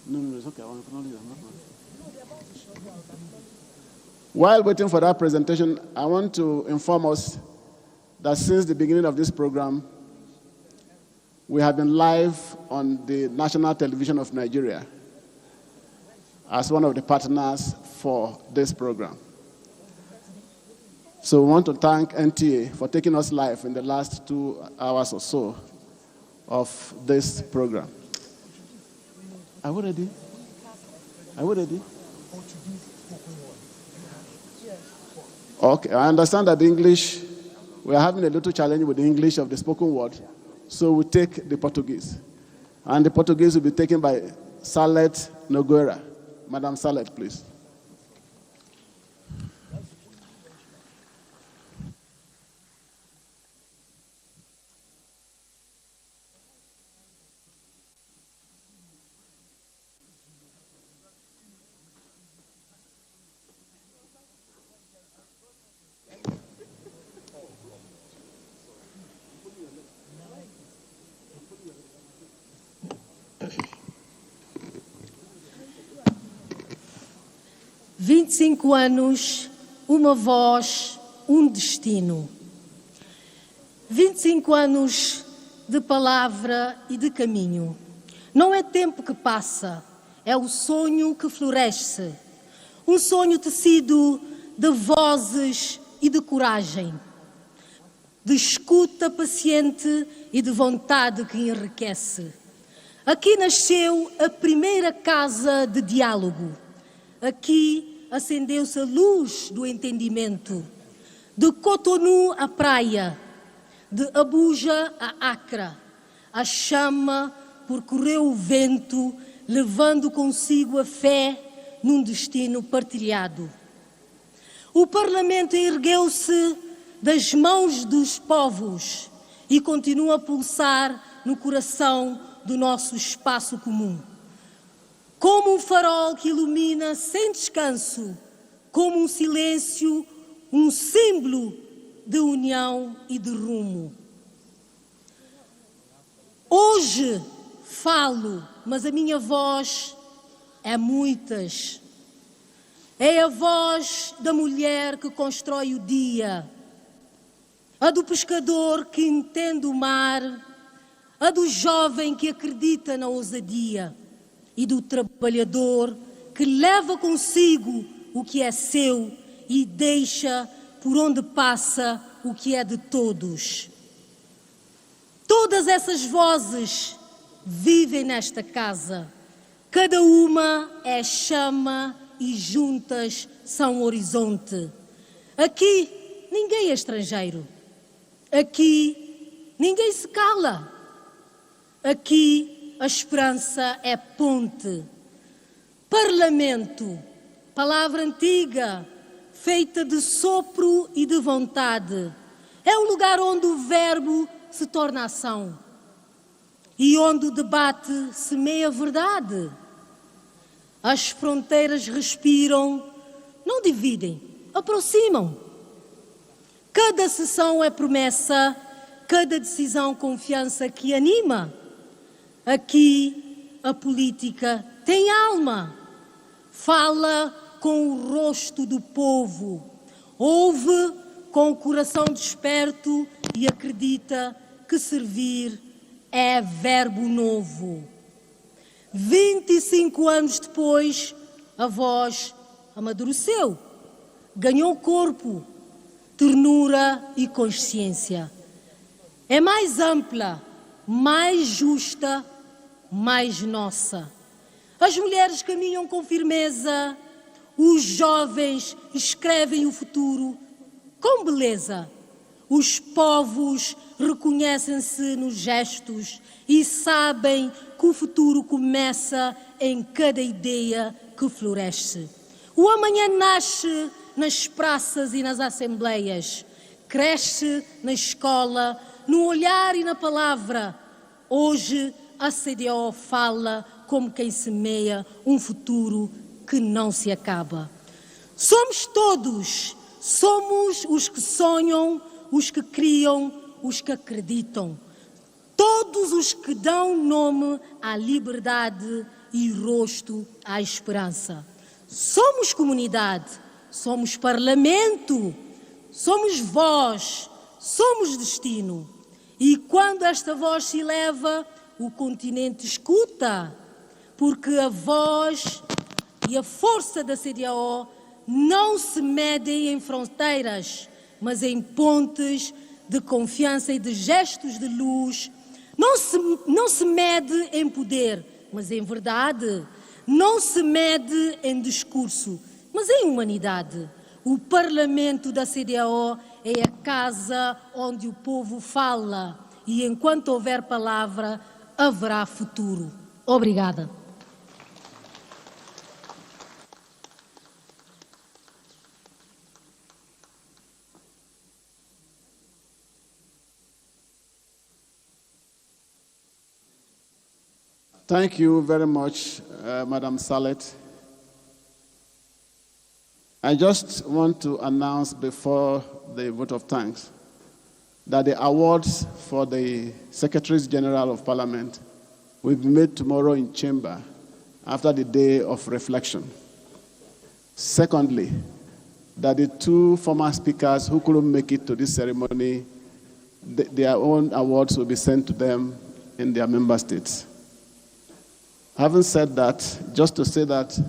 Speaker 1: No, it's okay. I can only While waiting for that presentation, I want to inform us that since the beginning of this program, we have been live on the National Television of Nigeria as one of the partners for this program. So we want to thank NTA for taking us live in the last 2 hours or so of this program. Are we ready? Are we ready? Okay, I understand that the English, we are having a little challenge with the English of the spoken word, so we take the Portuguese. And the Portuguese will be taken by Salete Nogueira. Madam Salete, please.
Speaker 10: Vinte e 25 anos, uma voz, destino. 25 anos de palavra e de caminho. Não é tempo que passa, é o sonho que floresce. Sonho tecido de vozes e de coragem, de escuta paciente e de vontade que enriquece. Aqui nasceu a primeira casa de diálogo. Aqui acendeu-se a luz do entendimento. De Cotonou à praia, de Abuja a Accra, a chama percorreu o vento, levando consigo a fé num destino partilhado. O Parlamento ergueu-se das mãos dos povos e continua a pulsar no coração do nosso espaço comum. Como um farol que ilumina sem descanso, como um silêncio, um símbolo de união e de rumo. Hoje falo, mas a minha voz é muitas. É a voz da mulher que constrói o dia, a do pescador que entende o mar, a do jovem que acredita na ousadia e do trabalhador que leva consigo o que é seu e deixa por onde passa o que é de todos. Todas essas vozes vivem nesta casa. Cada uma é chama e juntas são horizonte. Aqui ninguém é estrangeiro. Aqui ninguém se cala. Aqui a esperança é ponte. Parlamento, palavra antiga, feita de sopro e de vontade. É o lugar onde o verbo se torna ação e onde o debate semeia a verdade. As fronteiras respiram, não dividem, aproximam. Cada sessão é promessa, cada decisão confiança que anima. Aqui a política tem alma, fala com o rosto do povo, ouve com o coração desperto e acredita que servir é verbo novo. 25 anos depois, a voz amadureceu, ganhou corpo, ternura e consciência. É mais ampla, mais justa, mais nossa. As mulheres caminham com firmeza, os jovens escrevem o futuro com beleza. Os povos reconhecem-se nos gestos e sabem que o futuro começa em cada ideia que floresce. O amanhã nasce nas praças e nas assembleias, cresce na escola, no olhar e na palavra. Hoje a CDAO fala como quem semeia um futuro que não se acaba. Somos todos, somos os que sonham, os que criam, os que acreditam. Todos os que dão nome à liberdade e rosto à esperança. Somos comunidade, somos parlamento, somos voz, somos destino. E quando esta voz se eleva, o continente escuta, porque a voz e a força da CDAO não se medem em fronteiras, mas em pontes de confiança e de gestos de luz. Não se mede em poder, mas em verdade. Não se mede em discurso, mas em humanidade. O Parlamento da CDAO é a casa onde o povo fala e enquanto houver palavra, haverá futuro. Obrigada.
Speaker 1: Thank you very much, Madam Salet. I just want to announce before the vote of thanks that the awards for the Secretaries General of Parliament will be made tomorrow in chamber after the day of reflection. Secondly, that the two former speakers who couldn't make it to this ceremony, their own awards will be sent to them in their member states. Having said that, just to say that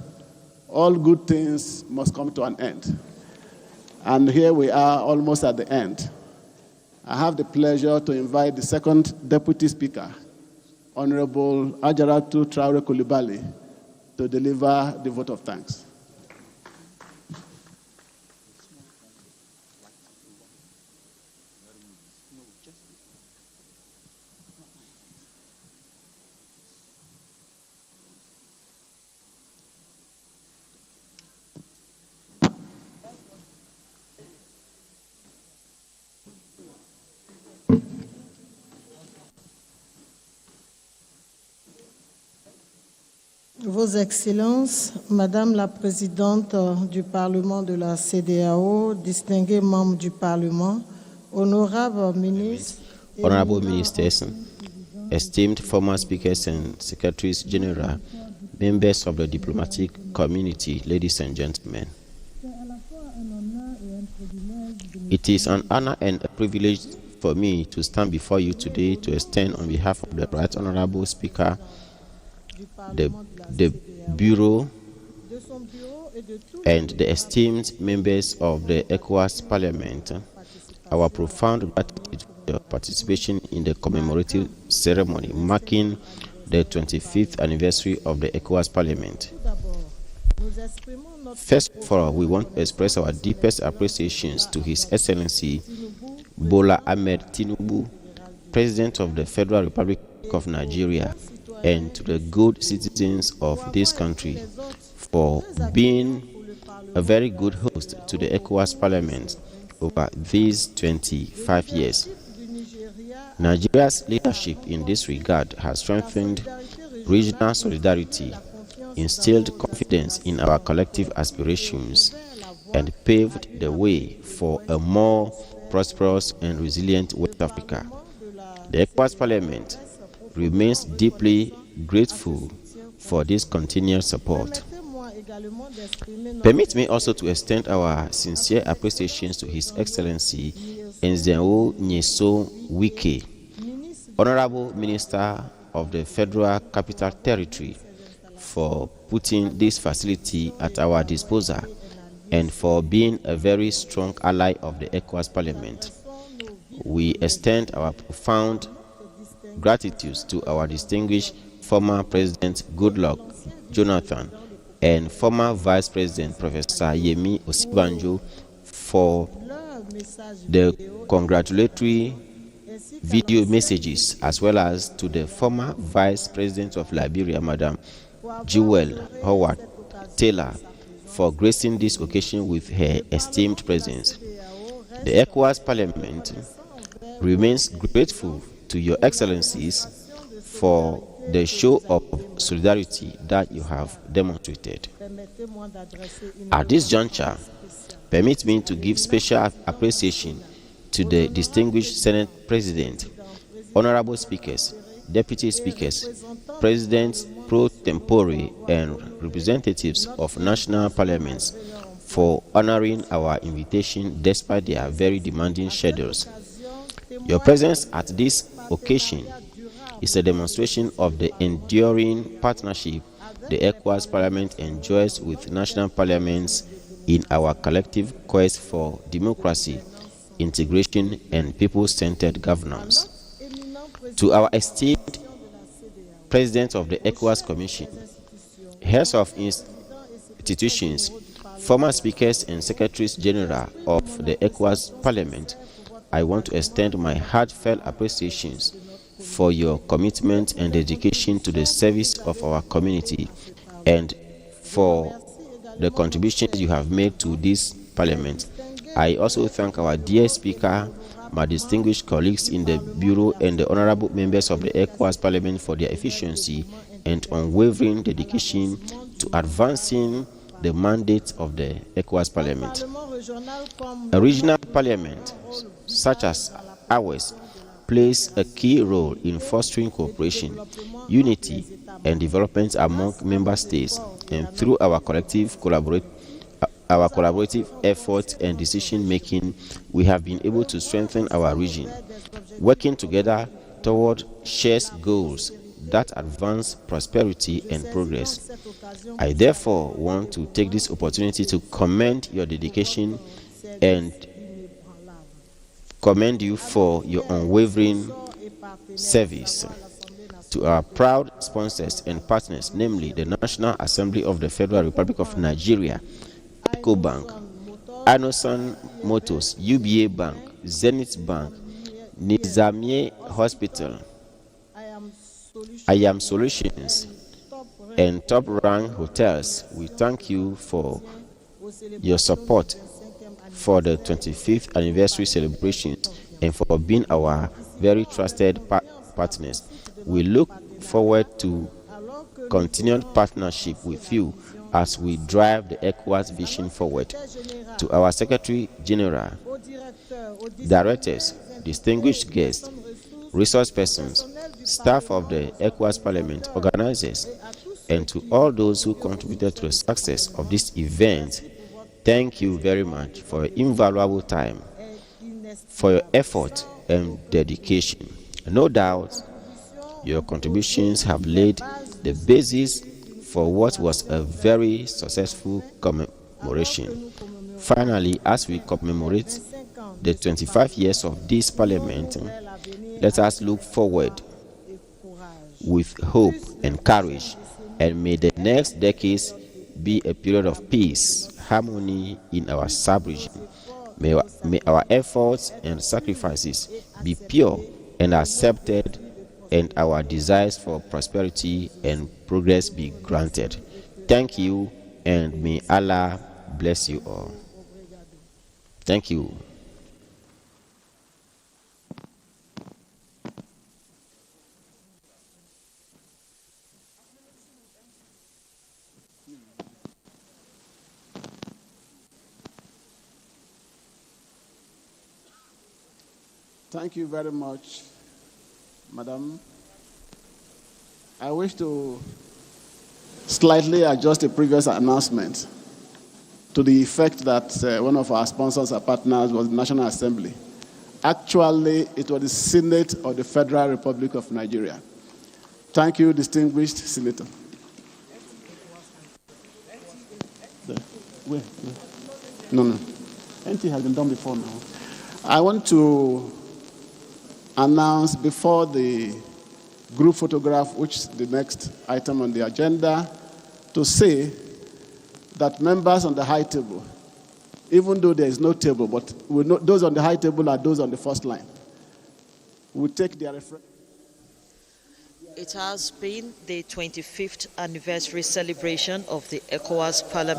Speaker 1: all good things must come to an end. And here we are almost at the end. I have the pleasure to invite the second Deputy Speaker, Honorable Ajaratu Traore Coulibaly, to deliver the vote of thanks.
Speaker 11: Vos Excellences, Madame la Présidente du Parlement de la CEDEAO, distingués membres du Parlement, honorables ministres,
Speaker 12: Honorable Ministers, esteemed former speakers and secretaries general, members of the diplomatic community, ladies and gentlemen. It is an honor and a privilege for me to stand before you today to extend on behalf of the Right Honorable Speaker, the Bureau, and the esteemed members of the ECOWAS Parliament our profound gratitude for your participation in the commemorative ceremony marking the 25th anniversary of the ECOWAS Parliament. First of all, we want to express our deepest appreciations to His Excellency Bola Ahmed Tinubu, President of the Federal Republic of Nigeria, and to the good citizens of this country for being a very good host to the ECOWAS Parliament over these 25 years. Nigeria's leadership in this regard has strengthened regional solidarity, instilled confidence in our collective aspirations, and paved the way for a more prosperous and resilient West Africa. The ECOWAS Parliament remains deeply grateful for this continued support. Permit me also to extend our sincere appreciations to His Excellency Nzeo Nyeso Wike, Honorable Minister of the Federal Capital Territory, for putting this facility at our disposal and for being a very strong ally of the ECOWAS Parliament. We extend our profound gratitude to our distinguished former President Goodluck Jonathan and former Vice President Professor Yemi Osibanjo for the congratulatory video messages, as well as to the former Vice President of Liberia, Madam Jewel Howard Taylor, for gracing this occasion with her esteemed presence. The ECOWAS Parliament remains grateful to Your Excellencies for the show of solidarity that you have demonstrated. At this juncture, permit me to give special appreciation to the distinguished Senate President, honorable speakers, deputy speakers, presidents pro tempore, and representatives of national parliaments for honoring our invitation despite their very demanding schedules. Your presence at this occasion is a demonstration of the enduring partnership the ECOWAS Parliament enjoys with national parliaments in our collective quest for democracy, integration, and people-centered governance. To our esteemed President of the ECOWAS Commission, heads of institutions, former speakers and secretaries general of the ECOWAS Parliament, I want to extend my heartfelt appreciations for your commitment and dedication to the service of our community and for the contributions you have made to this Parliament. I also thank our dear Speaker, my distinguished colleagues in the Bureau, and the honorable members of the ECOWAS Parliament for their efficiency and unwavering dedication to advancing the mandate of the ECOWAS Parliament. A regional parliament such as ours plays a key role in fostering cooperation, unity, and development among member states, and through our collaborative efforts and decision-making, we have been able to strengthen our region, working together toward shared goals that advance prosperity and progress. I therefore want to take this opportunity to commend your dedication and commend you for your unwavering service. To our proud sponsors and partners, namely the National Assembly of the Federal Republic of Nigeria, EcoBank, Anosan Motors, UBA Bank, Zenith Bank, Nizamiye Hospital, I Am Solutions, and Top Rank Hotels, we thank you for your support for the 25th anniversary celebrations and for being our very trusted partners. We look forward to continued partnership with you as we drive the ECOWAS vision forward. To our Secretary General, directors, distinguished guests, resource persons, staff of the ECOWAS Parliament, organizers, and to all those who contributed to the success of this event, thank you very much for your invaluable time, for your effort and dedication. No doubt, your contributions have laid the basis for what was a very successful commemoration. Finally, as we commemorate the 25 years of this Parliament, let us look forward with hope and courage, and may the next decades be a period of peace, harmony in our sub-region. May our efforts and sacrifices be pure and accepted, and our desires for prosperity and progress be granted. Thank you, and may Allah bless you all. Thank you.
Speaker 1: Thank you very much, Madam. I wish to slightly adjust the previous announcement to the effect that one of our sponsors and partners was the National Assembly. Actually, it was the Senate of the Federal Republic of Nigeria. Thank you, distinguished Senator. Where? No. NT has been done before now. I want to announce before the group photograph, which is the next item on the agenda, to say that members on the high table even though there is no table, but we know those on the high table are those on the first line. We take their reference.
Speaker 6: It has been the 25th anniversary celebration of the ECOWAS Parliament.